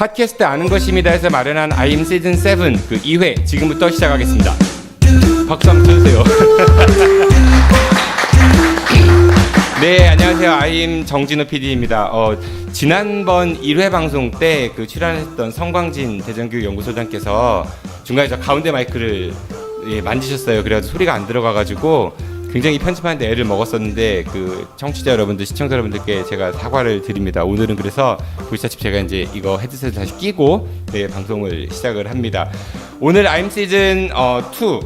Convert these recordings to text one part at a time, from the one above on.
팟캐스트 아는 것입니다에서 마련한 아임 시즌 7 그 2회 지금부터 시작하겠습니다. 박수 한번 쳐주세요. 네, 안녕하세요. 아임 정진우 PD입니다. 지난번 1회 방송 때 그 출연했던 성광진 대전교육연구소장께서 중간에 저 가운데 마이크를 만지셨어요. 그래가지고 소리가 안 들어가가지고 굉장히 편집하는데 애를 먹었었는데 그 청취자 여러분들, 시청자 여러분들께 제가 사과를 드립니다. 오늘은 그래서 보시다시피 제가 이제 이거 헤드셋을 다시 끼고 방송을 시작을 합니다. 오늘 아임 시즌 2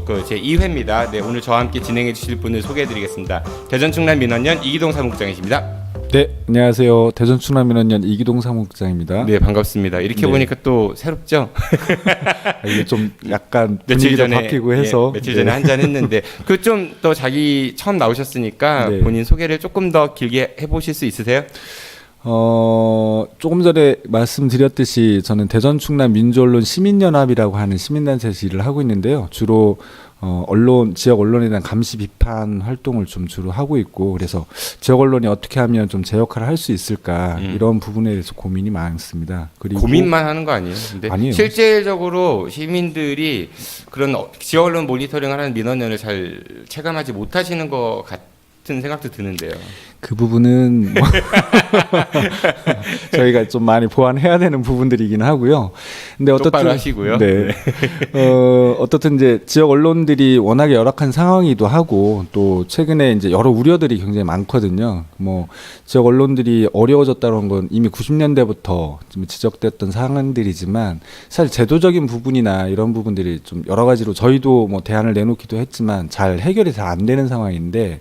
그 제 2회입니다. 네, 오늘 저와 함께 진행해 주실 분을 소개해 드리겠습니다. 대전 충남 민원연 이기동 사무국장이십니다. 네, 안녕하세요. 대전 충남 민원연 이기동 사무국장입니다. 네, 반갑습니다. 이렇게 보니까 또 새롭죠? 이게 좀 약간 며칠 분위기도 전에 바뀌고 해서 며칠 전에 한잔 했는데 그 좀 또 자기 처음 나오셨으니까 본인 소개를 조금 더 길게 해보실 수 있으세요? 조금 전에 말씀드렸듯이 저는 대전 충남 민주언론 시민연합이라고 하는 시민단체에서 일을 하고 있는데요. 주로 언론, 지역 언론에 대한 감시 비판 활동을 좀 주로 하고 있고, 그래서 지역 언론이 어떻게 하면 좀 제 역할을 할 수 있을까 이런 부분에 대해서 고민이 많습니다. 그리고 고민만 하는 거 아니에요? 근데 아니에요. 실질적으로 시민들이 그런 지역 언론 모니터링을 하는 민원연을 잘 체감하지 못하시는 것 같은 생각도 드는데요. 그 부분은 뭐 저희가 좀 많이 보완해야 되는 부분들이긴 하고요. 근데 똑바로 하시고요. 네. 어떻든 이제 지역 언론들이 워낙에 열악한 상황이기도 하고 또 최근에 이제 여러 우려들이 굉장히 많거든요. 뭐 지역 언론들이 어려워졌다는 건 이미 90년대부터 좀 지적됐던 상황들이지만 사실 제도적인 부분이나 이런 부분들이 좀 여러 가지로 저희도 뭐 대안을 내놓기도 했지만 잘 해결이 잘 안 되는 상황인데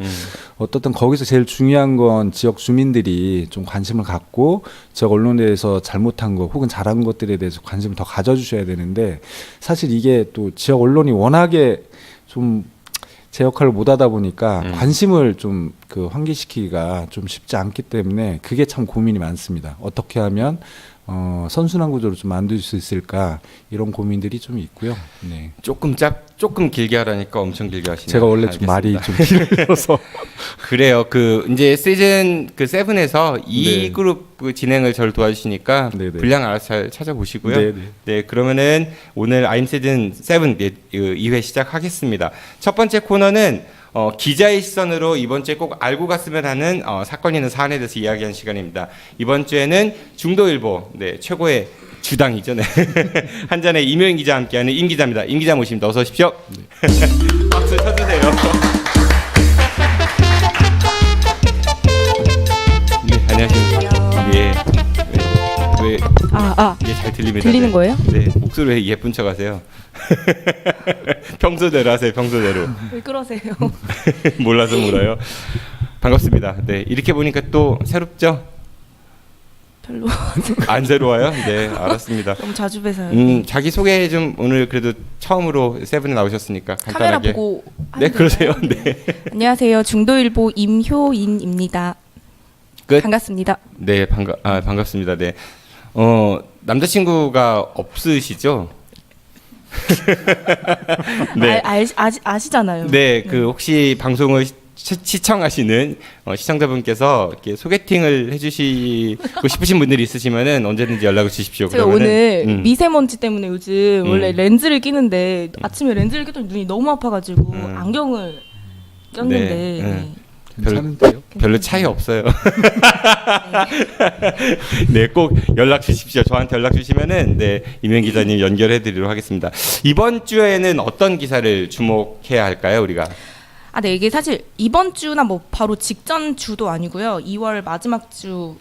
어떻든 거기서 제일 중요한 건 지역 주민들이 좀 관심을 갖고 지역 언론에 대해서 잘못한 거 혹은 잘한 것들에 대해서 관심을 더 가져주셔야 되는데 사실 이게 또 지역 언론이 워낙에 좀 제 역할을 못하다 보니까 관심을 좀 그 환기시키기가 좀 쉽지 않기 때문에 그게 참 고민이 많습니다. 어떻게 하면 선순환 구조를 좀 만들 수 있을까 이런 고민들이 좀 있고요. 네. 조금 길게 하라니까 엄청 길게 하시네요. 제가 원래 좀 말이 좀 길어서 그래요. 그 이제 시즌 그 7에서 이 그룹 그 진행을 저를 도와주시니까 분량 알아서 잘 찾아보시고요. 네, 그러면은 오늘 아임 시즌 7 2회 시작하겠습니다. 첫 번째 코너는 기자의 시선으로 이번 주에 꼭 알고 갔으면 하는 사건 있는 사안에 대해서 이야기하는 시간입니다. 이번 주에는 중도일보 최고의 주당이죠. 네. 한 잔의 임효인 기자와 함께하는 임 기자입니다. 임 기자 모십니다. 어서 오십시오. 박수 쳐주세요. 네, 안녕하십니까. 예. 왜 이게 잘 들립니다. 들리는 거예요? 네, 목소리 왜 예쁜 척 하세요? 평소대로 하세요. 평소대로. 왜 그러세요? 몰라서 물어요. 반갑습니다. 네, 이렇게 보니까 또 새롭죠? 별로 안 새로워요? 네, 알았습니다. 너무 자주 뵈서요. 자기 소개 좀 오늘 그래도 처음으로 세븐에 나오셨으니까 간단하게. 카메라 보고 네, 그러세요. 네. 안녕하세요. 중도일보 임효인입니다. 끝. 반갑습니다. 네, 반갑습니다. 네. 남자친구가 없으시죠? 네. 아시잖아요. 네, 그 혹시 방송을 시청하시는 시청자분께서 이렇게 소개팅을 해주시고 싶으신 분들이 있으시면은 언제든지 연락을 주십시오. 제가 그러면은, 오늘 미세먼지 때문에 요즘 원래 렌즈를 끼는데 아침에 렌즈를 꼈더니 눈이 너무 아파가지고 안경을 꼈는데 별로 차이 없어요. 네, 꼭 연락 주십시오. 저한테 연락 주시면은 임현 기자님 연결해드리도록 하겠습니다. 이번 주에는 어떤 기사를 주목해야 할까요, 우리가? 네, 이게 사실 이번 주나 뭐 바로 직전 주도 아니고요. 2월 마지막 주,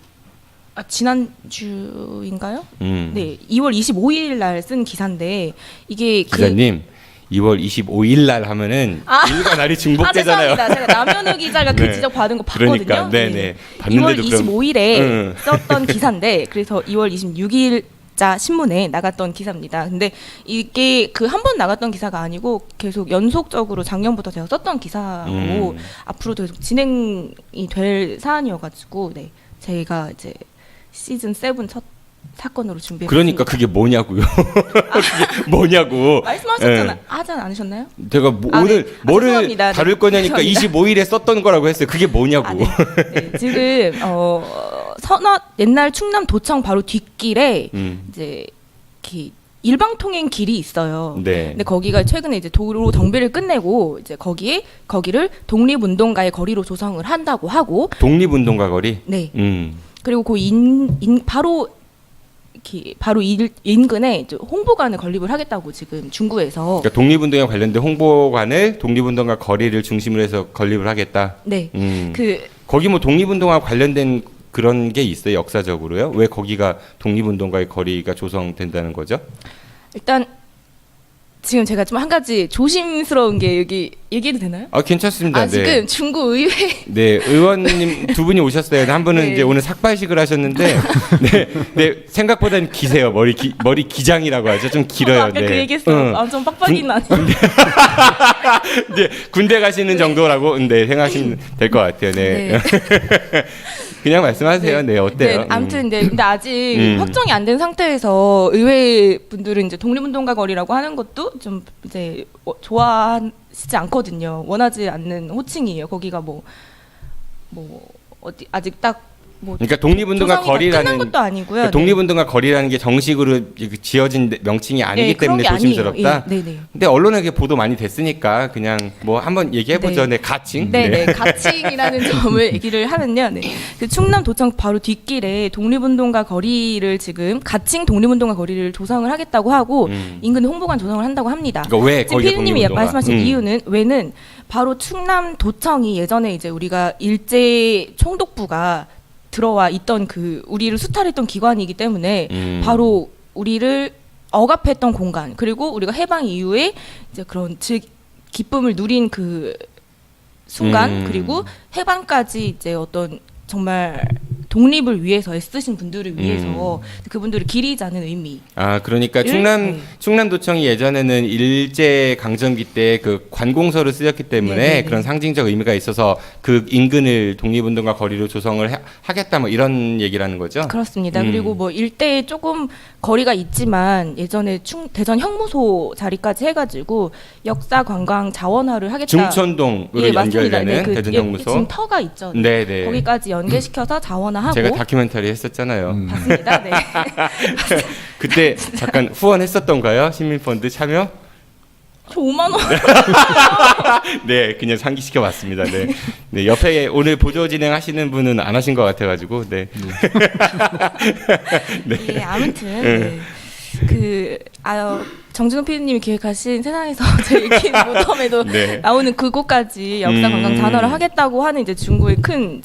지난 주인가요? 네, 2월 25일 날 쓴 기사인데 이게 기자님 2월 25일 날 하면은 일과 날이 중복되잖아요. 죄송합니다. 제가 남현우 기자가 그 지적 받은 거 봤거든요. 그러니까, 네네. 2월 25일에 썼던 기사인데 그래서 2월 26일 자 신문에 나갔던 기사입니다. 근데 이게 그 한 번 나갔던 기사가 아니고 계속 연속적으로 작년부터 제가 썼던 기사고 앞으로도 계속 진행이 될 사안이어가지고 제가 이제 시즌 7 첫 사건으로 준비했습니다. 그러니까 그게 뭐냐고요. 그게 뭐냐고. 말씀하셨잖아요. 하지 않으셨나요? 제가 오늘 뭐를 죄송합니다. 다룰 거냐니까 25일에 썼던 거라고 했어요. 그게 뭐냐고. 네. 지금 옛날 충남도청 바로 뒷길에 음. 이제 이렇게 일방통행 길이 있어요. 네. 근데 거기가 최근에 이제 도로 정비를 끝내고 이제 거기를 독립운동가의 거리로 조성을 한다고 하고, 독립운동가 거리. 네. 음. 그리고 그 바로 인근에 이제 홍보관을 건립을 하겠다고 지금 중구에서. 그러니까 독립운동에 관련된 홍보관을 독립운동가 거리를 중심으로 해서 건립을 하겠다. 네. 음. 그 거기 뭐 독립운동과 관련된 그런 게 있어요, 역사적으로요? 왜 거기가 독립운동가의 거리가 조성된다는 거죠? 일단 지금 제가 좀 한 가지 조심스러운 게 여기 얘기해도 되나요? 아, 괜찮습니다. 네. 지금 중구 의회 네, 의원님 두 분이 오셨어요. 한 분은 네. 이제 오늘 삭발식을 하셨는데, 네, 생각보다는 기세요. 머리 기장이라고 하죠. 좀 길어요. 아까 네. 그 얘기했어요. 좀 빡빡이는 아니에요. 이제 군대 가시는 정도라고, 네, 생각하시면 될 것 같아요. 네. 네. 그냥 말씀하세요. 네, 어때요? 네, 아무튼 근데 아직 음. 확정이 안 된 상태에서 의회 분들은 이제 독립운동가 거리라고 하는 것도 좀 이제 좋아하시지 않거든요. 원하지 않는 호칭이에요. 거기가 뭐 어디 아직 딱 뭐 그러니까 독립운동가 조성이 다 거리라는 끝난 것도 아니고요. 그러니까 독립운동가 거리라는 게 정식으로 지어진 명칭이 아니기 그런 때문에 게 아니에요. 조심스럽다. 예, 네네. 근데 언론에 이게 보도 많이 됐으니까 그냥 뭐 한번 얘기해 보죠. 네, 가칭. 네네, 가칭이라는 점을 얘기를 하면요. 네. 그 충남도청 바로 뒷길에 독립운동가 거리를 지금 가칭 독립운동가 거리를 조성을 하겠다고 하고 인근 홍보관 조성을 한다고 합니다. 그러니까 왜 지금 거기가 피디님이 독립운동가? 말씀하신 이유는 바로 충남도청이 예전에 이제 우리가 일제 총독부가 들어와 있던 그 우리를 수탈했던 기관이기 때문에 바로 우리를 억압했던 공간, 그리고 우리가 해방 이후에 이제 그런 기쁨을 누린 그 순간, 그리고 해방까지 이제 어떤 정말 독립을 위해서 애쓰신 분들을 위해서 그분들을 기리자는 의미. 아, 그러니까 네. 충남도청이 예전에는 일제 강점기 때 그 관공서를 쓰였기 때문에 네네네. 그런 상징적 의미가 있어서 그 인근을 독립운동가 거리로 조성을 하겠다 뭐 이런 얘기라는 거죠. 그렇습니다. 그리고 뭐 일대에 조금 거리가 있지만 예전에 대전 형무소 자리까지 해가지고 역사 관광 자원화를 하겠다. 중천동으로 예, 맞습니다. 연결되는 네, 그 대전 예, 형무소. 지금 터가 있죠. 네, 네. 거기까지 연계시켜서 자원화하고. 제가 다큐멘터리 했었잖아요. 봤습니다. 네. 그때 잠깐 후원했었던가요? 시민펀드 참여? 저 5만 원. 네, 그냥 상기시켜 봤습니다. 네. 네, 옆에 오늘 보조 진행하시는 분은 안 하신 것 같아가지고, 네. 네, 아무튼 정진호 PD님이 기획하신 세상에서 제일 긴 무덤에도 네. 나오는 그곳까지 역사 관광 잔화를 하겠다고 하는 이제 중국의 큰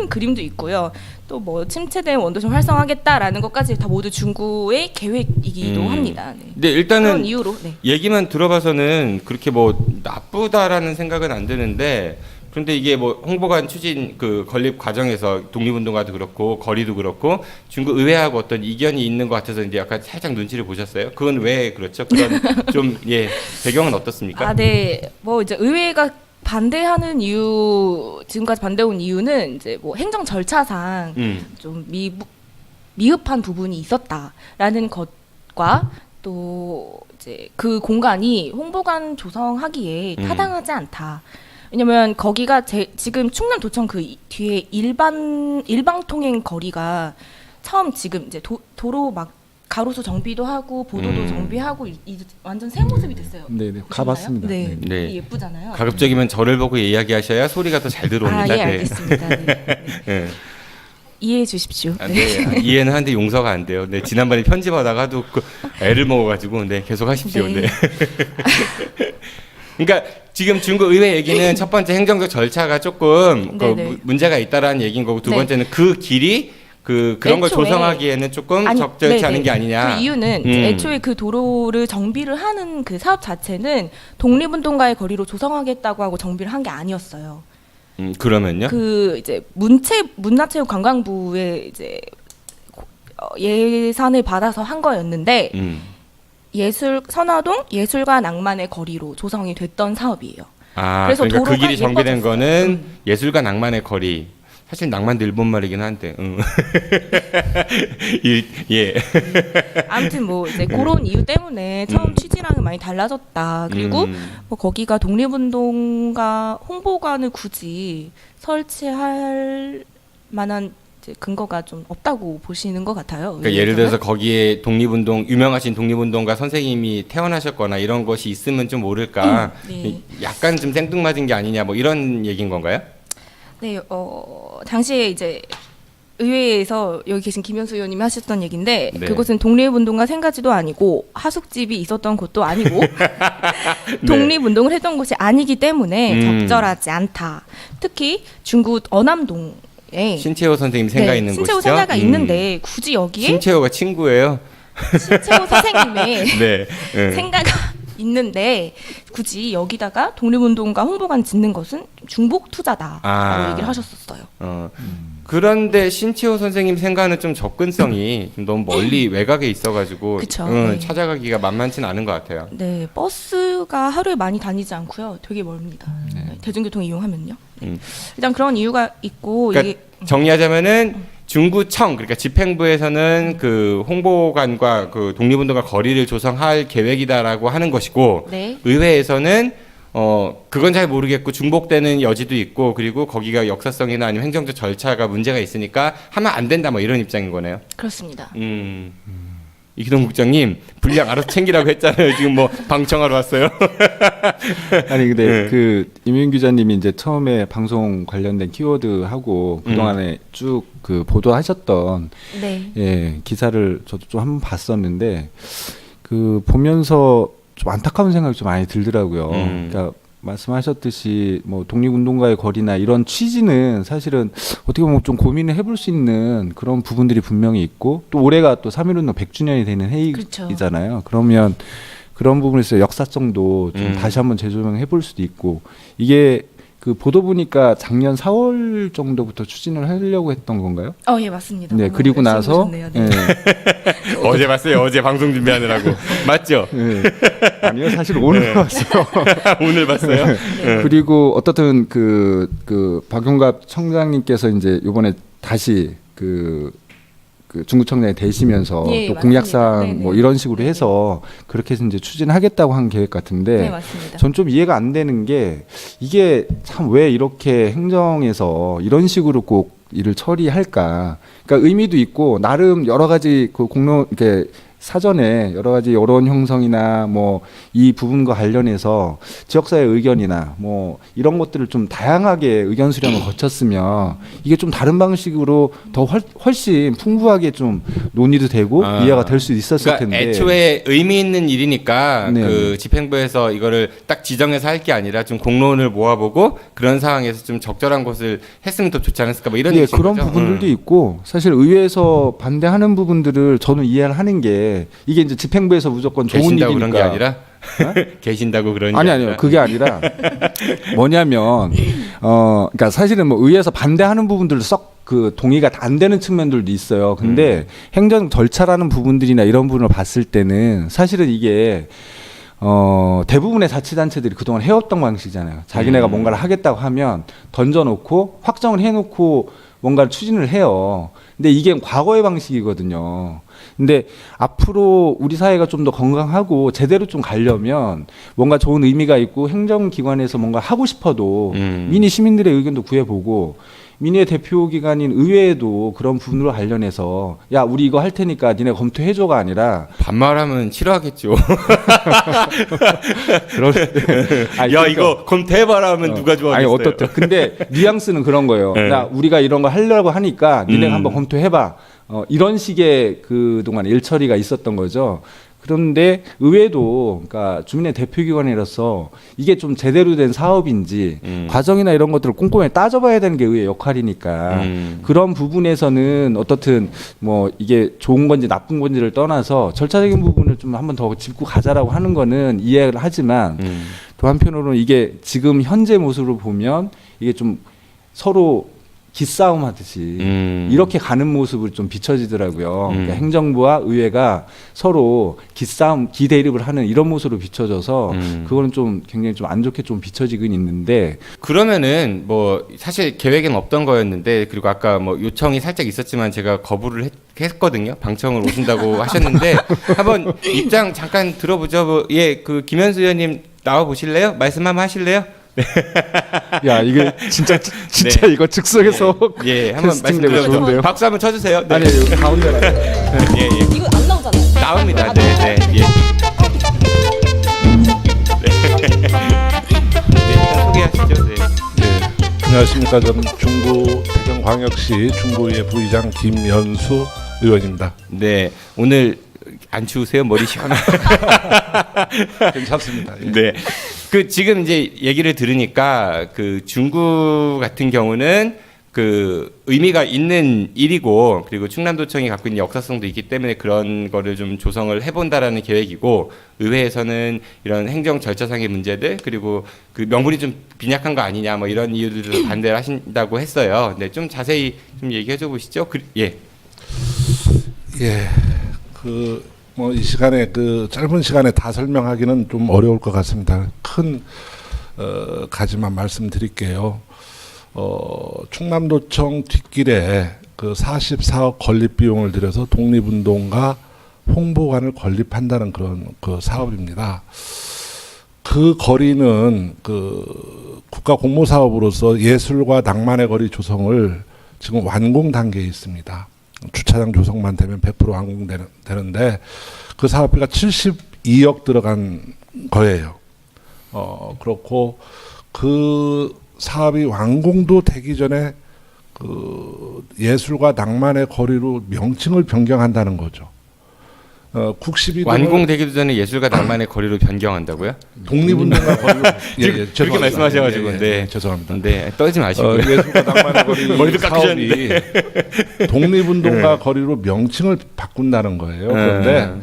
그림도 있고요. 또 뭐 침체된 원도심 활성화하겠다라는 것까지 다 모두 중국의 계획이기도 합니다. 네. 네, 일단은 그런 이유로. 네. 얘기만 들어봐서는 그렇게 뭐 나쁘다라는 생각은 안 드는데, 그런데 이게 뭐 홍보관 추진 그 건립 과정에서 독립운동가도 그렇고 거리도 그렇고 중국 의회하고 어떤 이견이 있는 것 같아서 이제 약간 살짝 눈치를 보셨어요? 그건 왜 그렇죠? 그런 좀 배경은 어떻습니까? 네. 뭐 이제 의회가 반대하는 이유, 지금까지 반대온 이유는 이제 뭐 행정 절차상 좀 미흡한 부분이 있었다라는 것과 또 이제 그 공간이 홍보관 조성하기에 타당하지 않다. 왜냐면 거기가 지금 충남도청 그 뒤에 일방 통행 거리가 처음 지금 이제 도로 막 가로수 정비도 하고 보도도 정비하고 완전 새 모습이 됐어요. 네네, 보셨나요? 가봤습니다. 네, 네. 예쁘잖아요. 가급적이면 저를 보고 이야기하셔야 소리가 더 잘 들어옵니다. 예, 알겠습니다. 네. 네. 이해해 주십시오. 아, 네. 이해는 하는데 용서가 안 돼요. 네, 지난번에 편집하다가도 애를 먹어가지고 계속 하십시오. 네. 네. 그러니까 지금 중국 의회 얘기는 첫 번째 행정적 절차가 조금 네네. 문제가 있다라는 얘기인 거고, 두 네. 번째는 그 길이 그런 걸 애초에- 조성하기에는 조금 적절치 네네. 않은 게 아니냐. 그 이유는 애초에 그 도로를 정비를 하는 그 사업 자체는 독립운동가의 거리로 조성하겠다고 하고 정비를 한 게 아니었어요. 그러면요? 그 이제 문화체육관광부의 이제 예산을 받아서 한 거였는데 선화동 예술과 낭만의 거리로 조성이 됐던 사업이에요. 아, 그래서 그러니까 그 도로가 길이 정비된 예뻐졌어요. 거는 예술과 낭만의 거리. 사실 낭만도 일본 말이긴 한데. 예. 아무튼 뭐 이제 그런 이유 때문에 처음 취지랑은 많이 달라졌다. 그리고 뭐 거기가 독립운동가 홍보관을 굳이 설치할 만한 이제 근거가 좀 없다고 보시는 것 같아요. 그러니까 예를 들어서 거기에 유명하신 독립운동가 선생님이 태어나셨거나 이런 것이 있으면 좀 모를까. 네. 약간 좀 생뚱맞은 게 아니냐 뭐 이런 얘기인 건가요? 네, 당시에 이제 의회에서 여기 계신 김현수 의원님이 하셨던 얘기인데 네. 그곳은 독립운동가 생가지도 아니고 하숙집이 있었던 곳도 아니고 독립운동을 했던 곳이 아니기 때문에 적절하지 않다. 특히 중구 어남동에 신채호 선생님 생가 있는 신채호 곳이죠? 생가가 있는데 굳이 여기에 신채호가 친구예요? 신채호 선생님의 네. 생가가 있는데 굳이 여기다가 독립운동가 홍보관 짓는 것은 중복 투자다라고 얘기를 하셨었어요. 그런데 신채호 선생님 생가는 좀 접근성이 좀 너무 멀리 외곽에 있어가지고 그쵸, 네. 찾아가기가 만만치는 않은 것 같아요. 네, 버스가 하루에 많이 다니지 않고요. 되게 멀습니다. 네, 대중교통 이용하면요. 네. 일단 그런 이유가 있고 그러니까 이게 정리하자면은 중구청 그러니까 집행부에서는 그 홍보관과 그 독립운동가 거리를 조성할 계획이다라고 하는 것이고 네. 의회에서는 그건 잘 모르겠고 중복되는 여지도 있고 그리고 거기가 역사성이나 아니면 행정적 절차가 문제가 있으니까 하면 안 된다 뭐 이런 입장인 거네요. 그렇습니다. 이기동 국장님 분량 알아서 챙기라고 했잖아요. 지금 뭐 방청하러 왔어요. 아니 근데 네. 그 임윤 기자님이 이제 처음에 방송 관련된 키워드 하고 그동안에 쭉 그 보도하셨던 네. 기사를 저도 좀 한번 봤었는데 그 보면서 좀 안타까운 생각이 좀 많이 들더라고요. 그러니까 말씀하셨듯이 뭐 독립운동가의 거리나 이런 취지는 사실은 어떻게 보면 좀 고민을 해볼 수 있는 그런 부분들이 분명히 있고 또 올해가 또 3.1운동 100주년이 되는 해이잖아요. 그렇죠. 그러면 그런 부분에서 역사성도 좀 다시 한번 재조명해 볼 수도 있고 이게 그 보도 보니까 작년 4월 정도부터 추진을 하려고 했던 건가요? 예, 맞습니다. 네, 그리고 나서 네. 어제 봤어요. 어제 방송 준비하느라고. 맞죠? 아니요, 사실 오늘 봤어요. 오늘 봤어요? 그리고 어떻든 그 박용갑 청장님께서 이제 이번에 다시 그 중구청장이 되시면서 예, 또 맞습니다. 공약사항 네네. 뭐 이런 식으로 해서 그렇게 해서 이제 추진하겠다고 한 계획 같은데 네, 맞습니다. 전 좀 이해가 안 되는 게 이게 참 왜 이렇게 행정에서 이런 식으로 꼭 일을 처리할까? 그러니까 의미도 있고 나름 여러 가지 그 공론 이렇게 사전에 여러 가지 여론 형성이나 뭐 이 부분과 관련해서 지역사회 의견이나 뭐 이런 것들을 좀 다양하게 의견 수렴을 거쳤으면 이게 좀 다른 방식으로 더 훨씬 풍부하게 좀 논의도 되고 이해가 될 수 있었을 그러니까 텐데 애초에 의미 있는 일이니까 네. 그 집행부에서 이거를 딱 지정해서 할 게 아니라 좀 공론을 모아보고 그런 상황에서 좀 적절한 것을 했으면 더 좋지 않았을까 뭐 이런 예, 얘기신 그런 거죠? 부분들도 있고 사실 의회에서 반대하는 부분들을 저는 이해를 하는 게 이게 이제 집행부에서 무조건 좋은 계신다고 일이니까 그런 게 아니라 계신다고 그런 게 아니요 아니라 그게 아니라 뭐냐면 그러니까 사실은 뭐 의회에서 반대하는 부분들도 썩 그 동의가 안 되는 측면들도 있어요. 근데 행정 절차라는 부분들이나 이런 부분을 봤을 때는 사실은 이게 대부분의 자치단체들이 그동안 해왔던 방식이잖아요. 자기네가 뭔가를 하겠다고 하면 던져놓고 확정을 해놓고 뭔가를 추진을 해요. 근데 이게 과거의 방식이거든요. 근데 앞으로 우리 사회가 좀 더 건강하고 제대로 좀 가려면 뭔가 좋은 의미가 있고 행정기관에서 뭔가 하고 싶어도 민의 시민들의 의견도 구해보고 민의의 대표기관인 의회에도 그런 부분으로 관련해서 야 우리 이거 할 테니까 니네 검토해줘가 아니라 반말하면 싫어하겠죠. 아니, 야 그러니까 이거 검토해봐라 하면 누가 좋아하겠어요? 아니 어떻든 근데 뉘앙스는 그런 거예요. 네. 야 우리가 이런 거 하려고 하니까 니네가 한번 검토해봐. 이런 식의 그동안 일처리가 있었던 거죠. 그런데 의회도 그러니까 주민의 대표기관이라서 이게 좀 제대로 된 사업인지 과정이나 이런 것들을 꼼꼼히 따져봐야 되는 게 의회 역할이니까 그런 부분에서는 어떻든 뭐 이게 좋은 건지 나쁜 건지를 떠나서 절차적인 부분을 좀 한번 더 짚고 가자라고 하는 거는 이해를 하지만 또 한편으로는 이게 지금 현재 모습으로 보면 이게 좀 서로 기싸움 하듯이 이렇게 가는 모습을 좀 비춰지더라고요. 그러니까 행정부와 의회가 서로 기싸움, 기대립을 하는 이런 모습으로 비춰져서 그거는 좀 굉장히 좀 안 좋게 좀 비춰지긴 있는데 그러면은 뭐 사실 계획엔 없던 거였는데 그리고 아까 뭐 요청이 살짝 있었지만 제가 거부를 했거든요. 방청을 오신다고 하셨는데 한번 입장 잠깐 들어보죠. 예, 그 김현수 의원님 나와 보실래요? 말씀 한번 하실래요? 야 이게 진짜 네. 이거 즉석에서 예, 한번 캐스팅 말씀드려보죠. 되고 좋은데요. 박수 한번 쳐주세요. 네. 아니 여기 가운데 예, 예. 이거 안 나오잖아요. 나옵니다. 네, 네, 예. 네, 일단 소개하시죠. 네. 안녕하십니까. 저는 중구 대전광역시 중구의 부의장 김연수 의원입니다. 네, 오늘 안 추우세요? 머리 시원하. 괜찮습니다. 예. 네. 그 지금 이제 얘기를 들으니까 그 중구 같은 경우는 그 의미가 있는 일이고 그리고 충남도청이 갖고 있는 역사성도 있기 때문에 그런 거를 좀 조성을 해본다라는 계획이고 의회에서는 이런 행정 절차상의 문제들 그리고 그 명분이 좀 빈약한 거 아니냐 뭐 이런 이유들로 반대를 하신다고 했어요. 네, 좀 자세히 좀 얘기해 보시죠. 예. 예. 그 뭐 이 시간에 그 짧은 시간에 다 설명하기는 좀 어려울 것 같습니다. 큰 가지만 말씀드릴게요. 충남도청 뒷길에 그 44억 건립 비용을 들여서 독립운동가 홍보관을 건립한다는 그런 그 사업입니다. 그 거리는 그 국가 공모 사업으로서 예술과 낭만의 거리 조성을 지금 완공 단계에 있습니다. 주차장 조성만 되면 100% 완공되는데 그 사업비가 72억 들어간 거예요. 그렇고 그 사업이 완공도 되기 전에 그 예술과 낭만의 거리로 명칭을 변경한다는 거죠. 국시비 완공되기도 전에 예술과 낭만의 거리로 변경한다고요? 독립운동가 거리로 그렇게 죄송합니다. 말씀하셔가지고 네. 죄송합니다. 네, 떨지 마시고요. 예술과 낭만의 거리 머리도 사업이 독립운동가 거리로 명칭을 바꾼다는 거예요. 그런데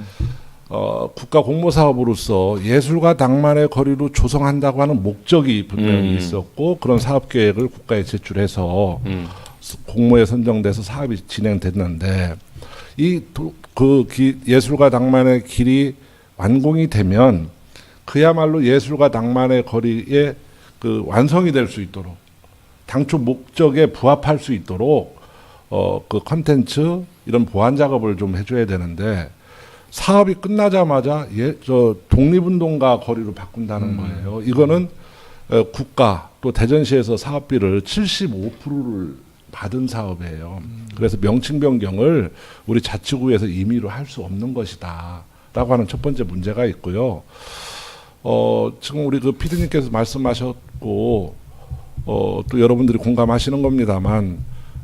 국가 공모 사업으로서 예술과 낭만의 거리로 조성한다고 하는 목적이 분명히 있었고 그런 사업 계획을 국가에 제출해서 공모에 선정돼서 사업이 진행됐는데 예술과 낭만의 길이 완공이 되면 그야말로 예술과 낭만의 거리에 그 완성이 될 수 있도록 당초 목적에 부합할 수 있도록 그 컨텐츠 이런 보완 작업을 좀 해줘야 되는데 사업이 끝나자마자 독립운동가 거리로 바꾼다는 거예요. 이거는 국가 또 대전시에서 사업비를 75%를 받은 사업이에요. 그래서 명칭 변경을 우리 자치구에서 임의로 할 수 없는 것이다라고 하는 첫 번째 문제가 있고요. 지금 우리 그 PD님께서 말씀하셨고 또 여러분들이 공감하시는 겁니다만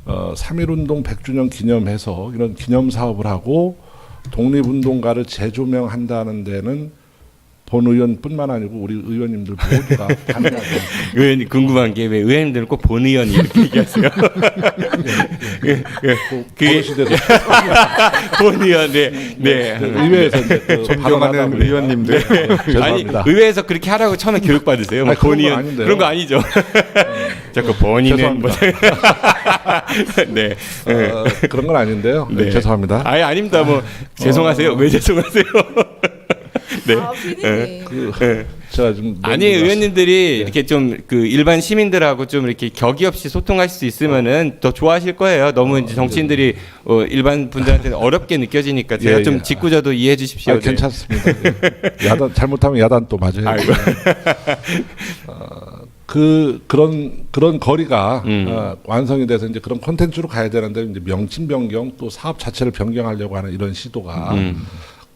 3.1운동 100주년 기념해서 이런 기념 사업을 하고 독립운동가를 재조명한다는 데는 본 의원뿐만 아니고 우리 의원님들 모두가 가능하죠. 의원 궁금한 게 왜 의원님들은 꼭 본 의원 이렇게 얘기하세요? 그 시대도 본 의원, 네, 네. 의회에서 이제 그 존경하는 의원님들 아니 죄송합니다. 의회에서 그렇게 하라고 처음에 교육 받으세요? 아니, 그런 본 건 의원 아닌데요. 그런 거 아니죠? 자꾸 본인은 뭐 네. 그런 건 아닌데요. 네. 죄송합니다. 아예 아닙니다. 뭐 죄송하세요. 왜 죄송하세요? 네. 아, 피디님. 제가 지금 아니 의원님들이 이렇게 좀 그 일반 시민들하고 좀 이렇게 격의 없이 소통할 수 있으면은 더 좋아하실 거예요. 너무 이제 정치인들이 일반 분들한테는 어렵게 느껴지니까 제가 예, 좀 예. 짓궂어도 이해해 주십시오. 네. 괜찮습니다. 예. 야단 잘못하면 야단 또 맞아요. 아이고. 그런 거리가 완성이 돼서 이제 그런 콘텐츠로 가야 되는데 이제 명칭 변경 또 사업 자체를 변경하려고 하는 이런 시도가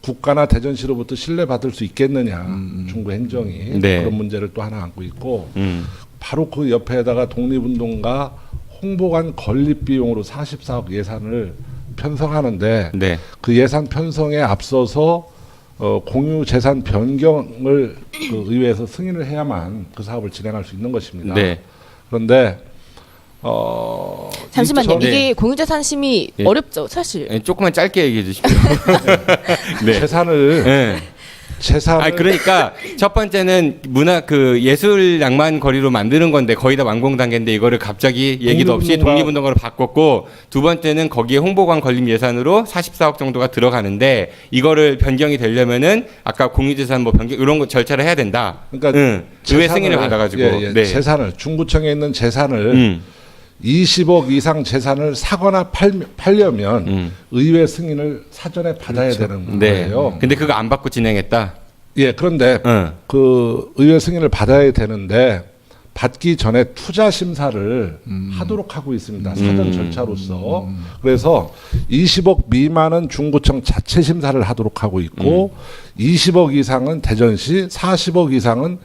국가나 대전시로부터 신뢰받을 수 있겠느냐 중구 행정이 네. 그런 문제를 또 하나 안고 있고 바로 그 옆에다가 독립운동가 홍보관 건립 비용으로 44억 예산을 편성하는데 네. 그 예산 편성에 앞서서 공유 재산 변경을 그 의회에서 승인을 해야만 그 사업을 진행할 수 있는 것입니다. 네. 그런데 잠시만요. 네. 이게 공유재산 심의 예. 어렵죠, 사실. 네, 조금만 짧게 얘기해 주십시오. 네. 재산을 네. 아 그러니까 첫 번째는 문화 그 예술 낭만 거리로 만드는 건데 거의 다 완공 단계인데 이거를 갑자기 얘기도 없이 독립운동가로 바꿨고 두 번째는 거기에 홍보관 건립 예산으로 44억 정도가 들어가는데 이거를 변경이 되려면은 아까 공유재산 뭐 변경 이런 거 절차를 해야 된다. 그러니까 의회 승인을 받아가지고 네. 재산을 중구청에 있는 재산을 20억 이상 재산을 사거나 팔려면 의회 승인을 사전에 받아야 되는 네. 거예요. 근데 그거 안 받고 진행했다. 예, 그런데 그 의회 승인을 받아야 되는데 받기 전에 투자 심사를 하도록 하고 있습니다. 사전 절차로서. 그래서 20억 미만은 중구청 자체 심사를 하도록 하고 있고 20억 이상은 대전시, 40억 이상은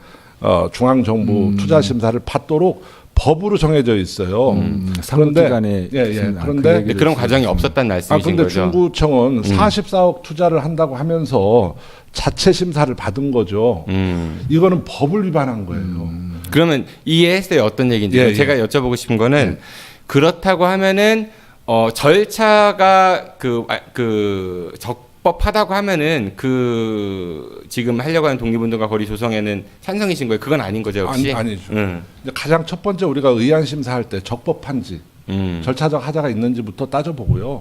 중앙정부 투자 심사를 받도록 법으로 정해져 있어요. 상호기관에 그런데 그런 과정이 없었다는 말씀이신 그런데 거죠? 중구청은 44억 투자를 한다고 하면서 자체 심사를 받은 거죠. 이거는 법을 위반한 거예요. 그러면 이해했어요. 어떤 얘기인지. 예, 예. 제가 여쭤보고 싶은 거는 그렇다고 하면은 절차가 그 적법하다고 하면은 그 지금 하려고 하는 독립운동가 거리 조성에는 찬성이신 거예요? 그건 아닌 거죠, 역시? 아니죠. 이제 가장 첫 번째 우리가 의안 심사할 때 적법한지 절차적 하자가 있는지부터 따져보고요.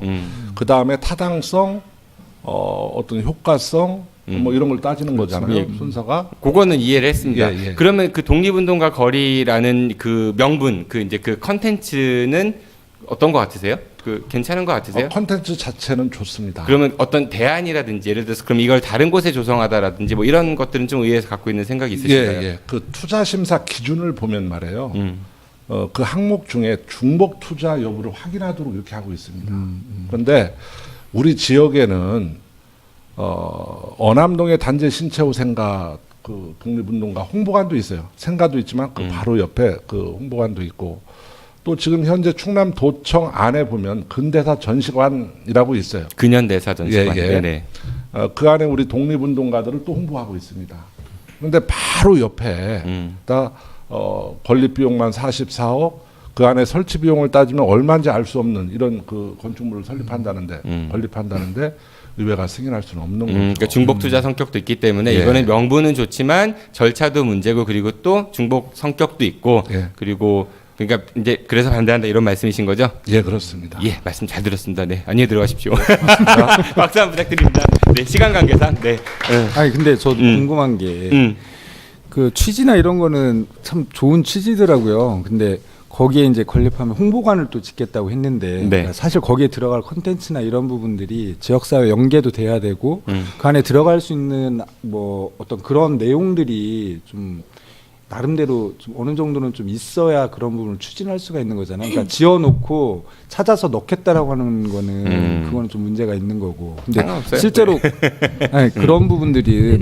그 다음에 타당성, 어떤 효과성 뭐 이런 걸 따지는 거잖아요. 예. 순서가. 그거는 이해를 했습니다. 예, 예. 그러면 그 독립운동가 거리라는 그 명분, 그 이제 그 컨텐츠는 어떤 거 같으세요? 그 괜찮은 거 같으세요? 콘텐츠 자체는 좋습니다. 그러면 어떤 대안이라든지 예를 들어서 그럼 이걸 다른 곳에 조성하다라든지 뭐 이런 것들은 좀 의회에서 갖고 있는 생각이 있으신가요? 예. 그 투자 심사 기준을 보면 말이에요. 그 항목 중에 중복 투자 여부를 확인하도록 이렇게 하고 있습니다. 그런데 우리 지역에는 어남동의 단재 신채호 생가 그 독립운동가 홍보관도 있어요. 생가도 있지만 그 바로 옆에 그 홍보관도 있고 또 지금 현재 충남도청 안에 보면 근대사 전시관이라고 있어요. 근현대사 전시관. 예, 예. 네네. 그 안에 우리 독립운동가들을 또 홍보하고 있습니다. 그런데 바로 옆에 다 건립 비용만 44억, 그 안에 설치 비용을 따지면 얼마인지 알 수 없는 이런 그 건축물을 건립한다는데 의회가 승인할 수는 없는 거죠. 그러니까 중복 투자 성격도 있기 때문에 예. 이거는 명분은 좋지만 절차도 문제고 그리고 또 중복 성격도 있고 예. 그리고 그러니까 이제 그래서 반대한다 이런 말씀이신 거죠? 예, 그렇습니다. 예, 말씀 잘 들었습니다. 네, 안녕히 들어가십시오. 박수 한번 부탁드립니다. 네, 시간 관계상. 네. 아니 근데 저 궁금한 게 그 취지나 이런 거는 참 좋은 취지더라고요. 근데 거기에 이제 건립하면 홍보관을 또 짓겠다고 했는데 네. 그러니까 사실 거기에 들어갈 콘텐츠나 이런 부분들이 지역사회 연계도 돼야 되고 그 안에 들어갈 수 있는 뭐 어떤 그런 내용들이 좀 나름대로 좀 어느 정도는 좀 있어야 그런 부분을 추진할 수가 있는 거잖아요. 그러니까 지어놓고 찾아서 넣겠다라고 하는 거는 그거는 좀 문제가 있는 거고. 근데 상관없어요. 실제로 아니, 그런 부분들이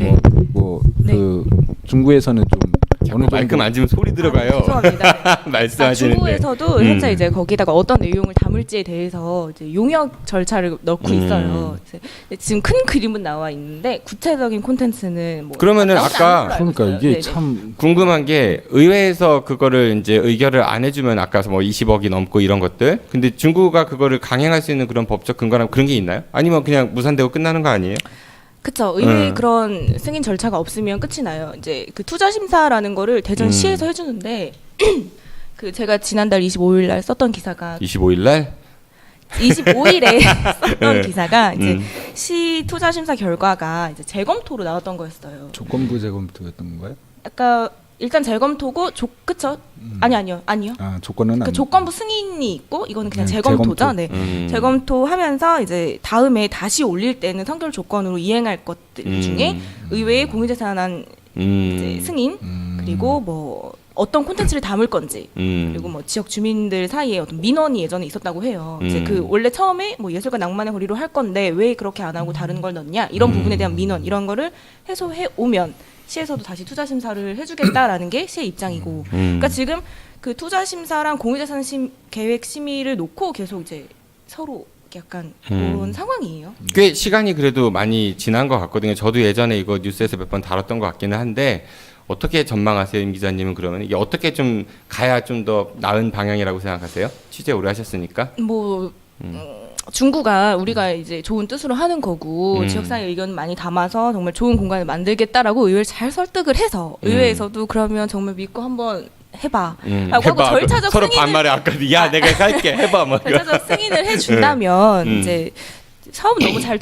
뭐 그 중구에서는 좀 어느 마이크 정도 만지면 소리 들어가요. 죄송합니다. 말씀하시는데. 중부에서도 현재 이제 거기다가 어떤 내용을 담을지에 대해서 이제 용역 절차를 넣고 있어요. 근데 지금 큰 그림은 나와 있는데 구체적인 콘텐츠는 뭐 그러면은 나오지 아까 않은 걸로 알고 그러니까 있어요. 이게 네네. 참 궁금한 게 의회에서 그거를 이제 의결을 안 해주면 아까 뭐 20억이 넘고 이런 것들. 근데 중구가 그거를 강행할 수 있는 그런 법적 근거나 그런 게 있나요? 아니면 그냥 무산되고 끝나는 거 아니에요? 그쵸. 의회 그런 승인 절차가 없으면 끝이 나요. 이제 그 투자 심사라는 거를 대전시에서 해주는데 그 제가 지난달 25일 날 썼던 기사가 25일 날? 25일에 썼던 기사가 이제 음. 시 투자 심사 결과가 이제 재검토로 나왔던 거였어요. 조건부 재검토였던 건가요? 아까 일단 재검토고 그쵸? 아니요. 아 조건은 그 아니. 조건부 승인이 있고 이거는 그냥 네, 재검토죠. 재검토. 네. 재검토하면서 이제 다음에 다시 올릴 때는 선결 조건으로 이행할 것들 중에 의회의 공유재산안 이제 승인 그리고 뭐 어떤 콘텐츠를 담을 건지 그리고 뭐 지역 주민들 사이에 어떤 민원이 예전에 있었다고 해요. 이제 그 원래 처음에 뭐 예술가 낭만의 거리로 할 건데 왜 그렇게 안 하고 다른 걸 넣냐 이런 부분에 대한 민원 이런 거를 해소해 오면 시에서도 다시 투자 심사를 해주겠다라는 게 시의 입장이고, 그러니까 지금 그 투자 심사랑 공유재산 계획 심의를 놓고 계속 이제 서로 약간 그런 상황이에요. 꽤 시간이 그래도 많이 지난 것 같거든요. 저도 예전에 이거 뉴스에서 몇 번 다뤘던 것 같기는 한데 어떻게 전망하세요, 임 기자님은? 그러면 이게 어떻게 좀 가야 좀 더 나은 방향이라고 생각하세요? 취재 오래 하셨으니까. 뭐 중구가 우리가 이제 좋은 뜻으로 하는 거고 지역사회 의견 많이 담아서 정말 좋은 공간을 만들겠다라고 의회를 잘 설득을 해서 의회에서도 그러면 정말 믿고 한번 해봐. 라고 하고 절차적 서로 승인을 반말에 아까 야 내가 할게 해봐 뭐. 절차적 승인을 해준다면 이제 사업은 너무 잘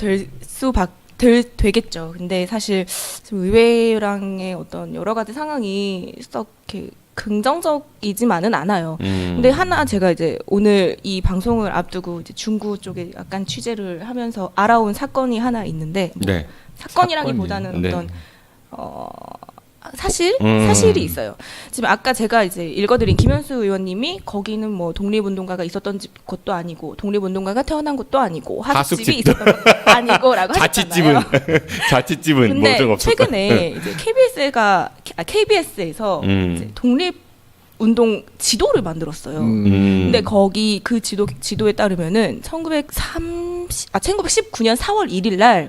되겠죠. 근데 사실 지금 의회랑의 어떤 여러 가지 상황이 썩 이렇게 긍정적이지만은 않아요. 근데 하나 제가 이제 오늘 이 방송을 앞두고 이제 중구 쪽에 약간 취재를 하면서 알아온 사건이 하나 있는데 뭐 네. 사건이라기보다는 사건이요? 어떤 사실이 있어요. 지금 아까 제가 이제 읽어드린 김현수 의원님이 거기는 뭐 독립운동가가 있었던 것도 아니고 독립운동가가 태어난 것도 아니고 하숙집이 있었던 것도 아니고라고 하셨잖아요. 자취집은 근데 뭐좀 없었다. 최근에 이제 KBS에서 이제 독립운동 지도를 만들었어요. 근데 거기 그 지도에 따르면은 1919년 4월 1일 날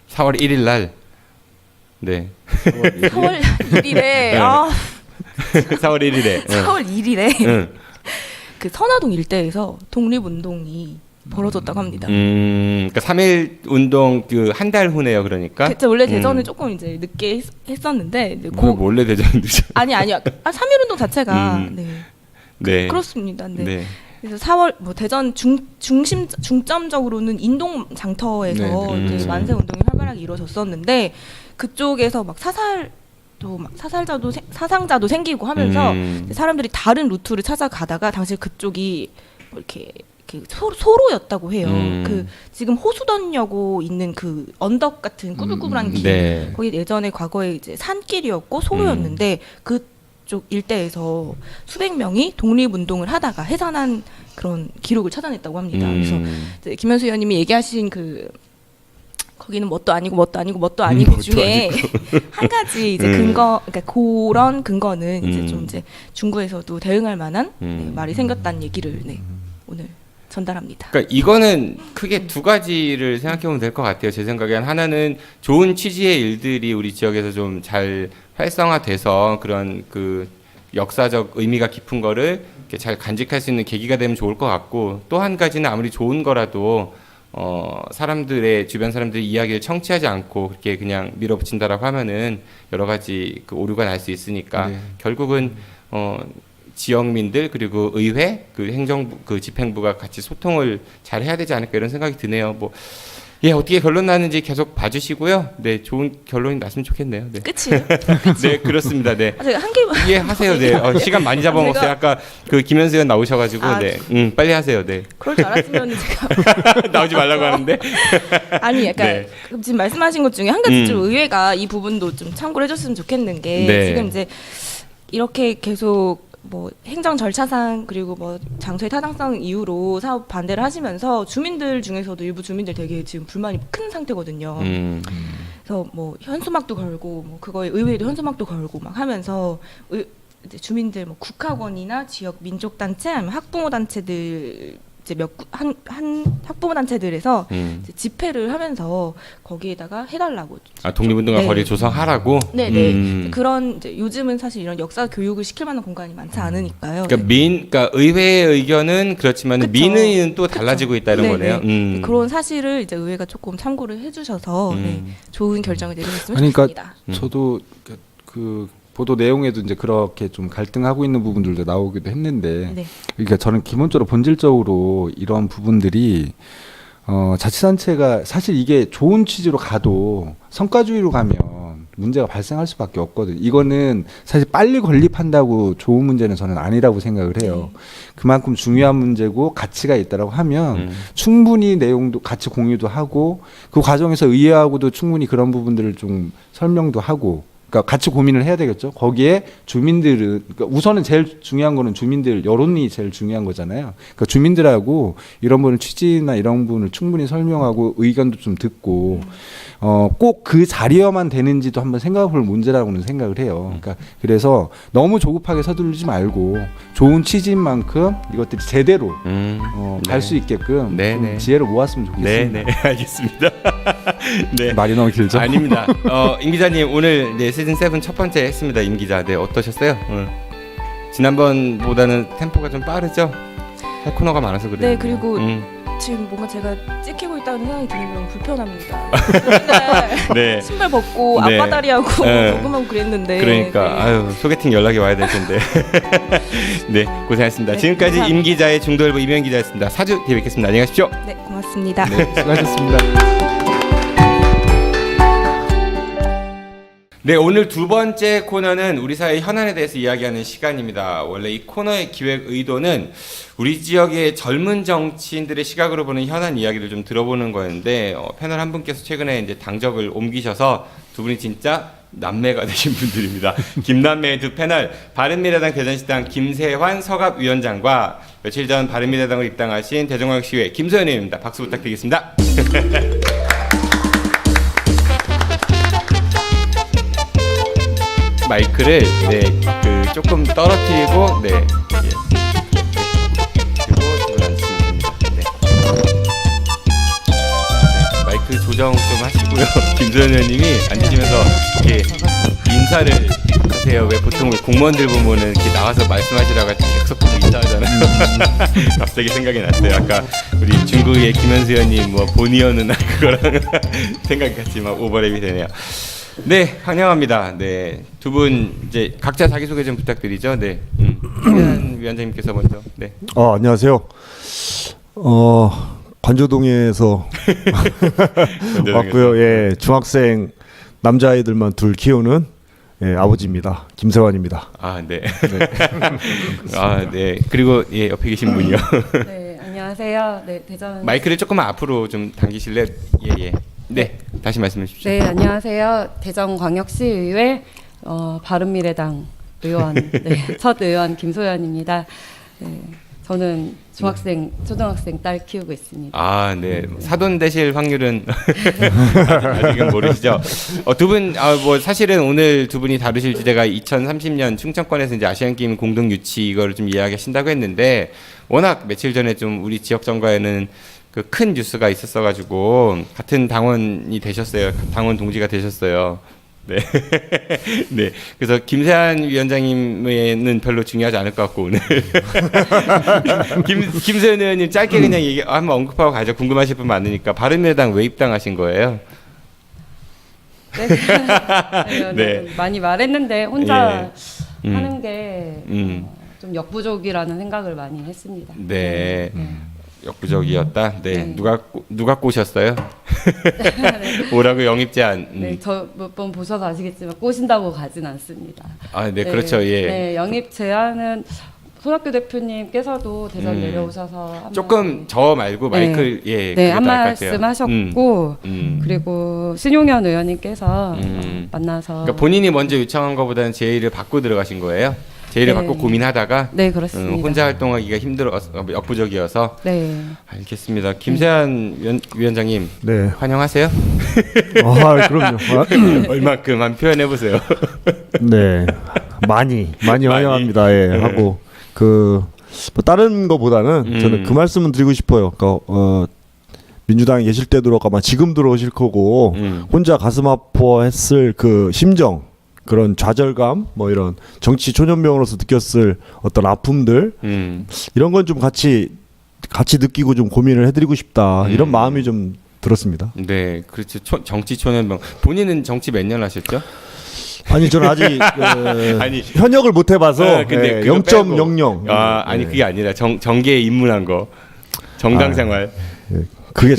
4월 1일 날 네. 4월 1일에 4월 1일에 4월 1일에 그 선화동 일대에서 독립운동이 벌어졌다고 합니다. 그러니까 3.1 운동 그 한 달 후네요. 그러니까. 그때 원래 대전은 조금 이제 늦게 했었는데 그 원래 대전 늦죠. 아니요. 3.1 운동 자체가 네. 그렇습니다. 네. 네. 그래서 4월 뭐 대전 중점적으로는 인동 장터에서 이제 만세 운동이 활발하게 이루어졌었는데 그쪽에서 막 사상자도 생기고 하면서 사람들이 다른 루트를 찾아가다가 당시 그쪽이 뭐 이렇게 소로였다고 해요. 그 지금 호수던여고 있는 그 언덕 같은 꾸불꾸불한 길 거기 예전에 과거에 이제 산길이었고 소로였는데 그쪽 일대에서 수백 명이 독립운동을 하다가 해산한 그런 기록을 찾아냈다고 합니다. 그래서 이제 김현수 의원님이 얘기하신 거기는 뭣도 아니고 중에 한 가지 이제 그러니까 그런 근거는 이제 좀 이제 중구에서도 대응할 만한 말이 생겼다는 얘기를 오늘 전달합니다. 그러니까 이거는 크게 두 가지를 생각해 보면 될 것 같아요. 제 생각엔 하나는 좋은 취지의 일들이 우리 지역에서 좀 잘 활성화돼서 그런 그 역사적 의미가 깊은 거를 이렇게 잘 간직할 수 있는 계기가 되면 좋을 것 같고, 또 한 가지는 아무리 좋은 거라도 사람들의 주변 사람들의 이야기를 청취하지 않고 그렇게 그냥 밀어붙인다라고 하면은 여러 가지 그 오류가 날 수 있으니까 결국은 지역민들 그리고 의회 그 행정부 그 집행부가 같이 소통을 잘 해야 되지 않을까 이런 생각이 드네요. 뭐 어떻게 결론 나는지 계속 봐주시고요. 네, 좋은 결론이 났으면 좋겠네요. 네. 끝이에요? 네, 그렇습니다. 네. 한 개만 하세요. 네. 시간 많이 잡아먹었어요. 아까 그 김현수 의원 나오셔가지고 빨리 하세요. 네. 그럴 줄 알았으면 제가 나오지 말라고 하는데. 아니 약간 지금 말씀하신 것 중에 한 가지 좀 의회가 이 부분도 좀 참고를 해줬으면 좋겠는 게 지금 이제 이렇게 계속 뭐 행정 절차상 그리고 뭐 장소의 타당성 이유로 사업 반대를 하시면서 주민들 중에서도 일부 주민들 되게 지금 불만이 큰 상태거든요. 그래서 뭐 현수막도 걸고 뭐 그거에 의회도 현수막도 걸고 막 하면서 이제 주민들 뭐 국학원이나 지역 민족 단체 아니면 학부모 단체들 이제 한 학부모 단체들에서 이제 집회를 하면서 거기에다가 해달라고. 독립운동가 거리 조성하라고. 네네. 그런 이제 요즘은 사실 이런 역사 교육을 시킬 만한 공간이 많지 않으니까요. 그러니까 의회의 의견은 그렇지만 민의는 또 달라지고 있다 이런 거네요. 그런 사실을 이제 의회가 조금 참고를 해주셔서 좋은 결정을 내리셨으면 그러니까 좋겠습니다. 저도 그 보도 내용에도 이제 그렇게 좀 갈등하고 있는 부분들도 나오기도 했는데, 그러니까 저는 기본적으로 본질적으로 이런 부분들이 자치단체가 사실 이게 좋은 취지로 가도 성과주의로 가면 문제가 발생할 수밖에 없거든요. 이거는 사실 빨리 건립한다고 좋은 문제는 저는 아니라고 생각을 해요. 그만큼 중요한 문제고 가치가 있다라고 하면 충분히 내용도 같이 공유도 하고 그 과정에서 의회하고도 충분히 그런 부분들을 좀 설명도 하고, 그러니까 같이 고민을 해야 되겠죠. 거기에 주민들은, 그러니까 우선은 제일 중요한 거는 주민들 여론이 제일 중요한 거잖아요. 그러니까 주민들하고 이런 부분 취지나 이런 부분을 충분히 설명하고 의견도 좀 듣고 꼭 그 자리여만 되는지도 한번 생각해볼 문제라고는 생각을 해요. 그러니까 그래서 너무 조급하게 서두르지 말고 좋은 취지인 만큼 이것들이 제대로 갈 수 있게끔 좀 지혜를 모았으면 좋겠습니다. 네, 알겠습니다. 네. 말이 너무 길죠? 아닙니다. 임 기자님 오늘 시즌 7 첫 번째 했습니다. 임 기자. 네, 어떠셨어요? 지난번보다는 템포가 좀 빠르죠? 할 코너가 많아서 그래요. 네, 그리고 지금 뭔가 제가 찍히고 있다는 생각이 드는 건 불편합니다. 맨날 신발 벗고 앞바다리하고 녹음하고 그랬는데. 그러니까 아유, 소개팅 연락이 와야 될 텐데. 네, 고생하셨습니다. 지금까지 감사합니다. 임 기자의 중도일보 이명 기자였습니다. 4주 뒤에 뵙겠습니다. 안녕히 가십시오. 네, 고맙습니다. 네, 수고하셨습니다. 네, 오늘 두 번째 코너는 우리 사회의 현안에 대해서 이야기하는 시간입니다. 원래 이 코너의 기획 의도는 우리 지역의 젊은 정치인들의 시각으로 보는 현안 이야기를 좀 들어보는 거였는데 패널 한 분께서 최근에 이제 당적을 옮기셔서 두 분이 진짜 남매가 되신 분들입니다. 김남매의 두 패널, 바른미래당 대전시당 김세환 서갑위원장과 며칠 전 바른미래당을 입당하신 대전광역시의회 김소연 의원입니다. 박수 부탁드리겠습니다. 마이크를 조금 떨어뜨리고 그리고 두분 앉으시면 됩니다. 마이크 조정 좀 하시고요. 김소연 의원님이 앉으시면서 이렇게 인사를 하세요. 왜 보통 공무원들 보면은 이렇게 나와서 말씀하시라고 약속하고 인사하잖아요. 갑자기 생각이 났어요. 아까 우리 중국의 김현수 의원님 뭐 본의어는 그거랑 생각이 같이 막 오버랩이 되네요. 네, 환영합니다. 네, 두 분 이제 각자 자기 소개 좀 부탁드리죠. 네, 위원장님께서 먼저. 네. 안녕하세요. 관조동에서 왔고요. 예, 중학생 남자아이들만 둘 키우는 아버지입니다. 김세환입니다. 아, 네. 아, 네. 그리고 옆에 계신 분이요. 네, 안녕하세요. 네, 대전. 마이크를 조금만 앞으로 좀 당기실래요? 예. 네, 다시 말씀해 주십시오. 네, 안녕하세요. 대전광역시의회 바른미래당 의원, 첫 의원 김소연입니다. 네, 저는 초등학생 딸 키우고 있습니다. 아, 네. 사돈 되실 확률은 아직은 모르시죠. 두 분, 뭐 사실은 오늘 두 분이 다루실 주제가 2030년 충청권에서 이제 아시안 게임 공동 유치 이거를 좀 이야기하신다고 했는데, 워낙 며칠 전에 좀 우리 지역 정가에는 그 큰 뉴스가 있었어가지고 같은 당원이 되셨어요. 당원 동지가 되셨어요. 네. 네. 그래서 김세환 위원장님은 별로 중요하지 않을 것 같고 오늘 김세현 의원님 짧게 그냥 한번 언급하고 가죠. 궁금하실 분 많으니까. 바른미래당 왜 입당하신 거예요? 네. 네. 많이 말했는데 혼자 하는 게 좀 역부족이라는 생각을 많이 했습니다. 네. 역부족이었다. 네. 네. 누가 꼬셨어요? 오라고 영입 제안. 네, 저 몇 번 보셔서 아시겠지만 꼬신다고 가진 않습니다. 아, 네, 그렇죠. 예. 네, 영입 제안은 손학규 대표님께서도 대전 내려오셔서 한번 조금 저 말고 마이크를 네, 한 말씀 하셨고 그리고 신용현 의원님께서 만나서 그러니까 본인이 먼저 요청한 것보다는 제의를 받고 들어가신 거예요? 제의를 받고 고민하다가 네, 그렇습니다. 혼자 활동하기가 역부족이어서 네. 알겠습니다. 김세환 위원장님 네. 환영하세요? 그럼요. 얼마큼 한 표현해 보세요. 네, 많이 환영합니다. 예, 하고 뭐 다른 거보다는 저는 그 말씀은 드리고 싶어요. 그러니까 민주당에 계실 때도 그렇고 아마 지금 들어오실 거고 혼자 가슴 아파했을 그 심정. 그런 좌절감, 뭐 이런 정치 초년병으로서 느꼈을 어떤 아픔들 이런 건 좀 같이 느끼고 좀 고민을 해드리고 싶다 이런 마음이 좀 들었습니다. 네, 그렇죠. 정치 초년병. 본인은 정치 몇 년 하셨죠? 아니 저는 아직 아니, 현역을 못 해봐서 근데 0.00. 아니 그게 아니라 정계에 입문한 거. 정당 생활. 그게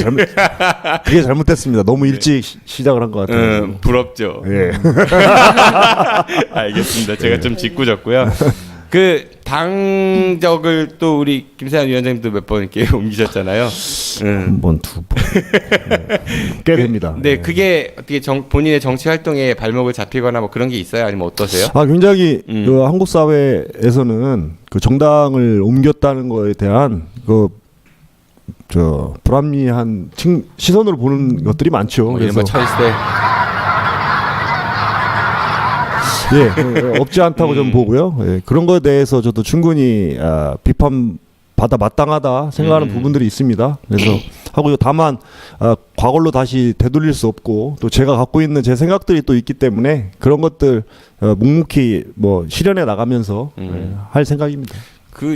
잘못됐습니다. 너무 일찍 시작을 한 것 같아요. 부럽죠. 예. 알겠습니다. 제가 좀 짓궂었고요. 그 당적을 또 우리 김세환 위원장님도 몇 번 이렇게 옮기셨잖아요. 한 번, 두 번. 꽤 됩니다. 네, 그게 어떻게 본인의 정치 활동에 발목을 잡히거나 뭐 그런 게 있어요? 아니면 어떠세요? 굉장히 그 한국 사회에서는 그 정당을 옮겼다는 거에 대한 불합리한 시선으로 보는 것들이 많죠. 그래서 철새. 없지 않다고 좀 보고요. 예, 그런 거에 대해서 저도 충분히 비판받아 마땅하다 생각하는 부분들이 있습니다. 그래서 하고요. 다만 과거로 다시 되돌릴 수 없고 또 제가 갖고 있는 제 생각들이 또 있기 때문에 그런 것들 묵묵히 뭐 실현해 나가면서 할 생각입니다.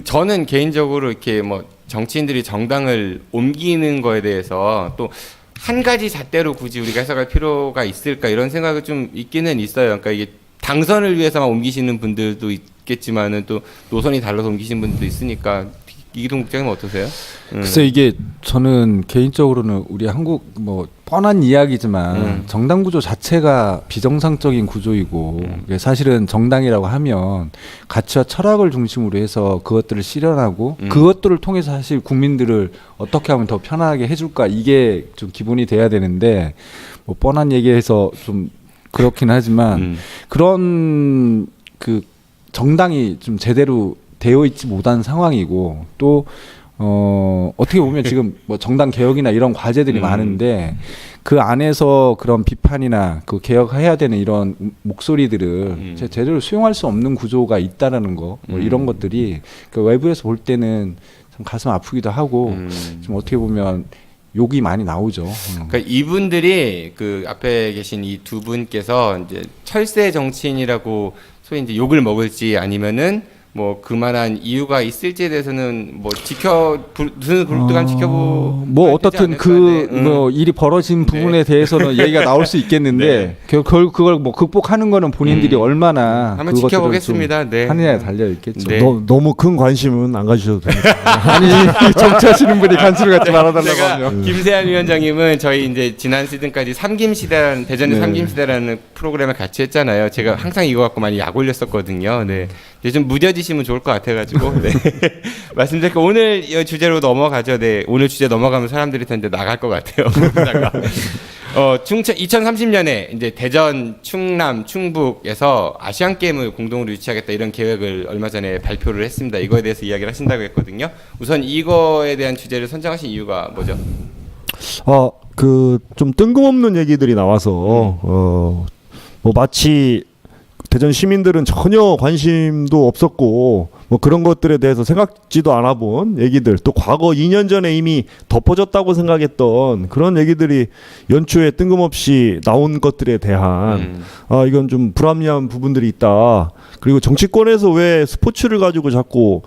저는 개인적으로 이렇게 뭐 정치인들이 정당을 옮기는 거에 대해서 또 한 가지 잣대로 굳이 우리가 해석할 필요가 있을까 이런 생각이 좀 있기는 있어요. 그러니까 이게 당선을 위해서만 옮기시는 분들도 있겠지만은 또 노선이 달라서 옮기시는 분들도 있으니까 이기동 국장님 어떠세요? 글쎄 이게 저는 개인적으로는 우리 한국 뭐 뻔한 이야기지만 정당 구조 자체가 비정상적인 구조이고 이게 사실은 정당이라고 하면 가치와 철학을 중심으로 해서 그것들을 실현하고 그것들을 통해서 사실 국민들을 어떻게 하면 더 편하게 해줄까 이게 좀 기본이 돼야 되는데 뭐 뻔한 얘기해서 좀 그렇긴 하지만 그런 그 정당이 좀 제대로 되어 있지 못한 상황이고 또 어떻게 보면 지금 뭐 정당 개혁이나 이런 과제들이 많은데 그 안에서 그런 비판이나 그 개혁해야 되는 이런 목소리들을 제대로 수용할 수 없는 구조가 있다라는 거, 뭐 이런 것들이 그 외부에서 볼 때는 참 가슴 아프기도 하고 좀 어떻게 보면 욕이 많이 나오죠. 그러니까 이분들이 그 앞에 계신 이 두 분께서 이제 철새 정치인이라고 소위 이제 욕을 먹을지 아니면은 뭐 그만한 이유가 있을지에 대해서는 뭐 눈을 부릅뜨고 지켜보. 뭐 어떻든 그 뭐 일이 벌어진 부분에 대해서는 얘기가 나올 수 있겠는데 그걸 뭐 극복하는 거는 본인들이 얼마나 한번 그것들을 지켜보겠습니다. 좀 네. 하느냐에 달려 있겠죠. 네. 너무 큰 관심은 안 가지셔도 됩니다. 아니 정치하시는 분이 관심을 갖지 말아달라고 제가 하면. 김세한 위원장님은 저희 이제 지난 시즌까지 삼김시대라는 대전의 네. 삼김시대라는 프로그램을 같이 했잖아요. 제가 항상 이거 갖고 많이 약 올렸었거든요. 네. 이제 좀 무뎌지시면 좋을 것 같아가지고 네. 말씀드릴게요. 오늘 이 주제로 넘어가죠. 네. 오늘 주제 넘어가면 사람들이 텐데 나갈 것 같아요. 2030년에 이제 대전, 충남, 충북에서 아시안 게임을 공동으로 유치하겠다 이런 계획을 얼마 전에 발표를 했습니다. 이거에 대해서 이야기를 하신다고 했거든요. 우선 이거에 대한 주제를 선정하신 이유가 뭐죠? 그 좀 뜬금없는 얘기들이 나와서 뭐 마치 대전 시민들은 전혀 관심도 없었고 뭐 그런 것들에 대해서 생각지도 않아 본 얘기들, 또 과거 2년 전에 이미 덮어졌다고 생각했던 그런 얘기들이 연초에 뜬금없이 나온 것들에 대한 이건 좀 불합리한 부분들이 있다. 그리고 정치권에서 왜 스포츠를 가지고 자꾸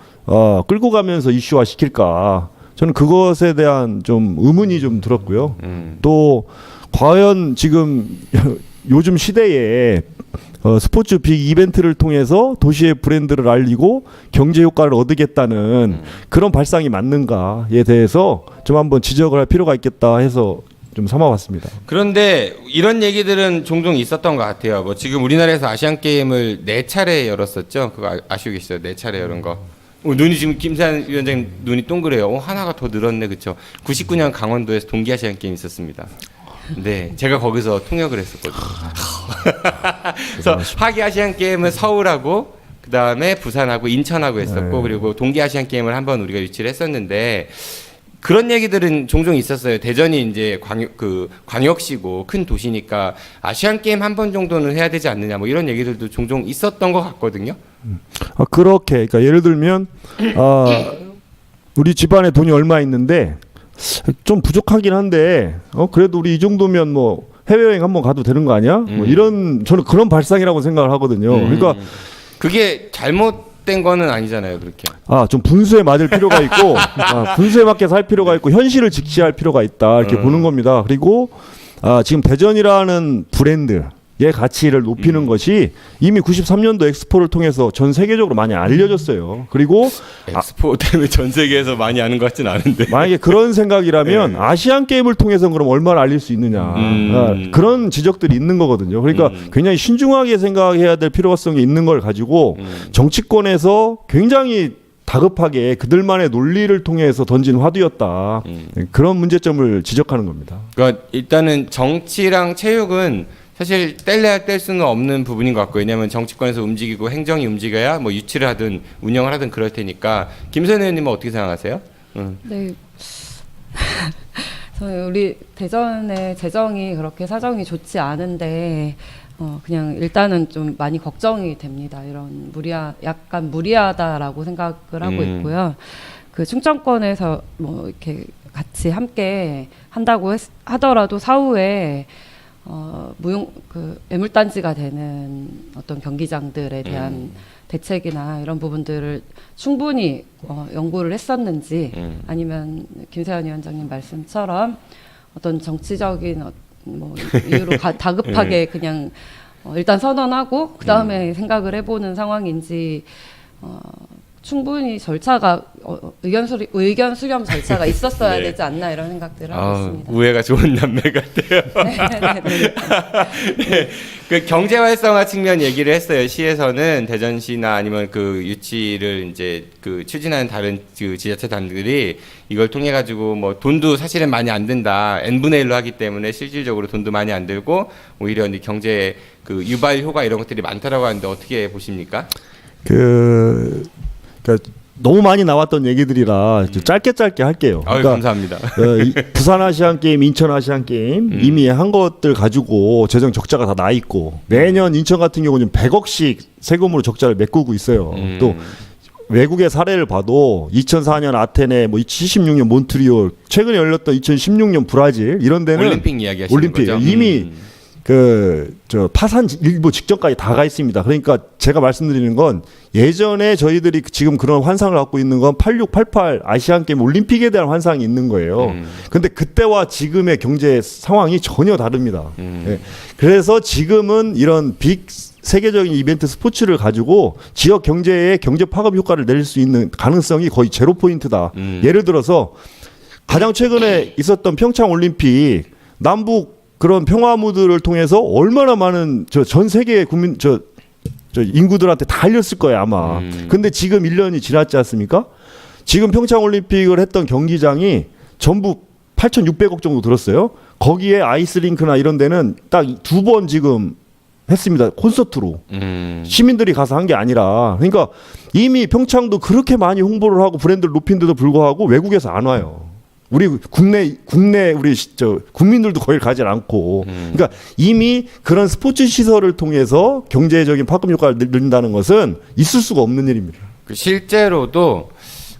끌고 가면서 이슈화 시킬까? 저는 그것에 대한 좀 의문이 좀 들었고요. 또 과연 지금 요즘 시대에 스포츠 빅 이벤트를 통해서 도시의 브랜드를 알리고 경제 효과를 얻겠다는 그런 발상이 맞는가에 대해서 좀 한번 지적을 할 필요가 있겠다 해서 좀 삼아봤습니다. 그런데 이런 얘기들은 종종 있었던 것 같아요. 뭐 지금 우리나라에서 아시안 게임을 4차례 열었었죠. 그거 아시고 계시죠? 4차례 열은 거. 눈이 지금 김세한 위원장님 눈이 동그래요. 하나가 더 늘었네, 그렇죠? 99년 강원도에서 동계 아시안 게임 있었습니다. 네, 제가 거기서 통역을 했었거든요. 그래서 하계 아시안 게임은 서울하고 그 다음에 부산하고 인천하고 했었고 그리고 동계 아시안 게임을 한번 우리가 유치를 했었는데 그런 얘기들은 종종 있었어요. 대전이 이제 광역시고 큰 도시니까 아시안 게임 한 번 정도는 해야 되지 않느냐 뭐 이런 얘기들도 종종 있었던 것 같거든요. 그렇게 그러니까 예를 들면 우리 집안에 돈이 얼마 있는데 좀 부족하긴 한데 그래도 우리 이 정도면 뭐 해외여행 한번 가도 되는 거 아니야? 뭐 이런 저는 그런 발상이라고 생각을 하거든요. 그러니까 그게 잘못된 거는 아니잖아요, 그렇게. 좀 분수에 맞을 필요가 있고 분수에 맞게 살 필요가 있고 현실을 직시할 필요가 있다 이렇게 보는 겁니다. 그리고 지금 대전이라는 브랜드의 가치를 높이는 것이 이미 93년도 엑스포를 통해서 전 세계적으로 많이 알려졌어요. 그리고 엑스포 때문에 전 세계에서 많이 아는 것 같진 않은데. 만약에 그런 생각이라면 아시안 게임을 통해서 그럼 얼마나 알릴 수 있느냐 그런 지적들이 있는 거거든요. 그러니까 굉장히 신중하게 생각해야 될 필요성이 있는 걸 가지고 정치권에서 굉장히 다급하게 그들만의 논리를 통해서 던진 화두였다. 그런 문제점을 지적하는 겁니다. 그러니까 일단은 정치랑 체육은 사실 뗄래야 뗄 수는 없는 부분인 것 같고 왜냐하면 정치권에서 움직이고 행정이 움직여야 뭐 유치를 하든 운영을 하든 그럴 테니까 김선 의원님은 어떻게 생각하세요? 네. 저는 우리 대전의 재정이 그렇게 사정이 좋지 않은데 그냥 일단은 좀 많이 걱정이 됩니다. 이런 약간 무리하다라고 생각을 하고 있고요. 그 충청권에서 뭐 이렇게 같이 함께 한다고 하더라도 사후에 애물단지가 되는 어떤 경기장들에 대한 대책이나 이런 부분들을 충분히 연구를 했었는지 아니면 김세환 위원장님 말씀처럼 어떤 정치적인 뭐 이유로 다급하게 그냥 일단 선언하고 그 다음에 생각을 해보는 상황인지 충분히 절차가 의견 수렴 절차가 있었어야 네. 되지 않나 이런 생각들을 하고 있습니다. 우애가 좋은 남매 같아요. 네, 그 경제 활성화 측면 얘기를 했어요. 시에서는 대전시나 아니면 그 유치를 이제 그 추진하는 다른 그 지자체단들이 이걸 통해 가지고 뭐 돈도 사실은 많이 안 든다. n분의 1로 하기 때문에 실질적으로 돈도 많이 안 들고 오히려 이제 경제 그 유발 효과 이런 것들이 많다라고 하는데 어떻게 보십니까? 그러니까 너무 많이 나왔던 얘기들이라 좀 짧게 할게요. 아유, 그러니까 감사합니다. 부산 아시안 게임, 인천 아시안 게임 이미 한 것들 가지고 재정 적자가 다 나 있고 매년 인천 같은 경우는 100억씩 세금으로 적자를 메꾸고 있어요. 또 외국의 사례를 봐도 2004년 아테네, 뭐 2016년 몬트리올, 최근에 열렸던 2016년 브라질 이런 데는 올림픽 이야기하시는 올림픽 거죠? 이미 저 파산 일부 직전까지 다 가 있습니다. 그러니까 제가 말씀드리는 건 예전에 저희들이 지금 그런 환상을 갖고 있는 건 86, 88 아시안 게임 올림픽에 대한 환상이 있는 거예요. 근데 그때와 지금의 경제 상황이 전혀 다릅니다. 예. 그래서 지금은 이런 빅 세계적인 이벤트 스포츠를 가지고 지역 경제에 경제 파급 효과를 낼 수 있는 가능성이 거의 제로 포인트다. 예를 들어서 가장 최근에 있었던 평창 올림픽 남북 그런 평화무드를 통해서 얼마나 많은 전 세계 국민 저 인구들한테 다 알렸을 거예요 아마. 근데 지금 1년이 지났지 않습니까? 지금 평창 올림픽을 했던 경기장이 전부 8,600억 정도 들었어요. 거기에 아이스링크나 이런 데는 딱 2번 지금 했습니다. 콘서트로. 시민들이 가서 한 게 아니라. 그러니까 이미 평창도 그렇게 많이 홍보를 하고 브랜드를 높인데도 불구하고 외국에서 안 와요. 우리 국내 우리 국민들도 거길 가지 않고. 그러니까 이미 그런 스포츠 시설을 통해서 경제적인 파급 효과를 늘린다는 것은 있을 수가 없는 일입니다. 그 실제로도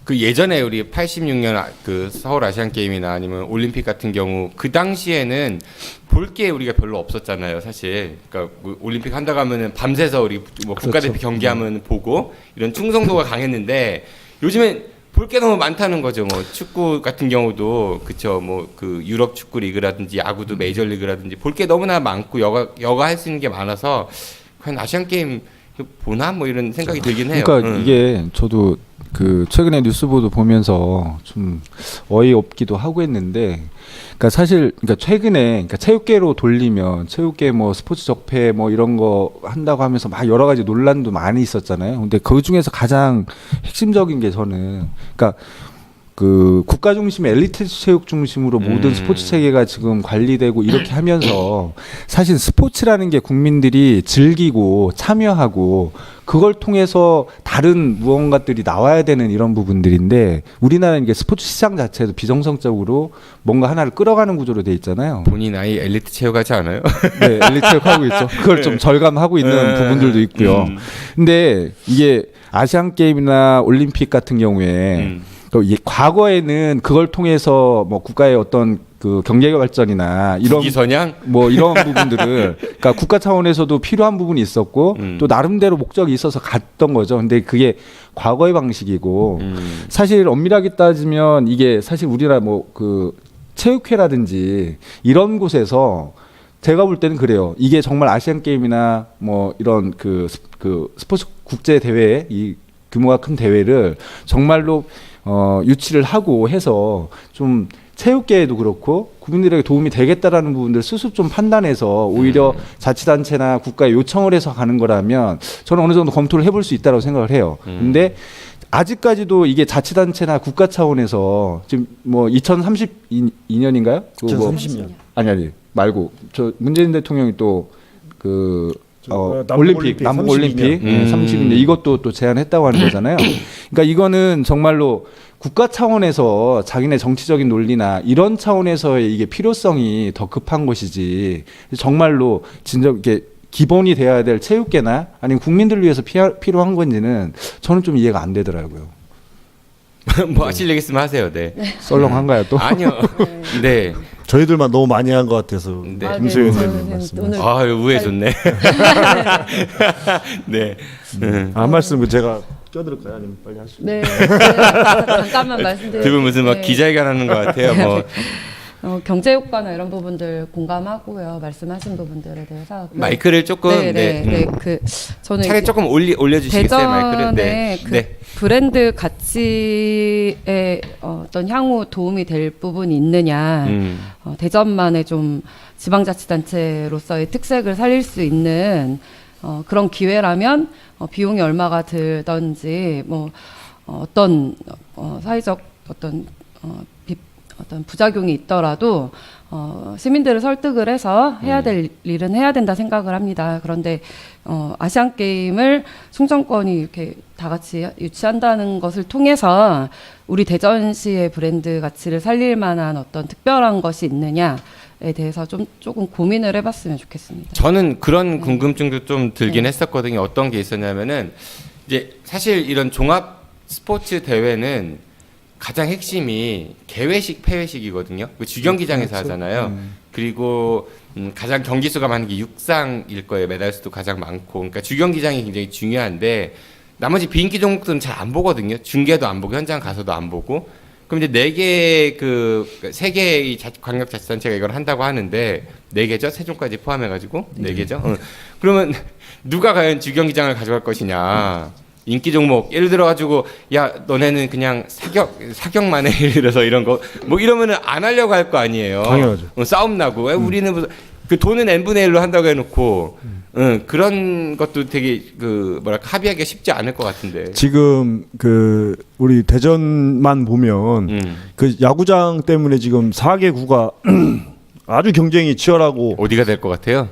그 예전에 우리 86년 그 서울 아시안 게임이나 아니면 올림픽 같은 경우 그 당시에는 볼 게 우리가 별로 없었잖아요, 사실. 그러니까 뭐 올림픽 한다고 하면은 밤새서 우리 뭐 국가대표 그렇죠. 경기하면 보고 이런 충성도가 강했는데 요즘엔 볼 게 너무 많다는 거죠. 뭐 축구 같은 경우도 그쵸. 뭐 그 유럽 축구 리그라든지 야구도 메이저 리그라든지 볼 게 너무나 많고 여가 할 수 있는 게 많아서 과연 아시안 게임 보나 뭐 이런 생각이 들긴 해요. 그러니까 이게 저도 그 최근에 뉴스 보도 보면서 좀 어이없기도 하고 했는데, 그러니까 사실 그러니까 최근에 그러니까 체육계로 돌리면 체육계 뭐 스포츠 적폐 뭐 이런 거 한다고 하면서 막 여러 가지 논란도 많이 있었잖아요. 근데 그 중에서 가장 핵심적인 게 저는 그러니까 그 국가 중심의 엘리트 체육 중심으로 모든 스포츠 체계가 지금 관리되고 이렇게 하면서 사실 스포츠라는 게 국민들이 즐기고 참여하고 그걸 통해서 다른 무언가들이 나와야 되는 이런 부분들인데 우리나라는 이게 스포츠 시장 자체도 비정상적으로 뭔가 하나를 끌어가는 구조로 돼 있잖아요. 본인 아이 엘리트 체육하지 않아요? 네, 엘리트 체육 하고 있죠. 그걸 좀 절감하고 있는 부분들도 있고요. 근데 이게 아시안 게임이나 올림픽 같은 경우에 또 과거에는 그걸 통해서 뭐 국가의 어떤 그 경제 발전이나 이런 기선양 뭐 이런 부분들을 그러니까 국가 차원에서도 필요한 부분이 있었고 또 나름대로 목적이 있어서 갔던 거죠. 근데 그게 과거의 방식이고 사실 엄밀하게 따지면 이게 사실 우리나라 뭐 그 체육회라든지 이런 곳에서 제가 볼 때는 그래요. 이게 정말 아시안 게임이나 뭐 이런 그 스포츠 국제 대회 이 규모가 큰 대회를 정말로 유치를 하고 해서 좀 체육계에도 그렇고 국민들에게 도움이 되겠다라는 부분들 스스로 좀 판단해서 오히려 자치단체나 국가에 요청을 해서 가는 거라면 저는 어느 정도 검토를 해볼 수 있다고 생각을 해요. 근데 아직까지도 이게 자치단체나 국가 차원에서 지금 뭐 2032년인가요? 2030년. 아니 말고 저 문재인 대통령이 또그 남북 올림픽 남북 올림픽 30년 이것도 또 제안했다고 하는 거잖아요. 그러니까 이거는 정말로 국가 차원에서 자기네 정치적인 논리나 이런 차원에서의 이게 필요성이 더 급한 것이지 정말로 진정 이게 기본이 돼야 될 체육계나 아니면 국민들을 위해서 필요한 건지는 저는 좀 이해가 안 되더라고요. 뭐 하실 얘기 있으면 하세요. 네. 썰렁한가요 또? 아니요. 네. 저희들만 너무 많이 한 것 같아서. 네. 김수현 저는 의원님 말씀. 오늘 아, 우애 좋네. 네. 한 말씀 제가 껴드릴까요? 아니면 빨리 하시죠. 네, 잠깐만 말씀드릴게요. 두 분 무슨 막 네. 기자회견하는 것 같아요. 뭐 경제 효과나 이런 부분들 공감하고요. 말씀하신 부분들에 대해서 마이크를 조금 저는 차라리 조금 올려주시겠어요, 마이크를? 대전의 브랜드 가치에 어떤 향후 도움이 될 부분이 있느냐, 대전만의 좀 지방자치단체로서의 특색을 살릴 수 있는 그런 기회라면 비용이 얼마가 들던지 어떤 사회적 어떤 부작용이 있더라도 시민들을 설득을 해서 해야 될 일은 해야 된다 생각을 합니다. 그런데 아시안 게임을 충청권이 이렇게 다 같이 유치한다는 것을 통해서 우리 대전시의 브랜드 가치를 살릴 만한 어떤 특별한 것이 있느냐에 대해서 조금 고민을 해봤으면 좋겠습니다. 저는 그런 궁금증도 좀 들긴 했었거든요. 어떤 게 있었냐면은 이제 사실 이런 종합 스포츠 대회는 가장 핵심이 개회식, 폐회식이거든요. 주경기장에서 그렇죠. 하잖아요. 그리고 가장 경기 수가 많은 게 육상일 거예요. 메달 수도 가장 많고. 그러니까 주경기장이 굉장히 중요한데 나머지 비인기 종목들은 잘 안 보거든요. 중계도 안 보고 현장 가서도 안 보고. 그럼 이제 4개 세 개의 광역자치단체가 이걸 한다고 하는데 4개죠? 세종까지 포함해가지고 4개죠. 그러면 누가 과연 주경기장을 가져갈 것이냐? 인기 종목 예를 들어 가지고 야 너네는 그냥 사격만 해 예를 들어서 이런 거 뭐 이러면은 안 하려고 할 거 아니에요. 당연하죠. 싸움 나고 우리는 무슨 그 돈은 n분의 1로 한다고 해놓고 그런 것도 되게 합의하기가 쉽지 않을 것 같은데. 지금 우리 대전만 보면 그 야구장 때문에 지금 4개 구가 아주 경쟁이 치열하고 어디가 될 것 같아요?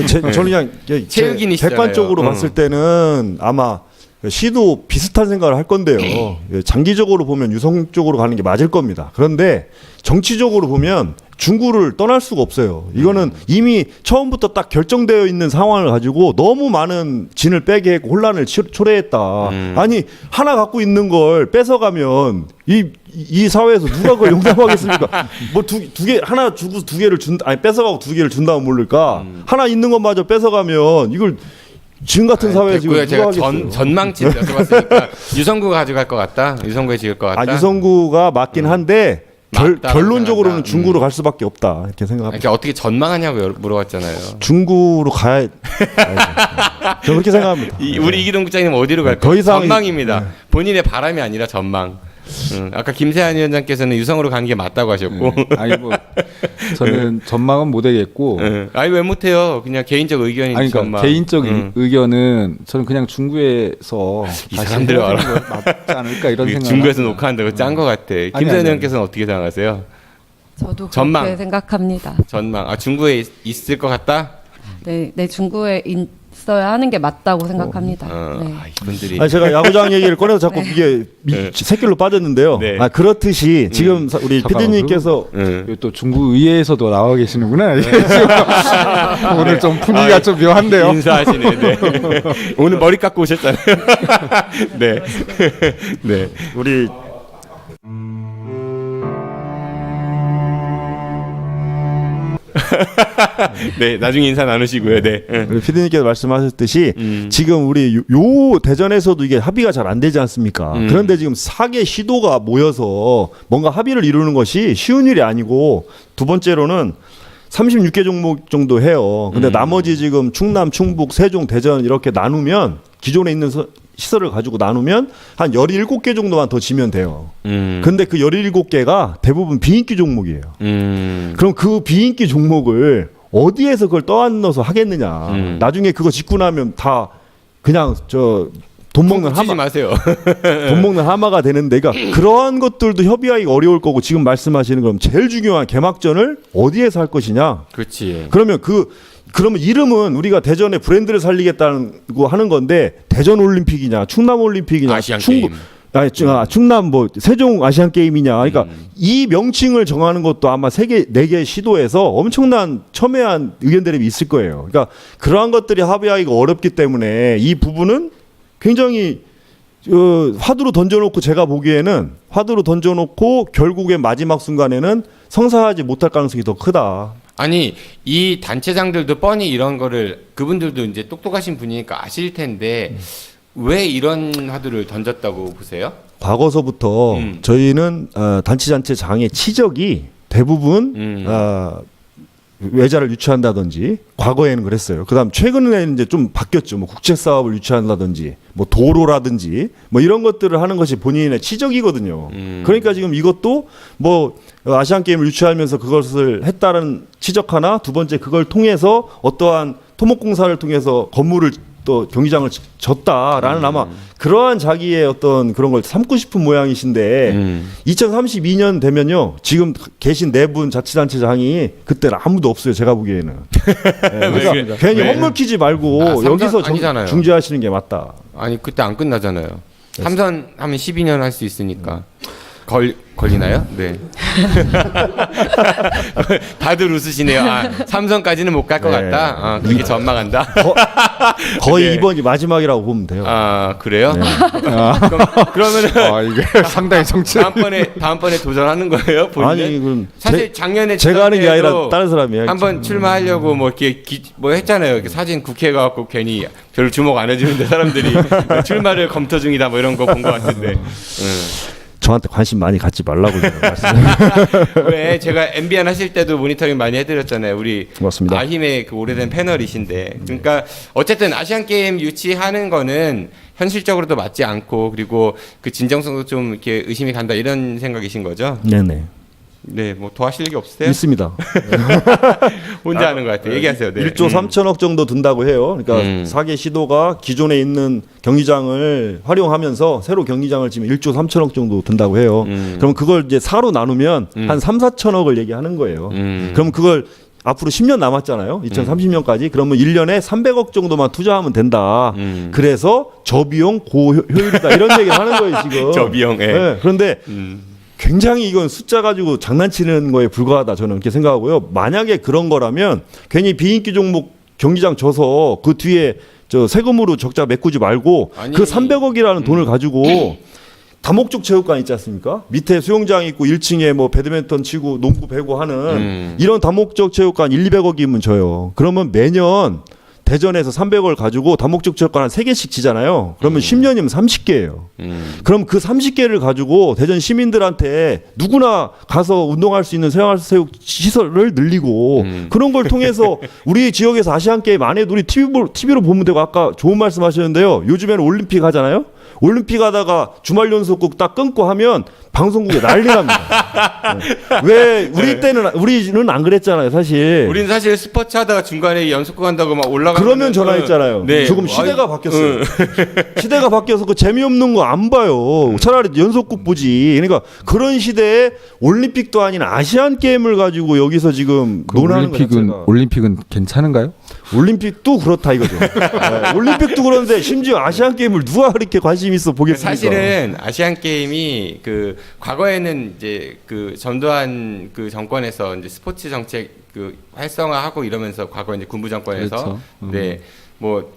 저는 그냥 체육인이시잖아요. 객관적으로 봤을 때는 아마 시도 비슷한 생각을 할 건데요. 장기적으로 보면 유성 쪽으로 가는 게 맞을 겁니다. 그런데 정치적으로 보면 중구를 떠날 수가 없어요. 이거는 이미 처음부터 딱 결정되어 있는 상황을 가지고 너무 많은 진을 빼게 했고 혼란을 초래했다. 아니 하나 갖고 있는 걸 뺏어가면 이 사회에서 누가 그걸 용납하겠습니까? 뭐 두 개 하나 주고 2개를 뺏어가고 2개를 준다면 모를까? 하나 있는 것마저 뺏어가면 이걸 지금 같은 사회에 지금 누가 제가 하겠어요? 전망치 여쭤봤으니까 유성구가 가져갈 것 같다. 유성구에 지을 것 같다. 유성구가 맞긴 한데 결론적으로는 생각한다. 중구로 갈 수밖에 없다 이렇게 생각합니다. 그러니까 어떻게 전망하냐고 물어봤잖아요. 중구로 가야 저 그렇게 생각합니다. 우리 이기동 국장님 어디로 갈까요? 더 이상 전망입니다. 본인의 바람이 아니라 전망. 아까 김세한 위원장께서는 유성으로 가는 게 맞다고 하셨고. 아니 뭐 저는 전망은 못 하겠고. 아니 왜 못해요? 그냥 개인적 의견이 아니, 그러니까 전망. 개인적 의견은 저는 그냥 중구에서 이 다시 사람들 해보는 알아. 게 맞지 않을까 이런 생각. 중국에서 녹화한다고 짠 것 같아. 김세한 아니. 위원께서는 어떻게 생각하세요? 저도 전망. 그렇게 생각합니다. 전망. 중국에 있을 것 같다? 네, 중구에 있어야 하는 게 맞다고 생각합니다. 네. 이분들이. 제가 야구장 얘기를 꺼내서 자꾸 이게 새길로 빠졌는데요. 네. 그렇듯이 지금 우리 잠깐만, PD님께서 그리고 또 중구 의회에서도 나와 계시는구나. 오늘 좀 분위기가 좀 묘한데요. 인사하시네. 네. 오늘 머리 깎고 오셨잖아요. 네. 네. 우리 네, 나중에 인사 나누시고요. 네. 우리 PD님께서 말씀하셨듯이 지금 우리 요 대전에서도 이게 합의가 잘 안 되지 않습니까? 그런데 지금 4개 시도가 모여서 뭔가 합의를 이루는 것이 쉬운 일이 아니고 두 번째로는 36개 종목 정도 해요. 근데 나머지 지금 충남, 충북, 세종, 대전 이렇게 나누면 기존에 있는 시설을 가지고 나누면 한 17개 정도만 더 지면 돼요. 근데 그 17개가 대부분 비인기 종목이에요. 그럼 그 비인기 종목을 어디에서 그걸 떠안넣어서 하겠느냐. 나중에 그거 짓고 나면 다 그냥 돈 먹는 치지 하마, 마세요. 돈 먹는 하마가 되는데, 그러니까 그러한 것들도 협의하기가 어려울 거고 지금 말씀하시는 그럼 제일 중요한 개막전을 어디에서 할 것이냐. 그렇지. 그러면 이름은 우리가 대전의 브랜드를 살리겠다고 하는 건데 대전 올림픽이냐, 충남 올림픽이냐, 아시안 게임. 충남 뭐 세종 아시안 게임이냐. 그러니까 이 명칭을 정하는 것도 아마 4개 시도에서 엄청난 첨예한 의견들이 있을 거예요. 그러니까 그러한 것들이 합의하기가 어렵기 때문에 이 부분은 굉장히 화두로 던져놓고 제가 보기에는 화두로 던져놓고 결국에 마지막 순간에는 성사하지 못할 가능성이 더 크다. 아니 이 단체장들도 뻔히 이런 거를 그분들도 이제 똑똑하신 분이니까 아실 텐데 왜 이런 화두를 던졌다고 보세요? 과거서부터 저희는 단체장의 치적이 대부분 외자를 유치한다든지 과거에는 그랬어요. 그다음 최근에는 이제 좀 바뀌었죠. 뭐 국제 사업을 유치한다든지 뭐 도로라든지 뭐 이런 것들을 하는 것이 본인의 치적이거든요. 그러니까 지금 이것도 뭐 아시안 게임을 유치하면서 그것을 했다는 치적 하나, 두 번째 그걸 통해서 어떠한 토목공사를 통해서 건물을 또 경기장을 졌다라는 아마 그러한 자기의 어떤 그런 걸 삼고 싶은 모양이신데 2032년 되면요 지금 계신 네 분 자치단체장이 그때는 아무도 없어요 제가 보기에는. 네, 그러니까 괜히 헛물키지 말고 여기서 아니잖아요. 중재하시는 게 맞다. 아니 그때 안 끝나잖아요. 삼선 하면 12년 할 수 있으니까. 걸리나요? 네. 다들 웃으시네요. 아, 삼성까지는 못 갈 것 네. 같다. 아, 그렇게 전망한다. 거의 네. 이번이 마지막이라고 보면 돼요. 아 그래요? 네. 그러면은 이게 상당히 정치. 다음번에 도전하는 거예요? 본인은? 아니 그럼 사실 작년에 제가 하는 게 아니라 지난해에도 다른 사람이 해야지. 한번 출마하려고 뭐 이렇게 뭐 했잖아요. 이렇게 사진 국회 가갖고 괜히 별로 주목 안 해주는데 사람들이 출마를 검토 중이다 뭐 이런 거 본 것 같은데. 저한테 관심 많이 갖지 말라고 말씀드려요. 왜 제가 MBN 하실 때도 모니터링 많이 해드렸잖아요. 우리 고맙습니다. 아힘의 그 오래된 패널이신데, 그러니까 어쨌든 아시안 게임 유치하는 거는 현실적으로도 맞지 않고 그리고 그 진정성도 좀 이렇게 의심이 간다 이런 생각이신 거죠? 네네. 네, 뭐 더 하실 게 없으세요? 있습니다. 혼자 하는 것 같아요. 얘기하세요. 네. 1조 3천억 정도 든다고 해요. 그러니까 4개 시도가 기존에 있는 경기장을 활용하면서 새로 경기장을 지금 1조 3천억 정도 든다고 해요. 그럼 그걸 이제 4로 나누면 한 3, 4천억을 얘기하는 거예요. 그럼 그걸 앞으로 10년 남았잖아요. 2030년까지. 그러면 1년에 300억 정도만 투자하면 된다. 그래서 저비용 고효율이다. 이런 얘기를 하는 거예요, 지금. 저비용, 예. 네. 그런데 굉장히 이건 숫자 가지고 장난치는 거에 불과하다 저는 그렇게 생각하고요. 만약에 그런 거라면 괜히 비인기 종목 경기장 져서 그 뒤에 저 세금으로 적자 메꾸지 말고 아니, 그 300억이라는 돈을 가지고 다목적 체육관 있지 않습니까? 밑에 수영장 있고 1층에 뭐 배드민턴 치고 농구 배구 하는 이런 다목적 체육관 1, 200억이면 줘요. 그러면 매년 대전에서 300억을 가지고 다목적 체육관 한 3개씩 지잖아요. 그러면 10년이면 30개예요. 그럼 그 30개를 가지고 대전 시민들한테 누구나 가서 운동할 수 있는 생활체육 시설을 늘리고 그런 걸 통해서 우리 지역에서 아시안게임 안 해도 우리 TV로 보면 되고 아까 좋은 말씀 하셨는데요. 요즘에는 올림픽 하잖아요. 올림픽 하다가 주말 연속극 딱 끊고 하면 방송국에 난리 납니다. 네. 왜 우리는 안 그랬잖아요, 사실. 우리는 사실 스포츠 하다가 중간에 연속극 한다고 막 올라가. 그러면 전화했잖아요. 네. 조금 시대가 바뀌었어요. 시대가 바뀌어서 그 재미없는 거 안 봐요. 차라리 연속극 보지. 그러니까 그런 시대에 올림픽도 아닌 아시안 게임을 가지고 여기서 지금 논하는 거 자체가. 올림픽은 괜찮은가요? 올림픽도 그렇다 이거죠. 네. 올림픽도 그런데 심지어 아시안 게임을 누가 그렇게 관심 있어 보겠습니까? 사실은 아시안 게임이 그 과거에는 이제 그 전두환 그 정권에서 이제 스포츠 정책 그 활성화하고 이러면서 과거 이제 군부 정권에서 그렇죠. 네 뭐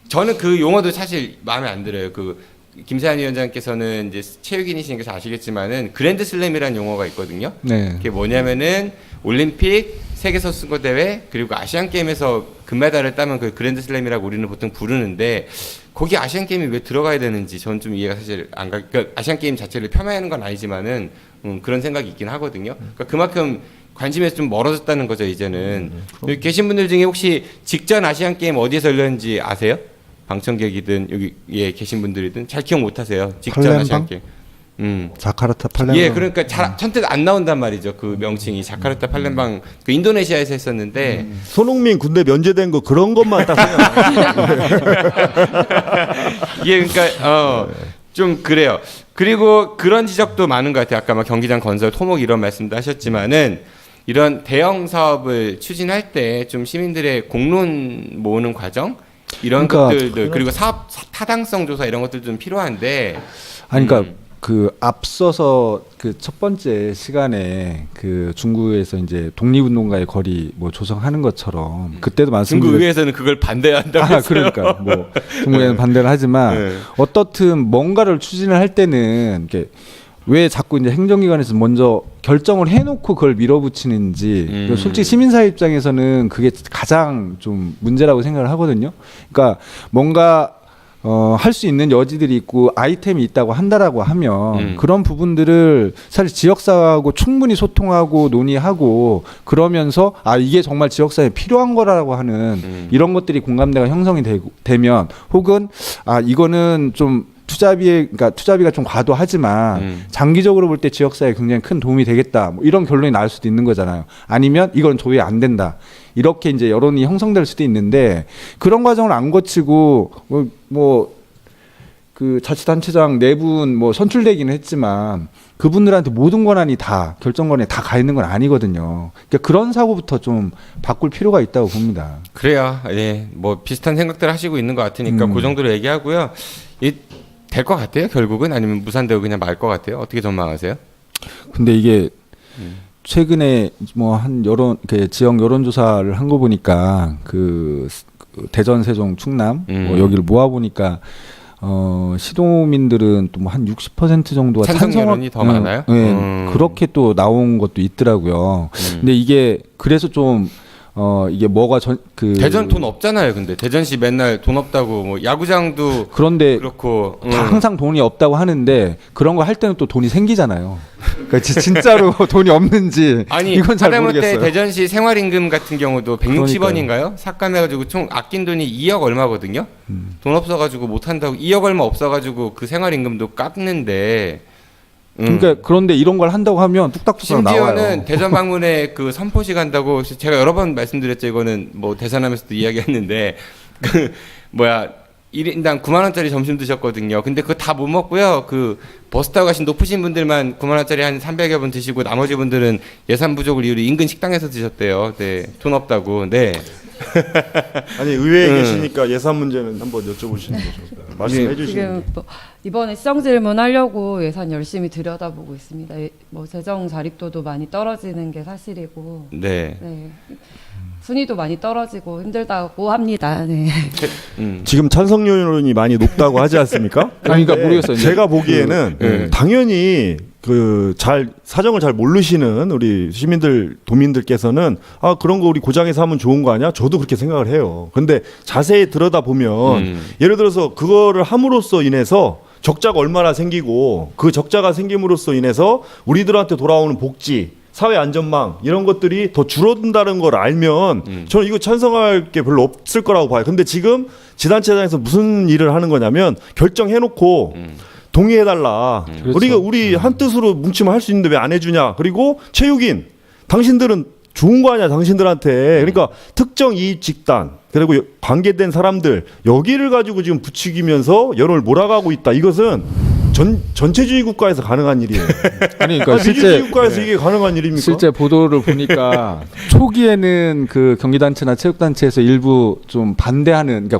저는 그 용어도 사실 마음에 안 들어요. 그 김세한 위원장께서는 이제 체육인이시니까 아시겠지만은 그랜드슬램이라는 용어가 있거든요. 네. 그게 뭐냐면은 올림픽, 세계 선수권 대회 그리고 아시안 게임에서 금메달을 따면 그 그랜드슬램이라고 우리는 보통 부르는데 거기 아시안 게임이 왜 들어가야 되는지 저는 좀 이해가 사실 안 가. 그러니까 아시안 게임 자체를 폄하하는 건 아니지만은 그런 생각이 있긴 하거든요. 그러니까 그만큼 관심에서 좀 멀어졌다는 거죠 이제는. 여기 계신 분들 중에 혹시 직전 아시안 게임 어디에서 열렸는지 아세요? 방청객이든 여기에 계신 분들이든 잘 기억 못하세요. 직전 팔렘방? 아시안 게임. 자카르타 팔렘방. 예, 그러니까 선뜻 안 나온단 말이죠. 그 명칭이 자카르타 팔렘방 그 인도네시아에서 했었는데 손흥민 군대 면제된 거 그런 것만 딱 생각나요. 예, 그러니까 좀 그래요. 그리고 그런 지적도 많은 것 같아요. 아까 막 경기장 건설, 토목 이런 말씀도 하셨지만은 이런 대형 사업을 추진할 때 좀 시민들의 공론 모으는 과정 이런 그러니까 것들도 그리고 사업 타당성 조사 이런 것들 좀 필요한데 아니 그러니까 그 앞서서 그 첫 번째 시간에 그 중구에서 이제 독립운동가의 거리 뭐 조성하는 것처럼 그때도 중국 의회에서는 그걸 반대한다고 했어요. 그러니까 뭐 중국에는 반대를 하지만 네. 어떻든 뭔가를 추진을 할 때는 이게 왜 자꾸 이제 행정기관에서 먼저 결정을 해놓고 그걸 밀어붙이는지 솔직히 시민사회 입장에서는 그게 가장 좀 문제라고 생각을 하거든요. 그러니까 뭔가 할 수 있는 여지들이 있고 아이템이 있다고 한다라고 하면 그런 부분들을 사실 지역사하고 충분히 소통하고 논의하고 그러면서 이게 정말 지역사회에 필요한 거라고 하는 이런 것들이 공감대가 형성이 되면 혹은 이거는 좀 투자비가 좀 과도하지만 장기적으로 볼 때 지역사회에 굉장히 큰 도움이 되겠다. 뭐 이런 결론이 나올 수도 있는 거잖아요. 아니면 이건 도저히 안 된다. 이렇게 이제 여론이 형성될 수도 있는데 그런 과정을 안 거치고 그 자치단체장 4분 뭐 선출되기는 했지만 그분들한테 모든 권한이 다 결정 권한이 다 가 있는 건 아니거든요. 그러니까 그런 사고부터 좀 바꿀 필요가 있다고 봅니다. 그래요. 예, 뭐 비슷한 생각들 하시고 있는 것 같으니까 그 정도로 얘기하고요. 될 것 같아요, 결국은? 아니면 무산되고 그냥 말 것 같아요? 어떻게 전망하세요? 근데 이게 최근에 뭐 한 지역 여론조사를 한 거 보니까 그 대전, 세종, 충남 뭐 여기를 모아 보니까 시도민들은 또 뭐 한 60% 정도가 찬성 여론이 더 많아요? 네, 그렇게 또 나온 것도 있더라고요. 근데 이게 그래서 좀 이게 뭐가 대전 돈 없잖아요. 근데 대전시 맨날 돈 없다고 뭐 야구장도 그런데 그렇고 다 항상 돈이 없다고 하는데 그런 거 할 때는 또 돈이 생기잖아요. 그러니까 진짜로 돈이 없는지 아니 이건 잘 하다못해 모르겠어요. 대전시 생활임금 같은 경우도 160원인가요? 삭감해가지고 총 아낀 돈이 2억 얼마거든요. 돈 없어가지고 못 한다고 2억 얼마 없어가지고 그 생활임금도 깎는데. 그러니까 그런데 이런 걸 한다고 하면 뚝딱뚝딱 나와요. 심지어는 대전 방문에 그 선포식 한다고 제가 여러 번 말씀드렸죠. 이거는 뭐 대선하면서도 이야기했는데 그 1인당 9만 원짜리 점심 드셨거든요. 근데 그거 다 못 먹고요. 그 버스 타고 가신 높으신 분들만 9만 원짜리 한 300여 분 드시고 나머지 분들은 예산 부족을 이유로 인근 식당에서 드셨대요. 네, 돈 없다고. 네. 아니 의회에 계시니까 예산 문제는 한번 여쭤보시는 거죠. 말씀해 주시는. 지금 뭐 이번에 시정 질문 하려고 예산 열심히 들여다보고 있습니다. 뭐 재정 자립도도 많이 떨어지는 게 사실이고, 네. 네. 순위도 많이 떨어지고 힘들다고 합니다. 네. 지금 찬성률이 많이 높다고 하지 않습니까? 그러니까 모르겠어요. 제가 보기에는 당연히 그 사정을 잘 모르시는 우리 도민들께서는 그런 거 우리 고장에서 하면 좋은 거 아니야? 저도 그렇게 생각을 해요. 근데 자세히 들여다 보면 예를 들어서 그거를 함으로써 인해서 적자가 얼마나 생기고 그 적자가 생김으로써 인해서 우리들한테 돌아오는 복지, 사회 안전망 이런 것들이 더 줄어든다는 걸 알면 저는 이거 찬성할 게 별로 없을 거라고 봐요. 근데 지금 지단체장에서 무슨 일을 하는 거냐면 결정해놓고 동의해달라. 그렇죠. 우리 한 뜻으로 뭉치면 할 수 있는데 왜 안 해주냐. 그리고 체육인 당신들은 좋은 거 아니야 당신들한테. 그러니까 특정 이익 집단 그리고 관계된 사람들 여기를 가지고 지금 부추기면서 여론을 몰아가고 있다. 이것은 전체주의 국가에서 가능한 일이에요. 아니 그러니까 민주주의 국가에서 이게 가능한 일입니까? 실제 보도를 보니까 초기에는 그 경기단체나 체육단체에서 일부 좀 반대하는, 그러니까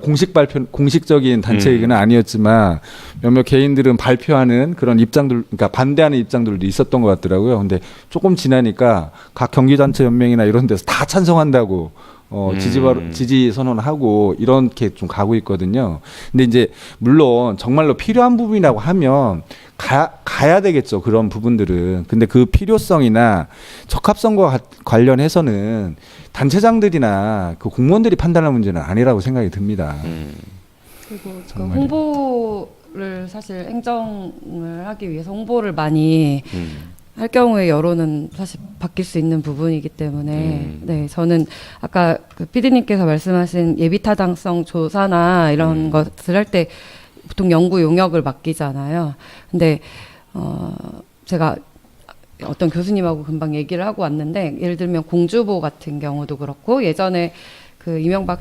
공식적인 단체 의견은 아니었지만 몇몇 개인들은 발표하는 그런 입장들, 그러니까 반대하는 입장들도 있었던 것 같더라고요. 근데 조금 지나니까 각 경기단체 연맹이나 이런 데서 다 찬성한다고 지지 선언하고 이렇게 좀 가고 있거든요. 근데 이제 물론 정말로 필요한 부분이라고 하면 가야 되겠죠. 그런 부분들은. 근데 그 필요성이나 적합성과 관련해서는 단체장들이나 그 공무원들이 판단할 문제는 아니라고 생각이 듭니다. 그리고 그 홍보를 사실 행정을 하기 위해서 홍보를 많이 할 경우에 여론은 사실 바뀔 수 있는 부분이기 때문에 네, 저는 아까 그 PD님께서 말씀하신 예비 타당성 조사나 이런 것을 할 때 보통 연구 용역을 맡기잖아요. 근데 제가 어떤 교수님하고 금방 얘기를 하고 왔는데 예를 들면 공주보 같은 경우도 그렇고 예전에 그 이명박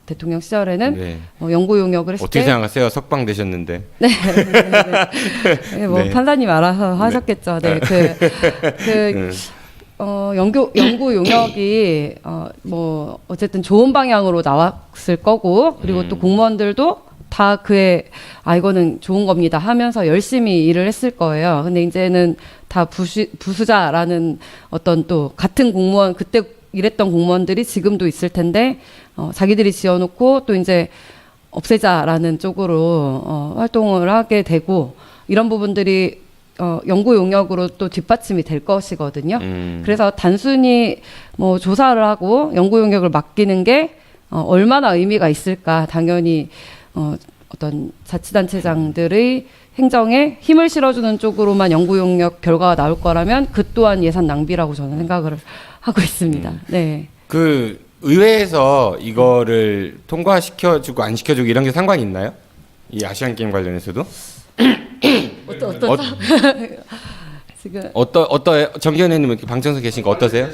대통령 시절에는 네. 연구 용역을 했을 어떻게 때 생각하세요? 석방 되셨는데. 네. 네, 뭐 네. 판사님 알아서 하셨겠죠. 네. 연구 용역이 뭐 어쨌든 좋은 방향으로 나왔을 거고 그리고 또 공무원들도 다 이거는 좋은 겁니다 하면서 열심히 일을 했을 거예요. 근데 이제는 다 부수자라는 어떤 또 같은 공무원 그때 일했던 공무원들이 지금도 있을 텐데 자기들이 지어놓고 또 이제 없애자라는 쪽으로 활동을 하게 되고 이런 부분들이 연구 용역으로 또 뒷받침이 될 것이거든요. 그래서 단순히 뭐 조사를 하고 연구 용역을 맡기는 게 얼마나 의미가 있을까 당연히 어떤 자치단체장들의 행정에 힘을 실어주는 쪽으로만 연구 용역 결과가 나올 거라면 그 또한 예산 낭비라고 저는 생각을 하고 있습니다. 네. 그 의회에서 이거를 통과시켜주고 안 시켜주고 이런 게 상관이 있나요? 이 아시안 게임 관련해서도? 어떤 지금 정기현 의원님 이렇게 방청석 계시니까 어떠세요?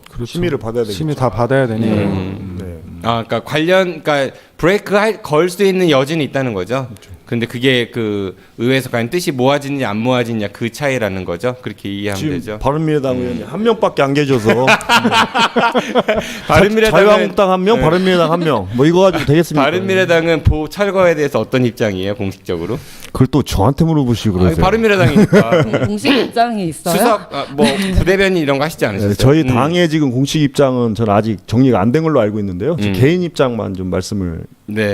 그렇죠. 심의를 받아야 되겠죠. 심의 다 받아야 되니까. 네. 그러니까 그러니까 브레이크 걸 수 있는 여지는 있다는 거죠. 근데 그게 그 의회에서 과연 뜻이 모아지느냐 안 모아지느냐 그 차이라는 거죠. 그렇게 이해하면 지금 되죠. 바른미래당 의원이 한 명밖에 안 계셔서 바른미래당은 자유한국당 한 명, 바른미래당 한 명, 뭐 이거 가지고 되겠습니까? 바른미래당은 철거에 대해서 어떤 입장이에요, 공식적으로? 그걸 또 저한테 물어보시고 그러세요. 바른미래당이니까 공식 입장이 있어요? 수석 뭐 부대변인 이런 거 하시지 않으셨어요? 네, 저희 당의 지금 공식 입장은 저는 아직 정리가 안 된 걸로 알고 있는데요. 제 개인 입장만 좀 말씀을 네.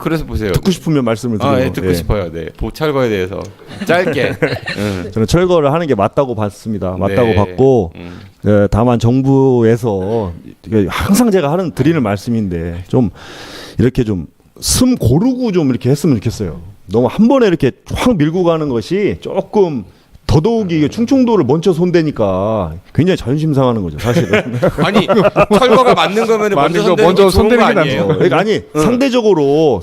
그래서 보세요. 듣고 싶으면 말씀을 드리고. 예, 듣고 싶어요. 네. 철거에 대해서 짧게. 저는 철거를 하는 게 맞다고 봤습니다. 맞다고 네. 봤고 다만 정부에서 이게 항상 제가 드리는 말씀인데 좀 이렇게 좀 숨 고르고 좀 이렇게 했으면 좋겠어요. 너무 한 번에 이렇게 확 밀고 가는 것이 조금 더더욱이 이게 충청도를 먼저 손대니까 굉장히 자존심 상하는 거죠, 사실은. 아니 철거가 맞는 거면 먼저 손대는 게 좋은 거 아니에요? 그러니까 아니 상대적으로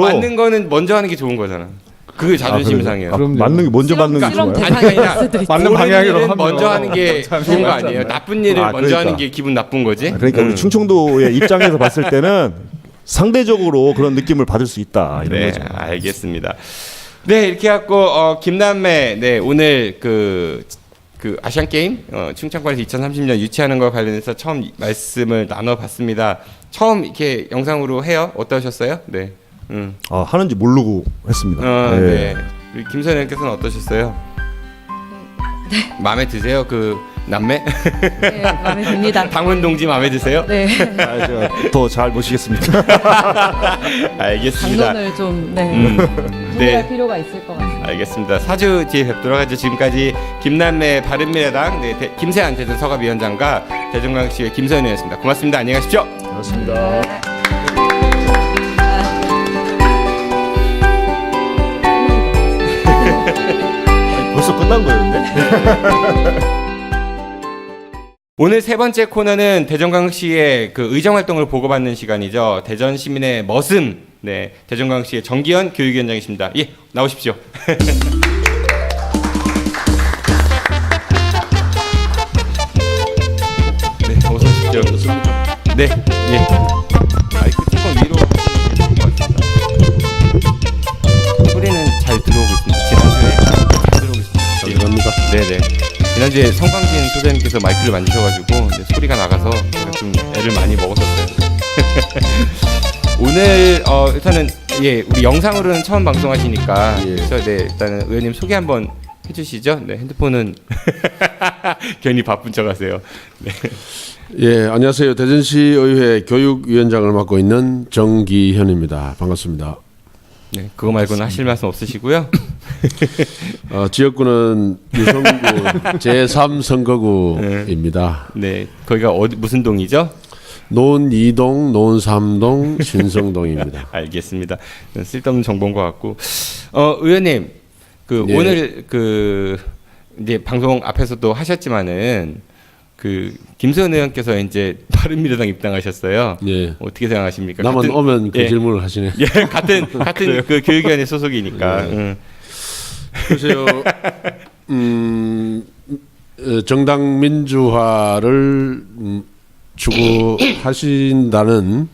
아니, 맞는 거는 먼저 하는 게 좋은 거잖아. 그게 자존심 상해요. 그럼요. 맞는 게 먼저 맞는 게 실험 좋아요. 대상이 될 수도 있죠. 맞는 방향으로 일은 하면 먼저 하는 게 좋은 거 아니에요? 나쁜 일을 먼저 그러니까. 하는 게 기분 나쁜 거지? 그러니까 우리 충청도의 입장에서 봤을 때는 상대적으로 그런 느낌을 받을 수 있다 이런 네, 거죠. 알겠습니다. 네, 이렇게 갖고 김남매 오늘 그 아시안 게임 충청권에서 2030년 유치하는 것 관련해서 처음 말씀을 나눠봤습니다. 처음 이렇게 영상으로 해요? 어떠셨어요? 네. 하는지 모르고 했습니다. 네. 우리 김선 의원께서는 어떠셨어요? 마음에 드세요? 그 남매? 네, 마음에 듭니다. 당원 동지 마음에 드세요? 네. 제가 더 잘 모시겠습니다. 알겠습니다. 당론을 좀 네. 네. 할 필요가 있을 것 같습니다. 알겠습니다. 4주 뒤에 뵙도록 하죠. 지금까지 김남매 바른미래당 김세한 대전 서갑위원장과 대전광역시의 김선 의원이었습니다. 고맙습니다. 안녕히 가십시오. 고맙습니다. 벌써 끝난 거예요, 근데? 오늘 세 번째 코너는 대전광역시의 그 의정 활동을 보고받는 시간이죠. 대전 시민의 머슴, 대전광역시의 정기현 교육위원장이십니다. 예, 나오십시오. 네, 어서 오십시오. 네, 예. 마이크 조금 위로 해주신 것 같습니다. 소리는 잘 들어오고 있습니다. 지난주에 잘 들어오고 있습니다. 감사합니다. 네네. 지난주에 성광진 소장님께서 마이크를 만지셔가지고 이제 소리가 나가서 제가 좀 애를 많이 먹었었어요. 오늘 일단은 우리 영상으로는 처음 방송하시니까 그래서 일단은 의원님 소개 한번 해주시죠. 네, 핸드폰은 괜히 바쁜 척하세요. 네. 예, 안녕하세요. 대전시의회 교육위원장을 맡고 있는 정기현입니다. 반갑습니다. 네, 그거 말고는 하실 말씀 없으시고요. 지역구는 유성구 제3선거구입니다. 네, 거기가 무슨 동이죠? 논 2동, 논 3동, 신성동입니다. 알겠습니다. 쓸데없는 정보인 것 같고, 의원님, 예. 오늘 이제 방송 앞에서도 하셨지만은 김선 의원께서 이제 바른미래당 입당하셨어요. 예. 어떻게 생각하십니까? 나만 오면 그 질문을 하시네. 예, 같은 그 교육위원회 소속이니까. 글쎄요, 정당 민주화를 추구하신다는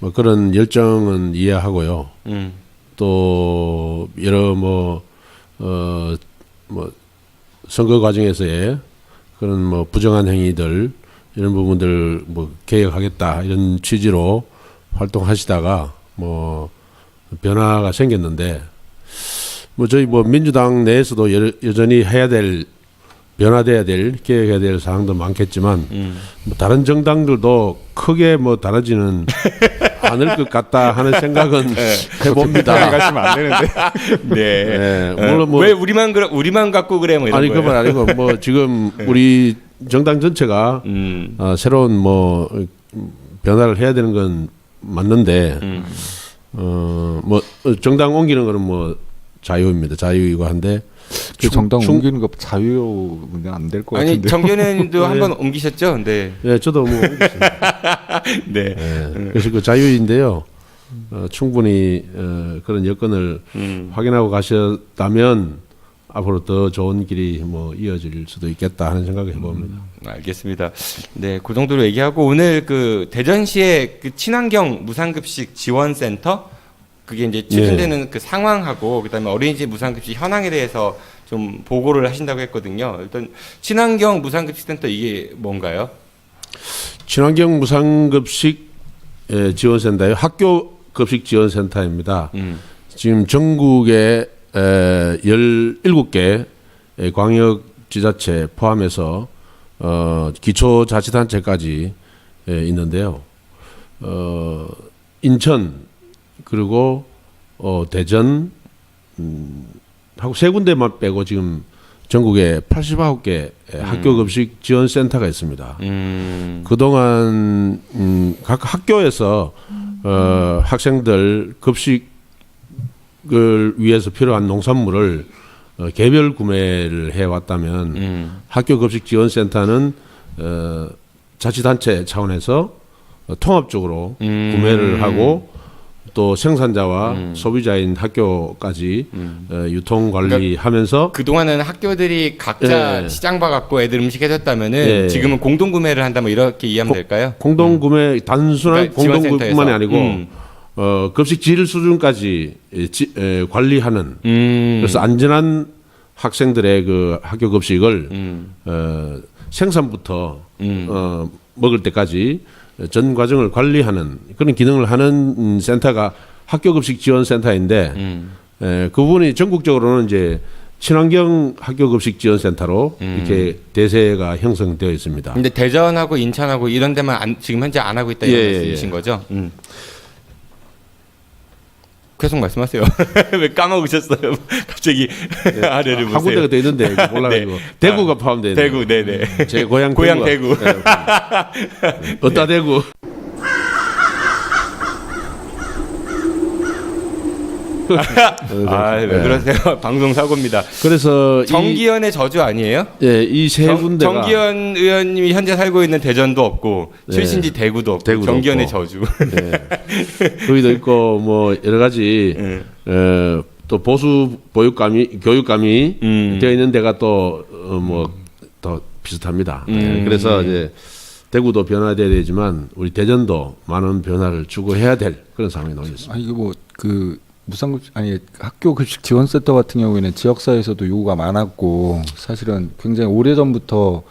뭐 그런 열정은 이해하고요. 또 여러 선거 과정에서의 그런 부정한 행위들 이런 부분들 개혁하겠다 이런 취지로 활동하시다가 변화가 생겼는데 저희 민주당 내에서도 여전히 해야 될 변화돼야 될 개혁해야 될 사항도 많겠지만 다른 정당들도 크게 다르지는 않을 것 같다 하는 생각은 해봅니다. 가시면 안 되는데. 네. 물론 왜 우리만 갖고 그래 이런 아니 거예요? 그건 아니고 지금 우리 정당 전체가 새로운 변화를 해야 되는 건 맞는데 정당 옮기는 거는 뭐 자유입니다. 자유이고 한데 그 정당 충- 옮기는 거 자유는 안 될 것 아니 같은데. 정견회도 한번 옮기셨죠? 네. 예, 저도 뭐 옮겼습니다. 네. 그래서 그 자유인데요. 충분히 그런 여건을 확인하고 가셨다면 앞으로 더 좋은 길이 뭐 이어질 수도 있겠다 하는 생각을 해봅니다. 알겠습니다. 네, 그 정도로 얘기하고 오늘 그 대전시의 그 친환경 무상급식 지원센터 그게 이제 추진되는 그 상황하고 그다음에 어린이집 무상급식 현황에 대해서 좀 보고를 하신다고 했거든요. 일단 친환경 무상급식 센터 이게 뭔가요? 친환경 무상급식 지원센터요. 학교 급식 지원센터입니다. 지금 전국에 17개 광역지자체 포함해서 기초자치단체까지 있는데요. 인천 그리고 대전 하고 세 군데만 빼고 지금 전국에 89개 학교급식 지원센터가 있습니다. 그동안 각 학교에서 학생들 급식을 위해서 필요한 농산물을 개별 구매를 해왔다면 학교급식지원센터는 자치단체 차원에서 통합적으로 구매를 하고 또 생산자와 소비자인 학교까지 유통 관리하면서 그 동안은 학교들이 각자 예. 시장 봐갖고 애들 음식 해줬다면은 예. 지금은 공동 구매를 한다 뭐 이렇게 이해하면 될까요? 공동구매 단순한 그러니까 지원센터에서. 공동구매만이 아니고 급식 질 수준까지 관리하는 그래서 안전한 학생들의 그 학교 급식을 생산부터 먹을 때까지 전 과정을 관리하는 그런 기능을 하는 센터가 학교급식지원센터인데 그 부분이 전국적으로는 이제 친환경 학교급식지원센터로 이렇게 대세가 형성되어 있습니다. 근데 대전하고 인천하고 이런 데만 지금 현재 안 하고 있다 이런 예, 말씀이신 예. 거죠? 계속 말씀하세요. 왜 까먹으셨어요? 갑자기 아래를 보세요. 한 군데가 더 있는데 이거 몰라가지고 네. 대구가 포함되어 있는 대구, 네네. 제 고향 고향 대구가. 대구. 네. 어따 대구. 아, 왜 그러세요? 방송 사고입니다. 그래서 정기현의 저주 아니에요? 이 세 군데가 정기현 의원님이 현재 살고 있는 대전도 없고 네. 출신지 대구도 없고 대구도 정기현의 없고. 저주. 거기도 있고 뭐 여러 가지 또 보수 교육감이 되어 있는 데가 또 뭐 더 비슷합니다. 그래서 이제 대구도 변화돼야 되지만 우리 대전도 많은 변화를 추구해야 될 그런 상황이 나오고 있습니다. 아 이게 뭐 그 무상급식 아니 학교 급식 지원센터 같은 경우에는 지역사회에서도 요구가 많았고 사실은 굉장히 오래 전부터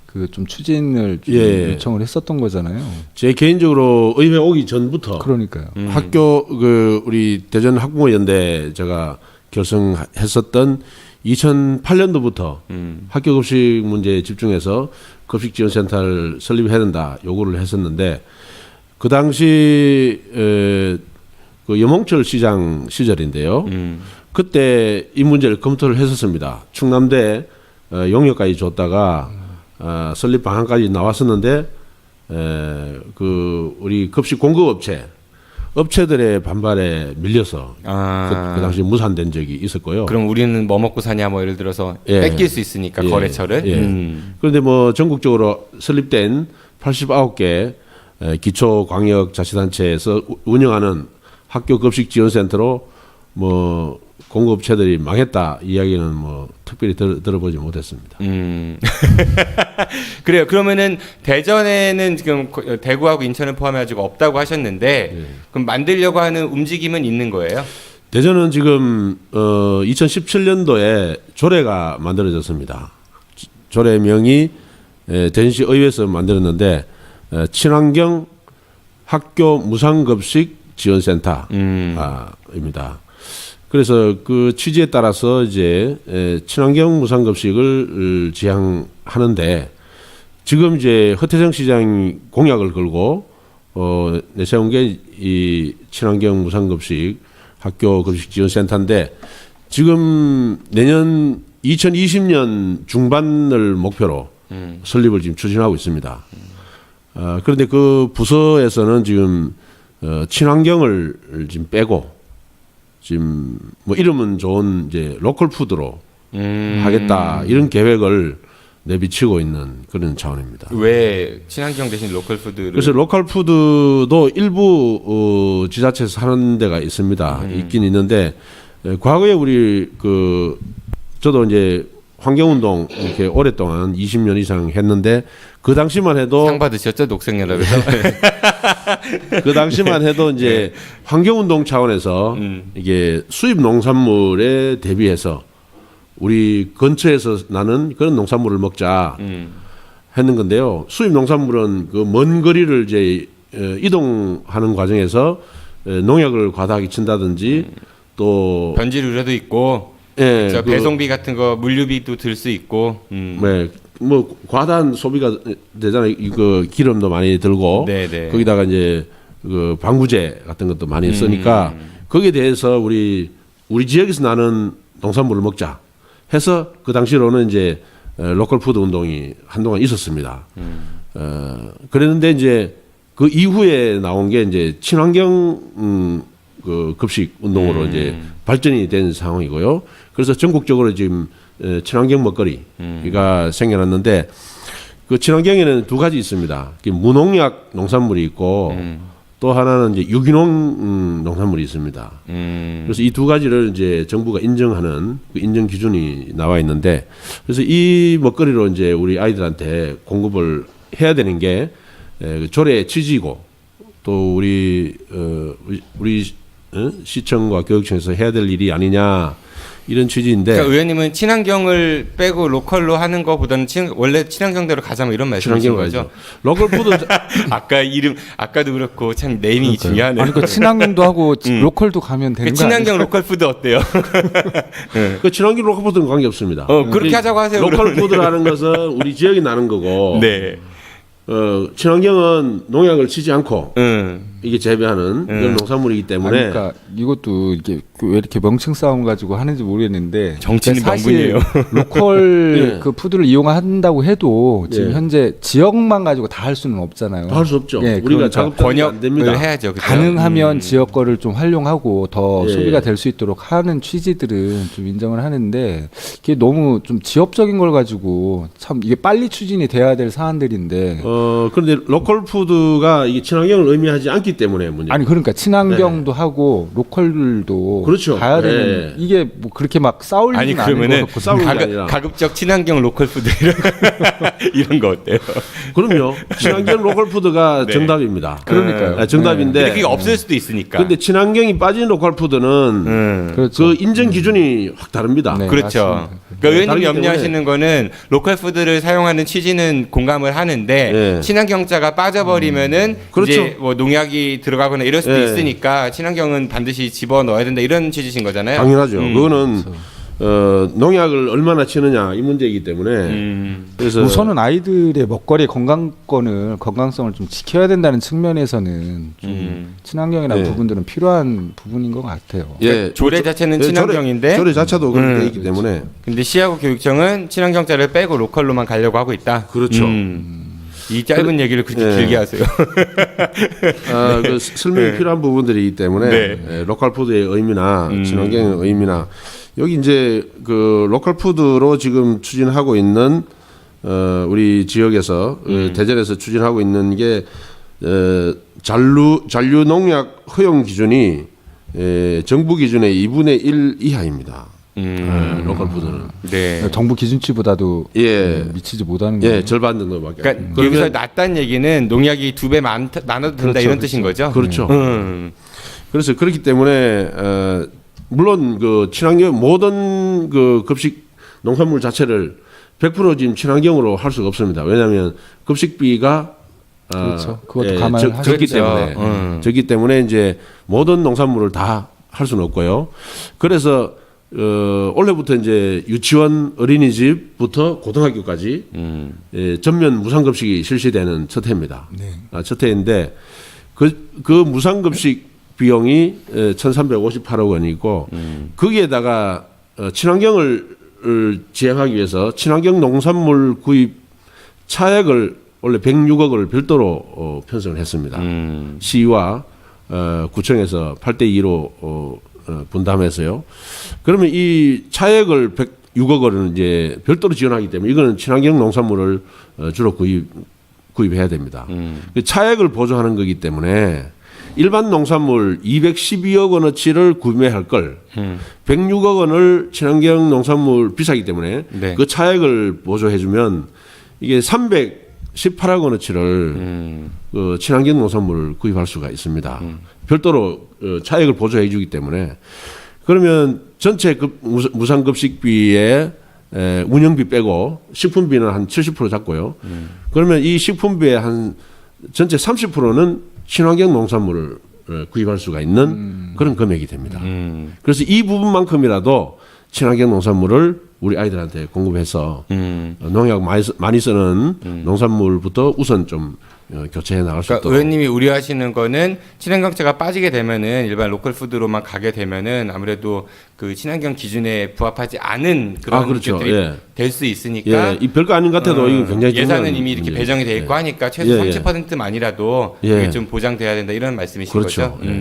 그 좀 추진을 좀 요청을 했었던 거잖아요. 제 개인적으로 의회 오기 전부터 그러니까요. 학교 그 우리 대전 학부모연대 제가 결성했었던 2008년도부터 학교 급식 문제에 집중해서 급식 지원센터를 설립해야 된다 요구를 했었는데 그 당시 그 염홍철 시장 시절인데요. 그때 이 문제를 검토를 했었습니다. 충남대 용역까지 줬다가 설립 방안까지 나왔었는데 그 우리 급식 공급 업체들의 반발에 밀려서 그 당시 무산된 적이 있었고요. 그럼 우리는 뭐 먹고 사냐 뭐 예를 들어서 예. 뺏길 수 있으니까 예. 거래처를. 예. 그런데 뭐 전국적으로 설립된 89개 기초 광역 자치단체에서 운영하는 학교 급식 지원센터로 뭐 공급업체들이 망했다 이야기는 뭐 특별히 들어보지 못했습니다. 그래요. 그러면은 대전에는 지금 대구하고 인천을 포함해가지고 없다고 하셨는데 그럼 만들려고 하는 움직임은 있는 거예요? 대전은 지금 2017년도에 조례가 만들어졌습니다. 조례명이 대전시 의회에서 만들었는데 친환경 학교 무상급식 지원센터입니다. 그래서 그 취지에 따라서 이제 친환경 무상급식을 지향하는데 지금 이제 허태정 시장이 공약을 걸고 내세운 게 이 친환경 무상급식 학교 급식 지원센터인데 지금 내년 2020년 중반을 목표로 설립을 지금 추진하고 있습니다. 그런데 그 부서에서는 지금 친환경을 지금 빼고 지금 뭐 이름은 좋은 이제 로컬 푸드로 하겠다 이런 계획을 내비치고 있는 그런 차원입니다. 왜 친환경 대신 로컬 푸드를? 그래서 로컬 푸드도 일부 지자체에서 하는 데가 있습니다. 있긴 있는데 과거에 우리 저도 이제 환경운동 이렇게 오랫동안 20년 이상 했는데 그 당시만 해도 상 받으셨죠, 녹색연합에서? 그 당시만 해도 이제 환경운동 차원에서 이게 수입 농산물에 대비해서 우리 근처에서 나는 그런 농산물을 먹자 했는 건데요. 수입 농산물은 그 먼 거리를 이제 이동하는 과정에서 농약을 과다하게 친다든지 또 변질 우려도 있고, 예, 저 배송비 같은 거 물류비도 들 수 있고, 네, 뭐 과다한 소비가 되잖아요. 이거 기름도 많이 들고 네네. 거기다가 이제 그 방부제 같은 것도 많이 쓰니까 거기에 대해서 우리 지역에서 나는 농산물을 먹자 해서 그 당시로는 이제 로컬 푸드 운동이 한동안 있었습니다. 그랬는데 이제 그 이후에 나온 게 이제 친환경 그 급식 운동으로 이제 발전이 된 상황이고요. 그래서 전국적으로 지금 친환경 먹거리가 생겨났는데 그 친환경에는 두 가지 있습니다. 무농약 농산물이 있고 또 하나는 이제 유기농 농산물이 있습니다. 그래서 이 두 가지를 이제 정부가 인정하는 그 인정 기준이 나와 있는데 그래서 이 먹거리로 이제 우리 아이들한테 공급을 해야 되는 게 조례 취지이고 또 우리 시청과 교육청에서 해야 될 일이 아니냐 이런 취지인데. 그러니까 의원님은 친환경을 빼고 로컬로 하는 것보다는 원래 친환경대로 가자 뭐 이런 말씀이신 친환경 거죠? 가죠. 로컬 푸드 아까도 그렇고 참 네이밍이 중요하네요. 아니 그 친환경도 하고 로컬도 가면 되는 그 거 아니에요? 친환경 로컬 푸드 어때요? 그 친환경 로컬 푸드는 관계 없습니다. 그렇게 하자고 하세요. 로컬 그러면. 푸드라는 것은 우리 지역에 나는 거고. 네. 친환경은 농약을 치지 않고 이게 재배하는 그런 농산물이기 때문에. 아니, 그러니까 이것도 이게 왜 이렇게 명칭 싸움 가지고 하는지 모르겠는데 정치는 사실 명분이에요. 로컬 예. 그 푸드를 이용한다고 해도 지금 예. 현재 지역만 가지고 다 할 수는 없잖아요. 다 할 수 없죠. 예, 우리가 그러니까 작업자가 안 됩니다. 번역을 해야죠. 그죠? 가능하면 지역 거를 좀 활용하고 더 예. 소비가 될 수 있도록 하는 취지들은 좀 인정을 하는데 이게 너무 좀 지역적인 걸 가지고 참 이게 빨리 추진이 돼야 될 사안들인데 그런데 로컬 푸드가 이게 친환경을 의미하지 않기 때문에 문제. 아니 그러니까 친환경도 하고 로컬도 그렇죠. 가야 되는 네. 이게 뭐 그렇게 막 싸울 아니 일은 그러면은 아닌 것 같거든요. 싸우는 게 아니라. 가급적 친환경 로컬 푸드 이런 거 어때요? 그럼요. 친환경 로컬 푸드가 네. 정답입니다. 그러니까요. 정답인데. 근데 그게 없을 수도 있으니까. 근데 친환경이 빠진 로컬 푸드는 그렇죠. 그 인정 기준이 확 다릅니다. 네. 그렇죠. 맞습니다. 그러니까 의원님 다르기 염려하시는 거는 로컬 푸드를 사용하는 취지는 공감을 하는데 네. 친환경자가 빠져버리면은 그렇죠. 이제 뭐 농약이 들어가거나 이럴 수도 네. 있으니까 친환경은 반드시 집어 넣어야 된다 이런 취지신 거잖아요. 당연하죠. 그거는 농약을 얼마나 치느냐 이 문제이기 때문에 그래서 우선은 아이들의 먹거리 건강성을 좀 지켜야 된다는 측면에서는 좀 친환경이라는 네. 부분들은 필요한 부분인 것 같아요. 예, 조례 자체는 친환경인데 조례 자체도 그렇게 돼 있기 때문에 근데 시하고 교육청은 친환경자를 빼고 로컬로만 가려고 하고 있다. 그렇죠. 이 짧은 얘기를 그렇게 네. 길게 하세요. 그 설명이 필요한 부분들이기 때문에 네. 로컬 푸드의 의미나 친환경의 의미나 여기 이제 그 로컬 푸드로 지금 추진하고 있는 우리 지역에서 대전에서 추진하고 있는 게 잔류 농약 허용 기준이 정부 기준의 2분의 1 이하입니다. 로컬 푸드는. 네. 정부 기준치보다도 예. 미치지 못하는 거예요. 예, 절반 정도밖에. 그러니까 여기서 낮다는 얘기는 농약이 2배 나눠도 된다 그렇죠, 이런 뜻인 거죠? 그렇죠. 그래서 그렇기 때문에 물론 그 친환경 모든 그 급식 농산물 자체를 100% 지금 친환경으로 할 수가 없습니다. 왜냐하면 급식비가 그렇죠. 그것도 감안을 적기 하겠죠. 때문에 적기 때문에 이제 모든 농산물을 다 할 수는 없고요. 그래서 올해부터 이제 유치원, 어린이집부터 고등학교까지 전면 무상급식이 실시되는 첫 해입니다. 첫 해인데 그 무상급식 비용이 1,358억 원이고 거기에다가 친환경을 지향하기 위해서 친환경 농산물 구입 차액을 원래 106억을 별도로 편성을 했습니다. 시와 구청에서 8대 2로 분담해서요. 그러면 이 차액을 106억 원은 이제 별도로 지원하기 때문에 이거는 친환경 농산물을 주로 구입해야 됩니다. 그 차액을 보조하는 거기 때문에 일반 농산물 212억 원어치를 구매할 걸 106억 원을 친환경 농산물 비싸기 때문에 네. 그 차액을 보조해주면 이게 318억 원어치를 그 친환경 농산물을 구입할 수가 있습니다. 별도로 차액을 보조해주기 때문에 그러면 전체 무상급식비에 운영비 빼고 식품비는 한 70% 잡고요. 그러면 이 식품비의 한 전체 30%는 친환경 농산물을 구입할 수가 있는 그런 금액이 됩니다. 그래서 이 부분만큼이라도 친환경 농산물을 우리 아이들한테 공급해서 농약 많이 쓰는 농산물부터 우선 좀 교체해 나갈 수 그러니까 있도록. 의원님이 우려하시는 거는 친환경차가 빠지게 되면은 일반 로컬 푸드로만 가게 되면은 아무래도 그 친환경 기준에 부합하지 않은 그런 그렇죠. 것들이 예. 될 수 있으니까 예, 이 별거 아닌 것 같아도 이거 굉장히 예산은 중요한 이미 이렇게 문제예요. 배정이 돼 있고 하니까 최소 예, 예. 30%만이라도 예. 이게 좀 보장돼야 된다 이런 말씀이신 그렇죠. 거죠?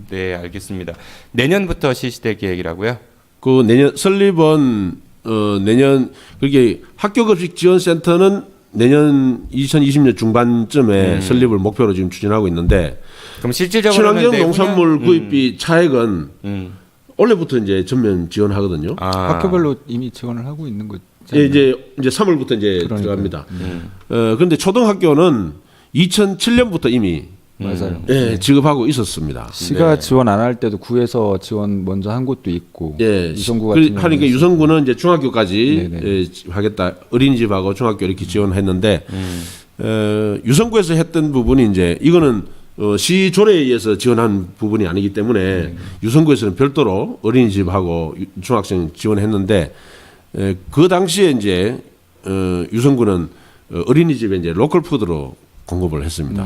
네, 알겠습니다. 내년부터 실시될 계획이라고요? 그 내년 설립은 내년 그게 학교급식 지원센터는 내년 2020년 중반쯤에 설립을 목표로 지금 추진하고 있는데 그럼 실질적으로 친환경 농산물 구입비 차액은 음. 올해부터 이제 전면 지원하거든요. 학교별로 이미 지원을 하고 있는 거죠. 예, 이제 3월부터 이제 그러니까요. 들어갑니다. 그런데 초등학교는 2007년부터 이미 맞아요. 예, 지급하고 있었습니다. 시가 네. 지원 안 할 때도 구에서 지원 먼저 한 곳도 있고. 예, 유성구 같은 하니까 경우는 유성구는 이제 중학교까지 네네. 예, 하겠다. 어린이집하고 중학교 이렇게 지원했는데 유성구에서 했던 부분이 이제 이거는 시 조례에 의해서 지원한 부분이 아니기 때문에 유성구에서는 별도로 어린이집하고 중학생 지원했는데 그 당시에 이제 유성구는 어린이집에 이제 로컬 푸드로 공급을 했습니다.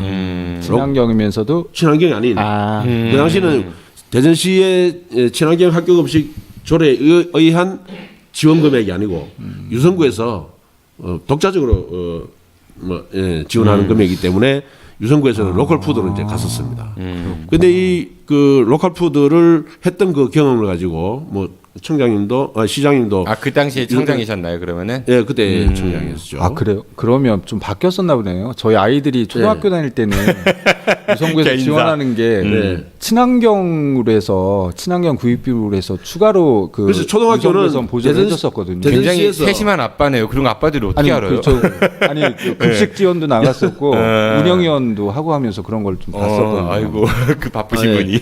친환경이면서도 친환경이 아닌 그 당시는 대전시의 친환경 학교급식 조례에 의한 지원 금액이 아니고 유성구에서 독자적으로 지원하는 금액이기 때문에 유성구에서는 로컬 푸드로 이제 갔었습니다. 근데 이 그 로컬 푸드를 했던 그 경험을 가지고 뭐 청장님도 시장님도 그 당시에 청장이셨나요 그러면은? 예 그때 청장이었죠. 아 그래요? 그러면 좀 바뀌었었나 보네요. 저희 아이들이 초등학교 다닐 때는 유성구에서 개인사. 지원하는 게 친환경으로 해서 친환경 구입비로 해서 추가로 그 그래서 초등학교는 유성구에서 보조를 대전- 해줬었거든요. 대전- 굉장히 대전시에서- 세심한 아빠네요. 그런 거 아빠들이 어떻게 알아요? 그 급식 지원도 나갔었고 운영위원도 하고 하면서 그런 걸 좀 봤었거든요. 아이고 그 바쁘신 예. 분이.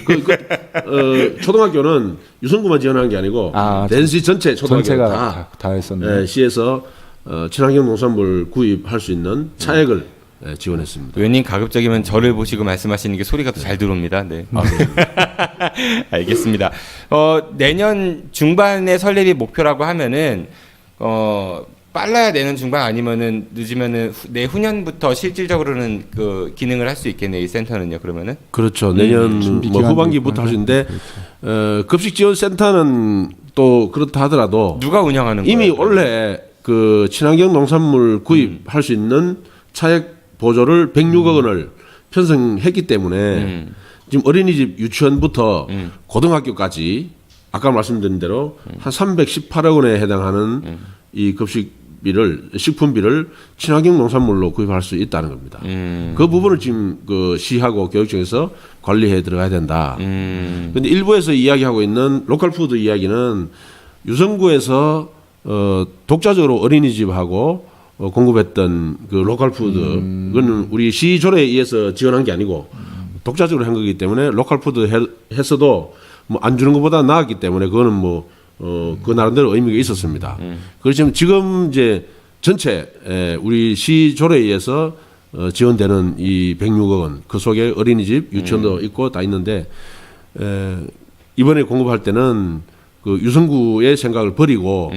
초등학교는 유성구만 지원하는 게 아니고 대전시 전체 초등학교 전체가 다 했었네요. 시에서 친환경 농산물 구입할 수 있는 차액을 지원했습니다. 의원님 가급적이면 저를 보시고 말씀하시는 게 소리가 더 잘 들어옵니다. 네. 알겠습니다. 내년 중반에 설립이 목표라고 하면은 빨라야 내년 중반 아니면은 늦으면은 내후년부터 실질적으로는 그 기능을 할 수 있겠네요. 이 센터는요. 그러면은 그렇죠. 내년 준비 뭐 기간도 후반기부터 있고 할 수 있는데 급식 지원 센터는 또 그렇다 하더라도 누가 운영하는 거예요? 이미 원래 그 친환경 농산물 구입할 수 있는 차액 보조를 106억 원을 편성했기 때문에 지금 어린이집 유치원부터 고등학교까지 아까 말씀드린 대로 한 318억 원에 해당하는 이 식품비를 친환경 농산물로 구입할 수 있다는 겁니다. 그 부분을 지금 그 시하고 교육청에서 관리해 들어가야 된다. 그런데 일부에서 이야기하고 있는 로컬 푸드 이야기는 유성구에서 독자적으로 어린이집하고 공급했던 그 로컬 푸드 그거는 우리 시 조례에 의해서 지원한 게 아니고 독자적으로 한 거기 때문에 로컬 푸드 했어도 뭐 안 주는 것보다 나았기 때문에 그거는 뭐 그 나름대로 의미가 있었습니다. 그렇지만 지금 이제 전체 우리 시 조례에 의해서 지원되는 이 106억 원 그 속에 어린이집 유치원도 있고 다 있는데 이번에 공급할 때는 그 유성구의 생각을 버리고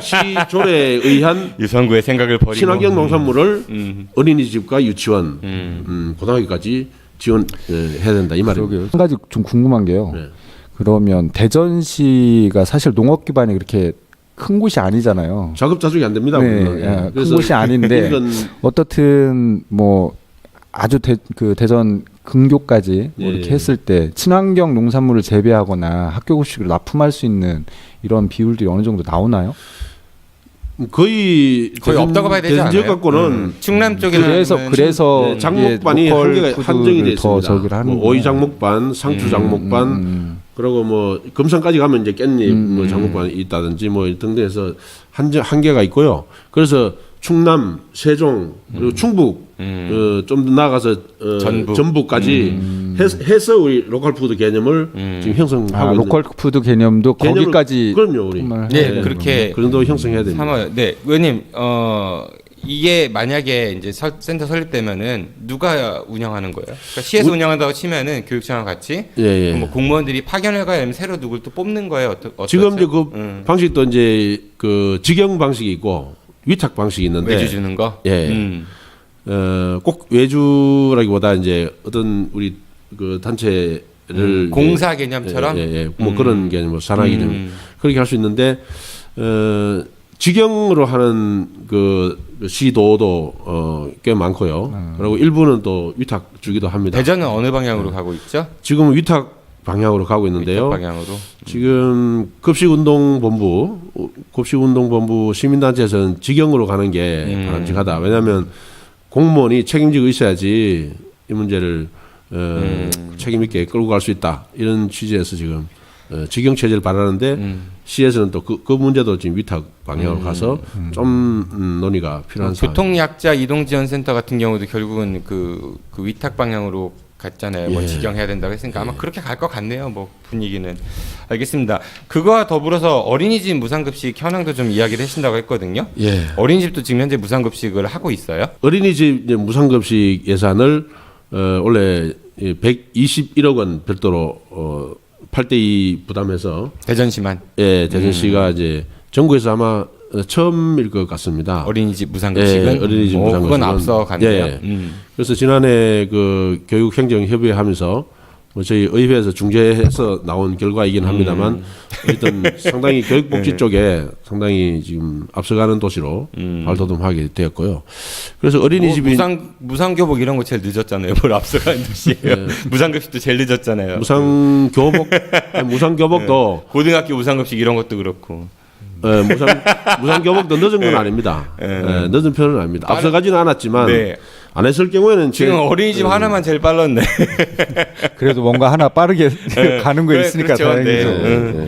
시 조례에 의한 유성구의 생각을 버리고 친환경 농산물을 어린이집과 유치원, 고등학교까지 지원해야 된다 이 말입니다. 그러게요. 한 가지 좀 궁금한 게요. 네. 그러면 대전시가 사실 농업 기반이 그렇게 큰 곳이 아니잖아요. 자급자족이 안 됩니다. 네, 우리는. 예. 큰 곳이 아닌데 이건 어떻든 뭐 아주 대전 근교까지 뭐 예, 이렇게 예. 했을 때 친환경 농산물을 재배하거나 학교급식으로 납품할 수 있는 이런 비율들이 어느 정도 나오나요? 거의 없다고 봐야 되지 대전 지역 않아요? 갖고는 충남 쪽에는 그래서 네, 장목반이 이게 로컬 한정이 돼 푸드를 더 저기를 있습니다. 하는 뭐 오이 장목반, 상추 장목반, 그리고 뭐 금산까지 가면 이제 깻잎 뭐 장목반이 있다든지 뭐 등등해서 한계가 있고요. 그래서 충남, 세종 그리고 충북 좀 더 나아가서 전북까지 해서 우리 로컬 푸드 개념을 지금 형성하고 있는 로컬 푸드 개념도 개념을- 거기까지 그럼요 우리 네, 그렇게 그 정도 형성해야 됩니다. 삼아요. 네, 의원님, 이게 만약에 이제 센터 설립되면은 누가 운영하는 거예요? 그러니까 시에서 운영한다고 치면은 교육청과 같이 예. 뭐 공무원들이 파견을 가야 하면 새로 누굴 또 뽑는 거예요? 지금 이제 그 방식도 이제 그 직영 방식이 있고 위탁 방식이 있는데 외주 주는 거? 예. 꼭 외주라기보다 이제 어떤 우리 그 단체를 공사 개념처럼? 예. 뭐 그런 개념, 산하 개념 그렇게 할 수 있는데 직영으로 하는 그 시도도 꽤 많고요. 그리고 일부는 또 위탁 주기도 합니다. 대전은 어느 방향으로 가고 있죠? 지금 위탁 방향으로 가고 있는데요. 위탁 방향으로. 지금 급식운동본부 시민단체에서는 직영으로 가는 게 바람직하다. 왜냐하면 공무원이 책임지고 있어야지 이 문제를 책임 있게 끌고 갈 수 있다. 이런 취지에서 지금 직영 체제를 바라는데 시에서는 또 그 문제도 지금 위탁 방향으로 가서 좀 논의가 필요한 상황. 교통약자 이동지원센터 같은 경우도 결국은 그 위탁 방향으로 갔잖아요. 뭐 예. 직영해야 된다고 했으니까 아마 그렇게 갈 것 같네요. 뭐 분위기는. 알겠습니다. 그거와 더불어서 어린이집 무상급식 현황도 좀 이야기를 하신다고 했거든요. 예. 어린이집도 지금 현재 무상급식을 하고 있어요. 어린이집 이제 무상급식 예산을 원래 121억 원 별도로 8대2 부담해서 대전시만 대전시가 이제 전국에서 아마 처음일 것 같습니다. 어린이집 무상급식은 어린이집 무상급식은 그건 앞서 갔네요. 예. 그래서 지난해 그 교육행정협의회하면서 뭐 저희 의회에서 중재해서 나온 결과이긴 합니다만 일단 상당히 교육복지 쪽에 상당히 지금 앞서가는 도시로 발돋움하게 되었고요. 그래서 어린이집이 무상교복 이런 거 제일 늦었잖아요. 뭘 앞서가는 도시예요. 무상급식도 제일 늦었잖아요. 무상교복도 고등학교 무상급식 이런 것도 그렇고. 무상교복도 늦은 건 아닙니다. 늦은 편은 아닙니다. 앞서가지는 않았지만 네. 안 했을 경우에는 지금 어린이집 하나만 제일 빨랐네. 그래도 뭔가 하나 빠르게 가는 거 있으니까 그렇죠. 다행이죠.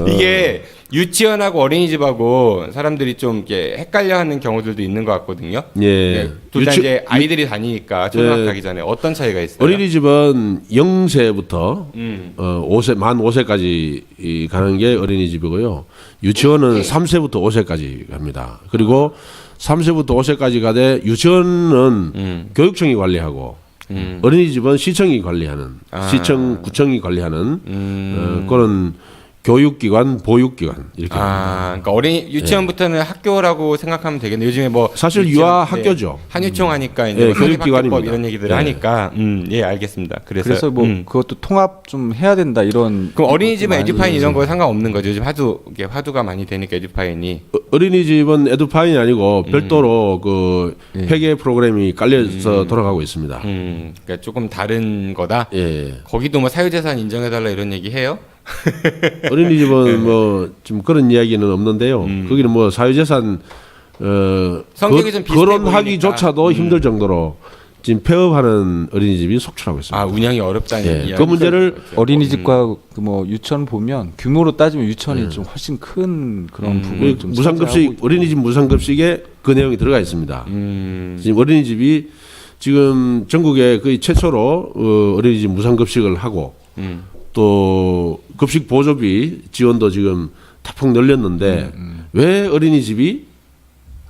이게 유치원하고 어린이집하고 사람들이 좀 이렇게 헷갈려하는 경우들도 있는 것 같거든요. 예. 둘 다 이제 아이들이 다니니까 초등학교 가기 전에 어떤 차이가 있어요? 어린이집은 0세부터 만 5세까지 가는 게 어린이집이고요. 유치원은 3세부터 5세까지 갑니다. 그리고 3세부터 5세까지 가되 유치원은 교육청이 관리하고 어린이집은 시청이 관리하는 시청 구청이 관리하는 그런 교육기관 보육기관 이렇게 그러니까 유치원부터는 학교라고 생각하면 되겠네요. 요즘에 뭐 사실 유치원, 유아 학교죠. 한유총 하니까 이제 뭐 교육기관입니다. 이런 얘기들을 하니까 예 알겠습니다. 그래서 뭐 그것도 통합 좀 해야 된다 이런. 그럼 어린이집은 에듀파인 이런 거 상관없는 거죠. 요즘 이게 화두가 많이 되니까 에듀파인이. 어린이집은 에듀파인이 아니고 별도로 그 회계 프로그램이 깔려서 돌아가고 있습니다. 그러니까 조금 다른 거다. 예. 거기도 뭐 사유재산 인정해달라 이런 얘기 해요? 어린이집은 뭐 좀 그런 이야기는 없는데요. 거기는 뭐 사유재산 성격이 좀 비슷해 거론하기조차도 힘들 정도로 지금 폐업하는 어린이집이 속출하고 있습니다. 운영이 어렵다는 이야기. 그 문제를 어린이집과 뭐 유치원 보면 규모로 따지면 유치원이 좀 훨씬 큰 그런 부분을 좀 무상급식 어린이집 무상급식에 그 내용이 들어가 있습니다. 지금 어린이집이 지금 전국에 거의 최초로 어린이집 무상급식을 하고 또 급식 보조비 지원도 지금 다폭 늘렸는데 왜 어린이집이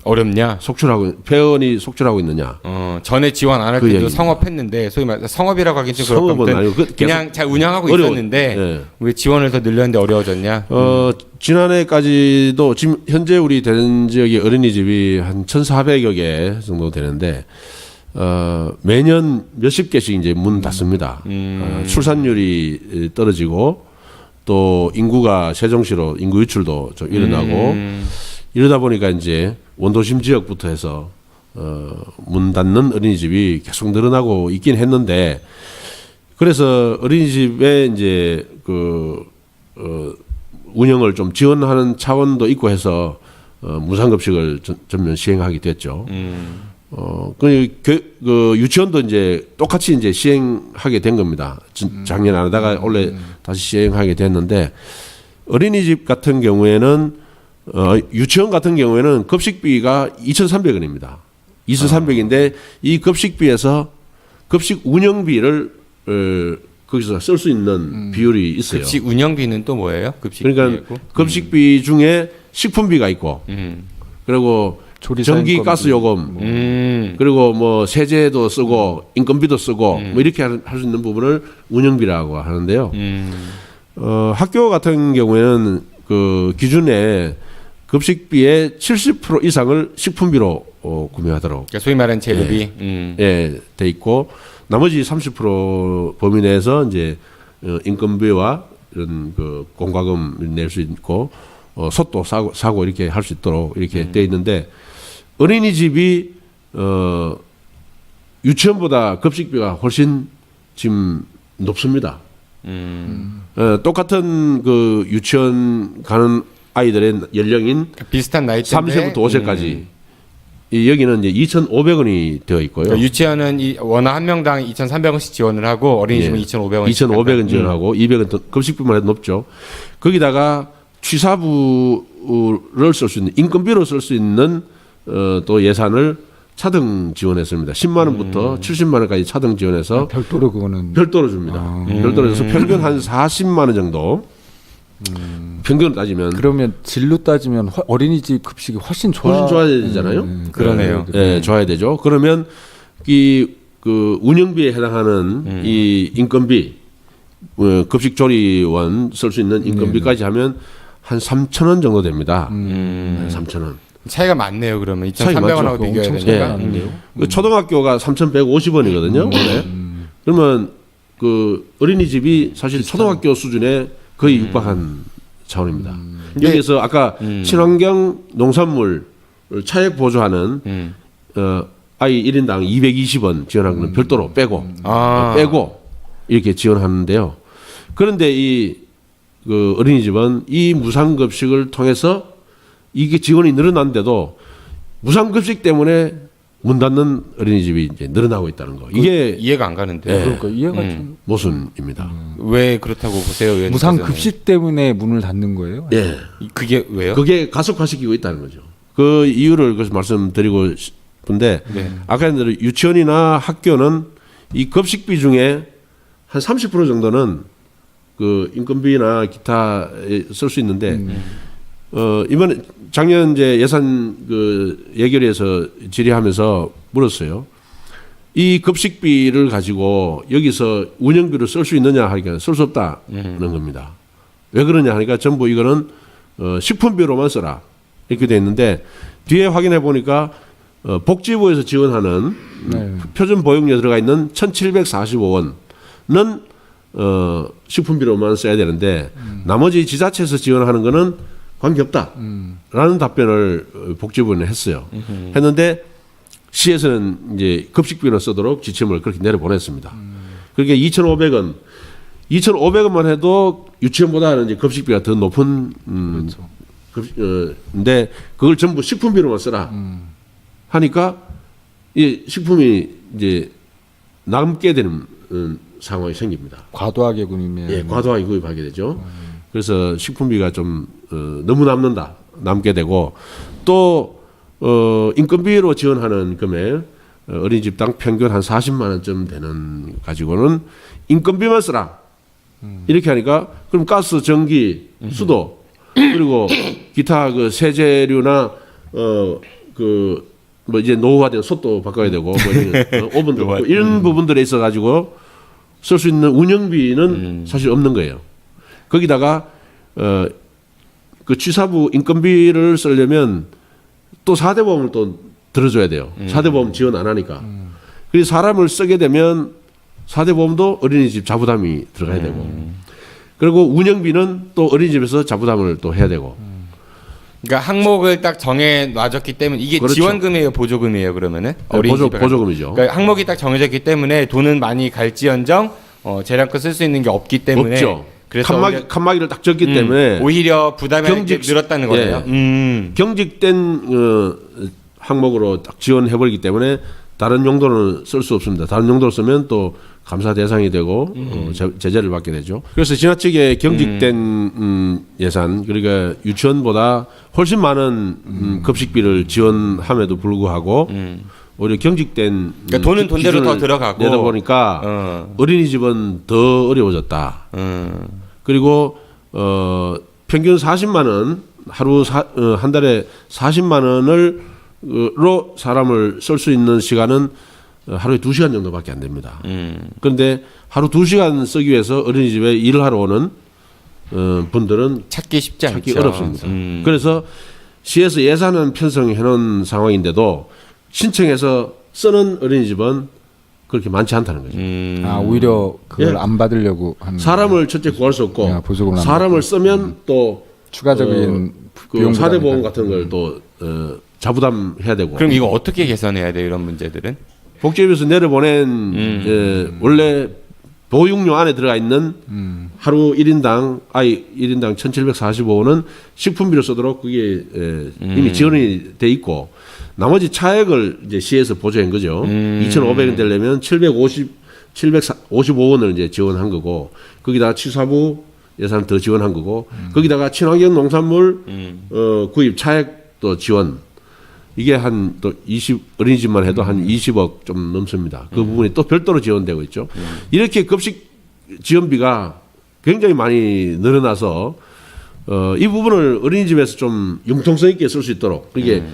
어렵냐? 폐원이 속출하고 있느냐? 전에 지원 안 할 그 때도 얘기입니다. 성업했는데 소위 말해서 성업이라고 하긴 좀 성업은 그렇고 아니고 그냥 잘 운영하고 있었는데 왜 지원을 더 늘렸는데 어려워졌냐? 지난해까지도 지금 현재 우리 대전 지역의 어린이집이 한 1,400여 개 정도 되는데 매년 몇십 개씩 이제 문 닫습니다. 출산율이 떨어지고 또 인구가 세종시로 인구 유출도 좀 일어나고 이러다 보니까 이제 원도심 지역부터 해서 문 닫는 어린이집이 계속 늘어나고 있긴 했는데 그래서 어린이집에 이제 운영을 좀 지원하는 차원도 있고 해서 무상급식을 전면 시행하게 됐죠. 그 유치원도 이제 똑같이 이제 시행하게 된 겁니다. 작년 안 하다가 올해 다시 시행하게 됐는데 어린이집 같은 경우에는 유치원 같은 경우에는 급식비가 2,300원입니다. 2,300인데 이 급식비에서 급식 운영비를 거기서 쓸 수 있는 비율이 있어요. 급식 운영비는 또 뭐예요? 급식비 그러니까 급식비 중에 식품비가 있고 그리고 전기 가스 요금 그리고 뭐 세제도 쓰고 인건비도 쓰고 뭐 이렇게 할 수 있는 부분을 운영비라고 하는데요. 학교 같은 경우에는 그 기준에 급식비의 70% 이상을 식품비로 구매하도록 그러니까 소위 말하는 재료비 예, 돼 있고 나머지 30% 범위 내에서 이제 인건비와 이런 그 공과금 낼 수 있고 솥도 사고 이렇게 할 수 있도록 이렇게 돼 있는데 어린이집이 유치원보다 급식비가 훨씬 지금 높습니다. 똑같은 그 유치원 가는 아이들의 연령인 비슷한 나이대인데 3세부터 5세까지 이 여기는 이제 2,500원이 되어 있고요. 그러니까 유치원은 원화 한 명당 2,300원씩 지원을 하고 어린이집은 2,500원. 2,500원 지원하고 200원 더 급식비만 해도 높죠. 거기다가 취사부를 쓸 수 있는 인건비로 쓸 수 있는 또 예산을 차등 지원했습니다. 10만 원부터 70만 원까지 차등 지원해서 별도로 그거는 별도로 줍니다. 별도로 해서 평균 한 40만 원 정도. 평균을 따지면 그러면 진로 따지면 어린이집 급식이 훨씬 훨씬 좋아야 되잖아요. 그러네요. 예, 좋아야 되죠. 그러면 이 그 운영비에 해당하는 이 인건비 급식 조리원 쓸 수 있는 인건비까지 하면 한 3,000원 정도 됩니다. 3,000원. 차이가 많네요. 그러면 차이가 2,300원하고 많죠. 비교해야 엄청 되니까. 그 초등학교가 3,150원이거든요. 원래. 그러면 그 어린이집이 사실 초등학교 수준에 거의 육박한 차원입니다. 여기서 아까 친환경 농산물 차액 보조하는 아이 1인당 220원 지원한 거는 별도로 빼고 이렇게 지원하는데요. 그런데 이 그 어린이집은 이 무상급식을 통해서 이게 지원이 늘어난데도 무상급식 때문에 문 닫는 어린이집이 이제 늘어나고 있다는 거. 이게 이해가 안 가는데. 예. 그러니까 이해가 좀 모순입니다. 왜 그렇다고 보세요? 의원님께서는? 무상 급식 때문에 문을 닫는 거예요? 예. 그게 왜요? 그게 가속화시키고 있다는 거죠. 그 이유를 그래서 말씀드리고 싶은데 아까 전에 유치원이나 학교는 이 급식비 중에 한 30% 정도는 그 인건비나 기타에 쓸 수 있는데 이번에 작년 이제 예산 그 예결위에서 질의하면서 물었어요. 이 급식비를 가지고 여기서 운영비로 쓸 수 있느냐 하니까 쓸 수 없다는 겁니다. 왜 그러냐 하니까 전부 이거는 식품비로만 써라 이렇게 돼 있는데 뒤에 확인해 보니까 복지부에서 지원하는 표준 보육료에 들어가 있는 1,745원은 식품비로만 써야 되는데 나머지 지자체에서 지원하는 거는 관계없다라는 답변을 복지부는 했어요. 했는데 시에서는 이제 급식비로 쓰도록 지침을 그렇게 내려보냈습니다. 그러니까 2,500원만 해도 유치원보다는 이제 급식비가 더 높은 근데 그걸 전부 식품비로만 쓰라 하니까 이 식품이 이제 남게 되는 상황이 생깁니다. 과도하게 구입해. 예, 과도하게 구입하게 되죠. 그래서 식품비가 좀 너무 남게 되고 또 인건비로 지원하는 금액 어린이집당 평균 한 40만 원쯤 되는 가지고는 인건비만 쓰라 이렇게 하니까 그럼 가스, 전기, 수도 그리고 기타 그 세제류나 그 뭐 이제 노후화된 솥도 바꿔야 되고 뭐 이런 오븐도 바꾸고 이런 부분들에 있어 가지고 쓸 수 있는 운영비는 사실 없는 거예요. 거기다가 그 취사부 인건비를 쓰려면 또 4대 보험을 또 들어줘야 돼요. 4대 보험 지원 안 하니까. 그래서 사람을 쓰게 되면 4대 보험도 어린이집 자부담이 들어가야 되고 그리고 운영비는 또 어린이집에서 자부담을 또 해야 되고 그러니까 항목을 딱 정해 놔졌기 때문에 이게 그렇죠. 지원금이에요, 보조금이에요, 그러면은? 어린이집 보조금이죠. 그러니까 항목이 딱 정해졌기 때문에 돈은 많이 갈지언정 재량껏 쓸 수 있는 게 없기 때문에 없죠. 그래서 칸막이를 딱 적기 때문에 오히려 부담이 늘었다는 거예요. 경직된 항목으로 딱 지원해버리기 때문에 다른 용도는 쓸 수 없습니다. 다른 용도로 쓰면 또 감사 대상이 되고 제재를 받게 되죠. 그래서 지나치게 경직된 예산, 그러니까 유치원보다 훨씬 많은 급식비를 지원함에도 불구하고 오히려 경직된 그러니까 돈은 돈대로 더 기준을 들어가고 내다 보니까 어린이집은 더 어려워졌다. 그리고 평균 40만 원 하루 한 달에 40만 원을로 사람을 쓸 수 있는 시간은 하루에 2시간 정도밖에 안 됩니다. 그런데 하루 2시간 쓰기 위해서 어린이집에 일을 하러 오는 분들은 찾기 쉽지 찾기 않죠. 어렵습니다. 그래서 시에서 예산은 편성해 놓은 상황인데도 신청해서 쓰는 어린이집은 그렇게 많지 않다는 거죠. 아 오히려 그걸 예. 안 받으려고 하는 사람을 첫째 구할 수 없고 야, 보조금을 안 사람을 쓰면 또 추가적인 그 비용 사대보험 부담이 같은 걸 또 자부담해야 되고. 그럼 이거 어떻게 개선해야 돼요, 이런 문제들은? 복지부에서 내려보낸 원래 보육료 안에 들어가 있는 하루 1인당 아이 1인당 1,745원은 식품비로 쓰도록 그게 이미 지원이 돼 있고 나머지 차액을 이제 시에서 보조한 거죠. 2,500원 되려면 755원을 이제 지원한 거고 거기다가 취사부 예산을 더 지원한 거고 거기다가 친환경 농산물 구입 차액도 지원. 이게 한 또 20 어린이집만 해도 한 20억 좀 넘습니다. 그 부분이 또 별도로 지원되고 있죠. 이렇게 급식 지원비가 굉장히 많이 늘어나서 이 부분을 어린이집에서 좀 융통성 있게 쓸 수 있도록 이게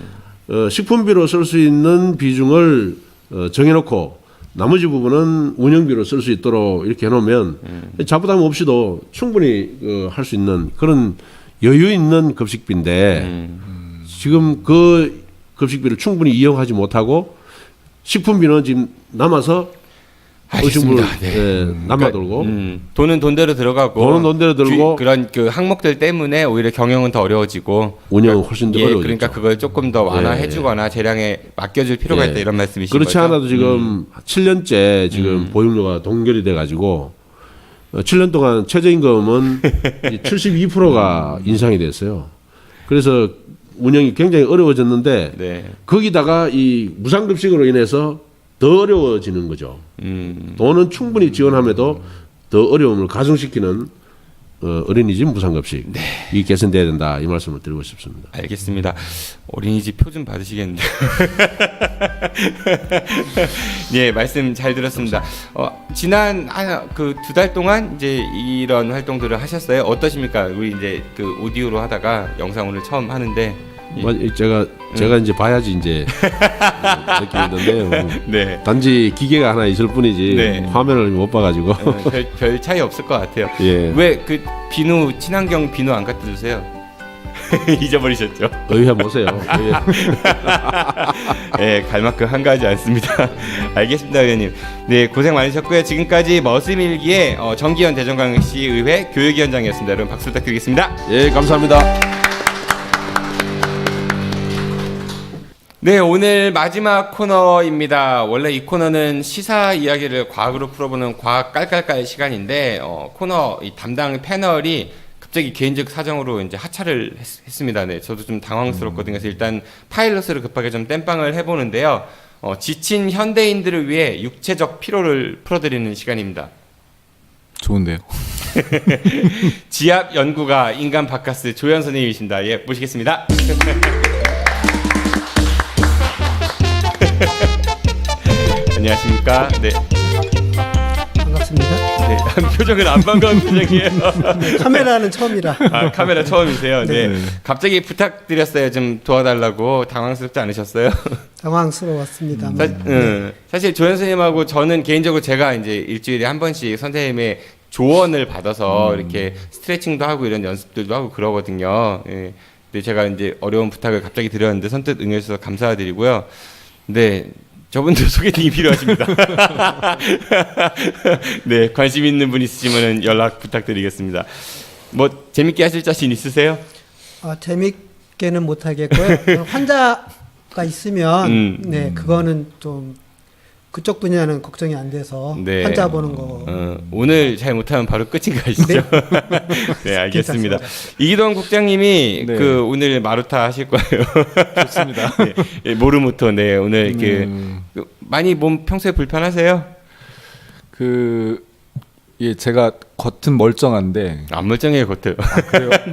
식품비로 쓸 수 있는 비중을 정해놓고 나머지 부분은 운영비로 쓸 수 있도록 이렇게 해놓으면 자부담 없이도 충분히 할 수 있는 그런 여유 있는 급식비인데 지금 그 급식비를 충분히 이용하지 못하고 식품비는 지금 남아서 알겠습니다. 남아돌고 돈은 돈대로 들어가고 돈은 돈대로 들고 그런 그 항목들 때문에 오히려 경영은 더 어려워지고 운영은 훨씬 더 어려워졌죠. 그러니까 그걸 조금 더 완화해주거나 재량에 맡겨줄 필요가 있다 이런 말씀이신 그렇지 거죠? 않아도 지금 7년째 지금 보육료가 동결이 돼가지고 7년 동안 최저임금은 72%가 인상이 됐어요. 그래서 운영이 굉장히 어려워졌는데 네. 거기다가 이 무상급식으로 인해서 더 어려워지는 거죠. 돈은 충분히 지원함에도 더 어려움을 가중시키는 어린이집 무상급식 이 개선돼야 된다 이 말씀을 드리고 싶습니다. 알겠습니다. 어린이집 표 좀 받으시겠는데. 예, 말씀 잘 들었습니다. 지난 그 2달 동안 이제 이런 활동들을 하셨어요. 어떠십니까? 우리 이제 그 오디오로 하다가 영상 오늘 처음 하는데. 제가 이제 봐야지 이제 느끼는데요. 네. 단지 기계가 하나 있을 뿐이지 네. 화면을 못 봐가지고 별 차이 없을 것 같아요. 예. 왜 그 비누 친환경 비누 안 갖다 주세요? 잊어버리셨죠? 의회 보세요. 네, 갈 만큼 한가하지 않습니다. 알겠습니다, 의원님. 네, 고생 많으셨고요. 지금까지 머슴일기의 정기현 대전광역시 의회 교육위원장이었습니다. 여러분 박수 부탁드리겠습니다. 예, 감사합니다. 네, 오늘 마지막 코너입니다. 원래 이 코너는 시사 이야기를 과학으로 풀어보는 과학 깔깔깔 시간인데 코너 이 담당 패널이 갑자기 개인적 사정으로 이제 하차를 했습니다. 네, 저도 좀 당황스럽거든요. 그래서 일단 파일럿으로 급하게 좀 땜빵을 해보는데요. 지친 현대인들을 위해 육체적 피로를 풀어드리는 시간입니다. 좋은데요. 지압 연구가 인간 바카스 조현 선생님이십니다. 예, 모시겠습니다. 안녕하십니까? 네. 반갑습니다. 네, 표정은 안 반가운 표정이에요. 네, 카메라는 처음이라. 아, 카메라 처음이세요? 네. 갑자기 부탁드렸어요. 좀 도와달라고. 당황스럽지 않으셨어요? 당황스러웠습니다. 사실 조현 선생님하고 저는 개인적으로 제가 이제 일주일에 한 번씩 선생님의 조언을 받아서 이렇게 스트레칭도 하고 이런 연습들도 하고 그러거든요. 예. 근데 제가 이제 어려운 부탁을 갑자기 드렸는데 선뜻 응해주셔서 감사드리고요. 네. 저분도 소개팅이 필요하십니다. 네, 관심 있는 분 있으시면 연락 부탁드리겠습니다. 뭐 재밌게 하실 자신 있으세요? 재밌게 깊게는 못 하겠고요. 환자가 있으면 네 그거는 좀 그쪽 분야는 걱정이 안 돼서 네. 환자 보는 거. 오늘 잘 못하면 바로 끝인 거 아시죠? 네, 알겠습니다. 이기동 국장님이 네. 그 오늘 마루타 하실 거예요. 좋습니다. 네, 예, 모르모토 네 오늘 그 많이 몸 평소에 불편하세요? 예, 제가 겉은 멀쩡한데 안 멀쩡해요 겉은.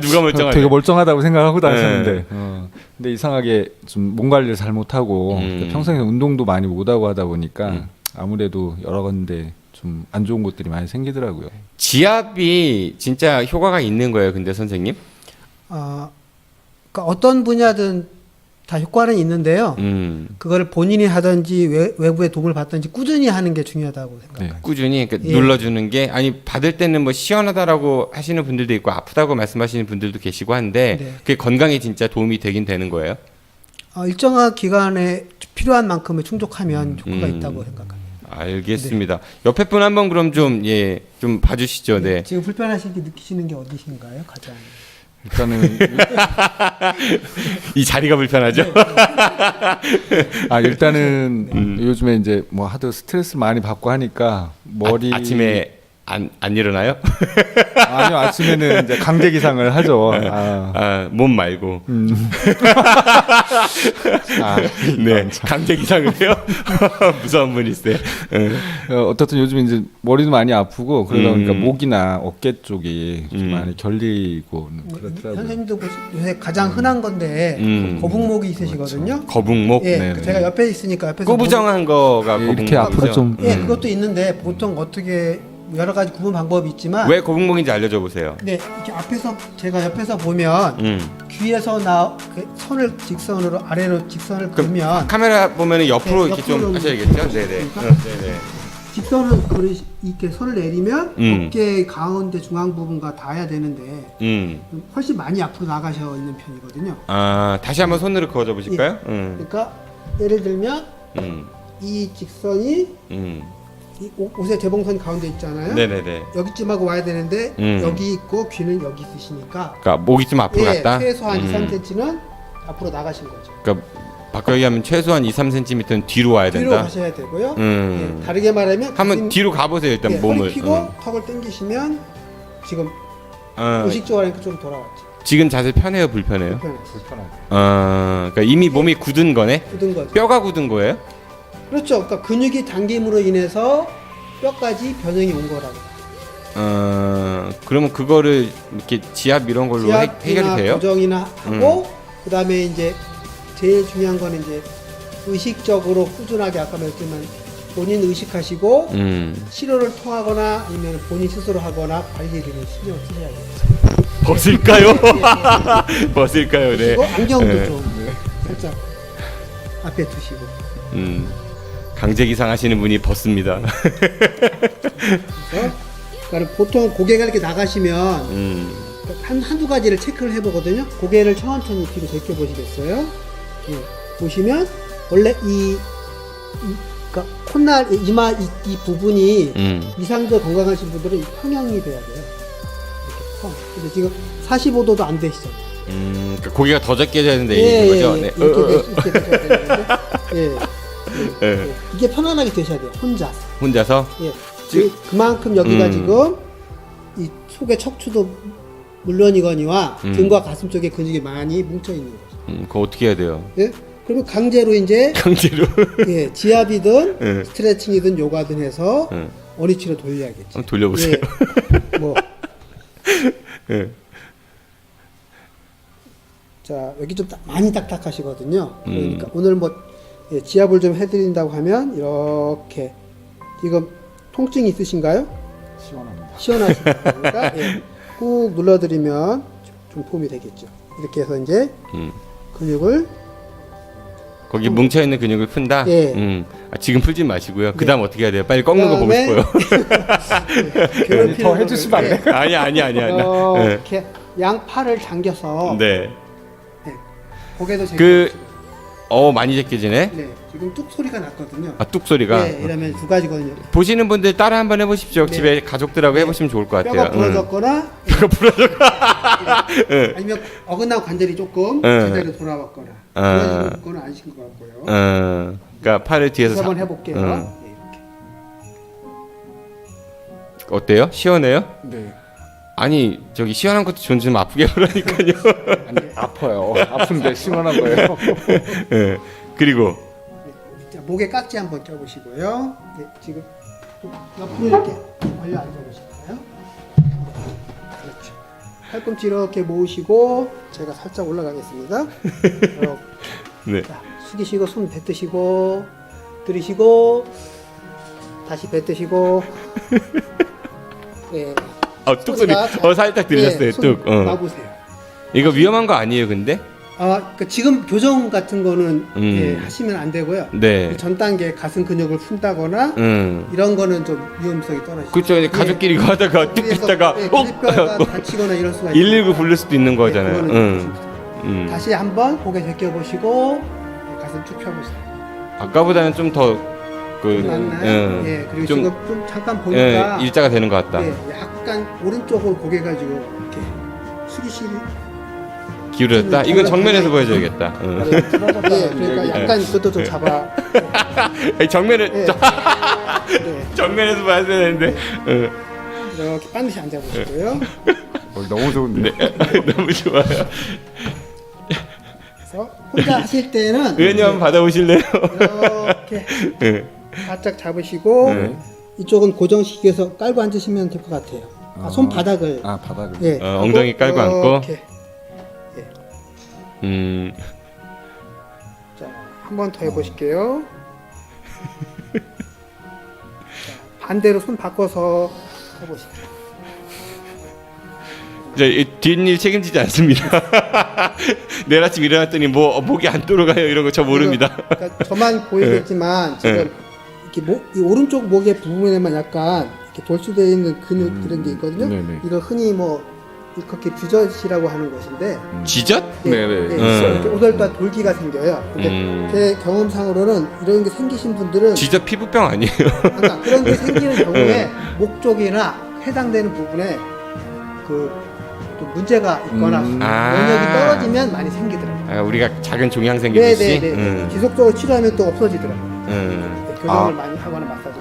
누가 멀쩡하냐? 되게 멀쩡하다고 생각하고 다녔었는데 네. 근데 이상하게 좀 몸 관리를 잘 못하고 평소에 운동도 많이 못하고 하다 보니까 아무래도 여러 군데 좀 안 좋은 곳들이 많이 생기더라고요. 지압이 진짜 효과가 있는 거예요, 근데 선생님? 그러니까 어떤 분야든 다 효과는 있는데요. 그거를 본인이 하든지 외부의 도움을 받든지 꾸준히 하는 게 중요하다고 생각해요. 네. 꾸준히 그러니까 예. 눌러주는 게 아니 받을 때는 뭐 시원하다라고 하시는 분들도 있고 아프다고 말씀하시는 분들도 계시고 한데 네. 그게 건강에 진짜 도움이 되긴 되는 거예요. 일정한 기간에 필요한 만큼을 충족하면 효과가 있다고 생각합니다. 알겠습니다. 옆에 분 한번 그럼 좀 예 좀 봐주시죠. 네. 지금 불편하시게 느끼시는 게 어디신가요? 가장. 일단은 이 자리가 불편하죠. 일단은 요즘에 이제 뭐 하도 스트레스 많이 받고 하니까 머리 아침에 안 일어나요? 아니요, 아침에는 이제 강제 기상을 하죠. 몸 말고. 네, 강제 기상을 해요. 무서운 분이세요. 어떻든 요즘 이제 머리도 많이 아프고 그러다 보니까 목이나 어깨 쪽이 좀 많이 결리고 그렇더라고요. 선생님도 요새 가장 흔한 건데 거북목이 있으시거든요. 거북목. 예, 네네. 제가 옆에 있으니까 옆에서 꼬부정한 거가 예, 거북목. 이렇게 앞으로 좀 예, 그것도 있는데 보통 어떻게 여러 가지 구분 방법이 있지만 왜 거북목인지 알려줘 보세요. 네, 이렇게 앞에서 제가 옆에서 보면 귀에서 그 선을 직선으로 아래로 직선을 그으면 카메라 보면은 옆으로 네, 이렇게 좀 옆으로 하셔야겠죠. 네네. 그러니까 네네. 직선을 이렇게 선을 내리면 음. 어깨 가운데 중앙 부분과 닿아야 되는데 훨씬 많이 앞으로 나가셔 있는 편이거든요. 다시 한번 손으로 그어줘 보실까요? 그러니까 예를 들면 이 직선이 이 옷의 재봉선 가운데 있잖아요. 네네네. 여기쯤하고 와야 되는데 여기 있고 귀는 여기 있으시니까 그러니까 목이 좀 앞으로 갔다. 최소한 2, 3cm는 앞으로 나가신 거죠. 그러니까 바꿔 얘기하면 최소한 2, 3cm는 뒤로 와야 뒤로 된다. 가셔야 되고요. 예, 다르게 말하면 한번 뒤로 가보세요 일단 예, 몸을. 허리 펴고 턱을 당기시면 지금 의식적으로 이렇게 좀 돌아왔죠. 지금 자세 편해요, 불편해요? 불편하죠. 그러니까 이미 몸이 굳은 거네. 굳은 거죠. 뼈가 굳은 거예요? 그렇죠. 그러니까 근육이 당김으로 인해서 뼈까지 변형이 온 거라고. 그러면 그거를 이렇게 지압 이런 걸로 해결이 돼요? 고정이나 하고 그다음에 이제 제일 중요한 거는 이제 의식적으로 꾸준하게 아까 말했지만 본인 의식하시고 치료를 통하거나 아니면 본인 스스로 하거나 관리를 신경 쓰셔야겠죠. 벗을까요? 벗을까요? 네. 그리고 안경도 좀 살짝 앞에 두시고. 강제 기상하시는 분이 벗습니다. 그러니까 보통 고개가 이렇게 나가시면 한두 가지를 체크를 해보거든요. 고개를 천천히 뒤로 제껴 보시겠어요? 예. 보시면 원래 그러니까 콧날 이마 이 부분이 이상적 건강하신 분들은 평형이 돼야 돼요. 이렇게 선. 근데 지금 45도도 안 되시잖아요. 그러니까 고기가 더 적게 되는데 이 거죠. 네. 이렇게 되셔야 되는데, 예. 이게 편안하게 되셔야 돼요. 혼자서. 예. 그만큼 여기가 지금 이 속의 척추도 물론이거니와 등과 가슴 쪽에 근육이 많이 뭉쳐 있는 거죠. 그거 어떻게 해야 돼요? 예? 그러면 강제로 이제 강제로. 예, 지압이든 스트레칭이든 요가든 해서 어리치로 돌려야겠죠. 한번 돌려보세요. 예. 뭐. 예. 자, 여기 좀 많이 딱딱하시거든요. 그러니까 오늘 뭐 예, 지압을 좀 해드린다고 하면 이렇게 지금 통증이 있으신가요? 시원하시니까 예, 꾹 눌러드리면 좀 도움이 되겠죠. 이렇게 해서 이제 근육을 거기 뭉쳐 있는 근육을 푼다. 예. 지금 풀지 마시고요. 그다음 어떻게 해야 돼요? 빨리 꺾는 거 보고 싶어요. 더 해주시면 안 돼요? 아니야. 이렇게 양 팔을 당겨서 네. 고개도 그 많이 제껴지네. 네, 지금 뚝 소리가 났거든요. 아, 뚝 소리가. 네, 이러면 두 가지거든요. 보시는 분들 따라 한번 해보십시오. 네. 집에 가족들하고 해보시면 좋을 것 같아요. 뼈가 부러졌거나, 뼈가 네. 아니면 어긋난 관절이 조금 응. 제대로 돌아왔거나, 응. 그건 아니신 것 같고요. 그러니까 팔을 뒤에서 다시 한번 해볼게요. 응. 네, 이렇게. 어때요? 시원해요? 네. 아니 저기 시원한 것도 좀 아프게 그러니까요. 아니, 아파요. 아픈데 시원한 거예요. 예. 그리고 자, 목에 깍지 한번 껴보시고요. 네, 지금 좀 옆으로 이렇게 올려 앉아보실까요? 그렇죠. 팔꿈치 이렇게 모으시고 제가 살짝 올라가겠습니다. 이렇게. 네. 자, 숙이시고 숨 뱉으시고 들이쉬고 다시 뱉으시고. 네. 뚝 소리. 살짝 들렸어요. 뚝. 놔보세요. 이거 위험한 거 아니에요, 근데? 지금 교정 같은 거는 음. 예, 하시면 안 되고요. 네. 전 단계 가슴 근육을 푼다거나 이런 거는 좀 위험성이 떨어지죠. 그렇죠. 이제 가족끼리 이거 하다가 뚝 있다가 뼈가 다치거나 이럴 수가 119 부를 수도 있는 거잖아요. 그거는 조심스러워요. 다시 한번 고개 제껴 보시고 가슴 쭉 펴보세요. 아까보다는 좀 더 맞나요? 예, 그리고 좀, 지금 좀 잠깐 보니까 일자가 되는 것 같다. 예, 약간 오른쪽으로 고개 가지고 이렇게 숙이시는 기울였다. 이건 정면에서 보여줘야겠다. 예, 그러니까 약간 그것도 좀 잡아. 정면을 네. 정면에서 봐야 되는데. 이렇게 반드시 앉아보시고요. 너무 좋은데. 너무 좋아요. 그래서 혼자 하실 때는 의원님 한번 받아보실래요? 이렇게 바짝 잡으시고 이쪽은 고정시켜서 깔고 앉으시면 될 것 같아요. 손바닥을 바닥을. 예, 엉덩이 하고 깔고 앉고. 이렇게. 자, 한 번 더 해보실게요. 자, 반대로 손 바꿔서 해보실게요. 뒷일 책임지지 않습니다. 내일 아침 일어났더니 목이 안 돌아가요 이런 거 저 모릅니다. 그러니까 저만 보이겠지만 지금 이렇게 이 오른쪽 목의 부분에만 약간 이렇게 돌출되어 있는 근육 그런 게 있거든요. 네네. 이걸 흔히 이렇게 뷰젓이라고 하는 것인데 지젓? 네네. 이렇게 오돌다 돌기가 생겨요. 근데 제 경험상으로는 이런 게 생기신 분들은 지젓 피부병 아니에요? 그러니까 그런 게 생기는 경우에 목 쪽이나 해당되는 부분에 좀 문제가 있거나 면역이 떨어지면 많이 생기더라고요. 우리가 작은 종양 생기듯이. 네네네. 지속적으로 치료하면 또 없어지더라고요. 교정을 많이 하거나 마사지.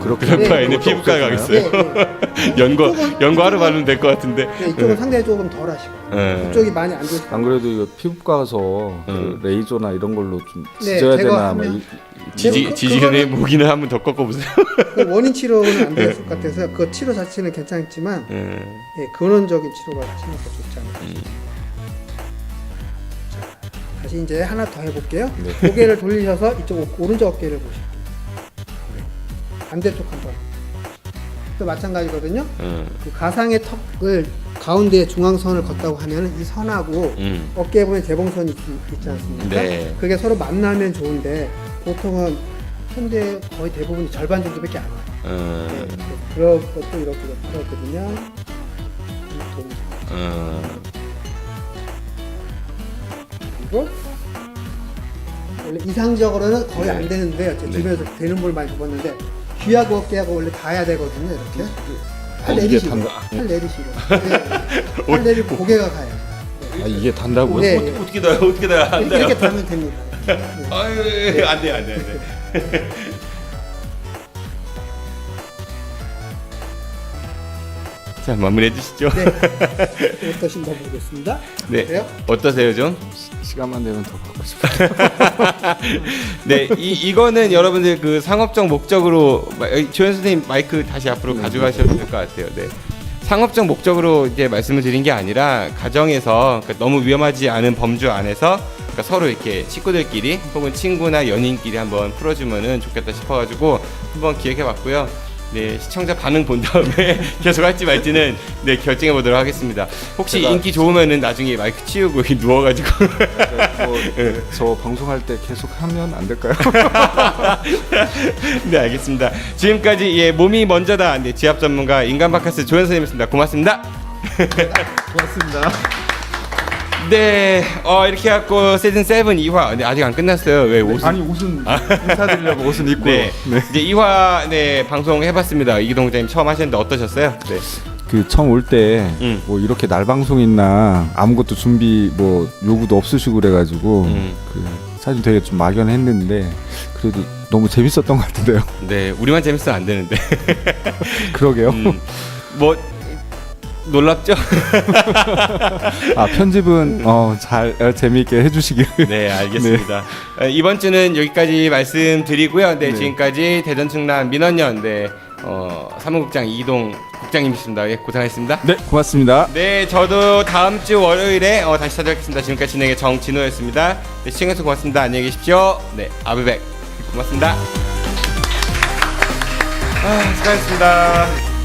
그렇게 그럴 바에는 네. 피부과 가겠어요. 네. 연고 하루 바르면 될 것 같은데. 네, 이쪽은 상당히 조금 덜 하시고 이쪽이 많이 안 좋으시고. 안 그래도 이거 피부과 가서 그 레이저나 이런 걸로 좀 네, 지져야 제가 되나 하면- 지지근의 목이나 한번 더 꺾어보세요. 그 원인 치료는 안 될 것 같아서 그 치료 자체는 괜찮지만 근원적인 치료가 생각보다 좋지 않아요. 다시 이제 하나 더 해볼게요. 고개를 돌리셔서 이쪽 오른쪽 어깨를 보실게요. 반대쪽 한번. 또 마찬가지거든요. 그 가상의 턱을 가운데 중앙선을 걷다고 하면 이 선하고 어깨에 보면 대봉선이 있지 않습니까? 네. 그게 서로 만나면 좋은데 보통은 현대 거의 대부분이 절반 정도밖에 안 와요. 네. 그런 것도 이렇게 풀었거든요. 그리고 원래 이상적으로는 거의 안 되는데요. 제 주변에서 되는 걸 많이 해봤는데 귀하고 어깨하고 원래 닿아야 되거든요. 이렇게 팔 내리시고 팔 내리시고 팔 내리고 고개가 가요. 이게 단다고요? 네. 어떻게 다 어떻게 다 이렇게 닿으면 됩니다. 네. 아유 안돼. 자 마무리해 주시죠. 네. 어떠신가 보겠습니다. 네. 그래요? 어떠세요 좀? 시간만 되면 더 받고 싶어요. 네, 이거는 여러분들 그 상업적 목적으로 조현 선생님 마이크 다시 앞으로 가져가셔도 될 것 같아요. 네. 상업적 목적으로 이제 말씀을 드린 게 아니라 가정에서 그러니까 너무 위험하지 않은 범주 안에서 그러니까 서로 이렇게 식구들끼리 혹은 친구나 연인끼리 한번 풀어주면은 좋겠다 싶어가지고 한번 기획해봤고요. 네, 시청자 반응 본 다음에 계속 할지 말지는 네 결정해 보도록 하겠습니다. 혹시 인기 좋으면은 나중에 마이크 치우고 여기 누워가지고 저 방송할 때 계속 하면 안 될까요? 네 알겠습니다. 지금까지 몸이 먼저다 지압 전문가 인간바카스 조현 선생님이었습니다. 고맙습니다. 고맙습니다. 네, 이렇게 해갖고 시즌 7 2화 근데 아직 안 끝났어요. 왜 옷은? 아니 옷은 인사드리려고 옷은 입고. 네, 이제 2화 네 방송 해봤습니다. 이기동 기자님 처음 하셨는데 어떠셨어요? 네. 그 처음 올 때 뭐 이렇게 날 방송 있나 아무것도 준비 뭐 요구도 없으시고 그래가지고 그 사실 되게 좀 막연했는데 그래도 너무 재밌었던 것 같은데요. 네, 우리만 재밌으면 안 되는데. 그러게요. 뭐 놀랍죠? 아 편집은 잘 재미있게 해주시길. 네, 알겠습니다. 이번 주는 여기까지 말씀드리고요. 네, 지금까지 대전 충남 민원연 사무국장 이기동 국장님이십니다. 예, 고생하셨습니다. 네, 고맙습니다. 네, 저도 다음 주 월요일에 다시 찾아뵙겠습니다. 지금까지 진행의 정진호였습니다. 네, 시청해주셔서 고맙습니다. 안녕히 계십시오. 네, 아비백 고맙습니다. 수고하셨습니다.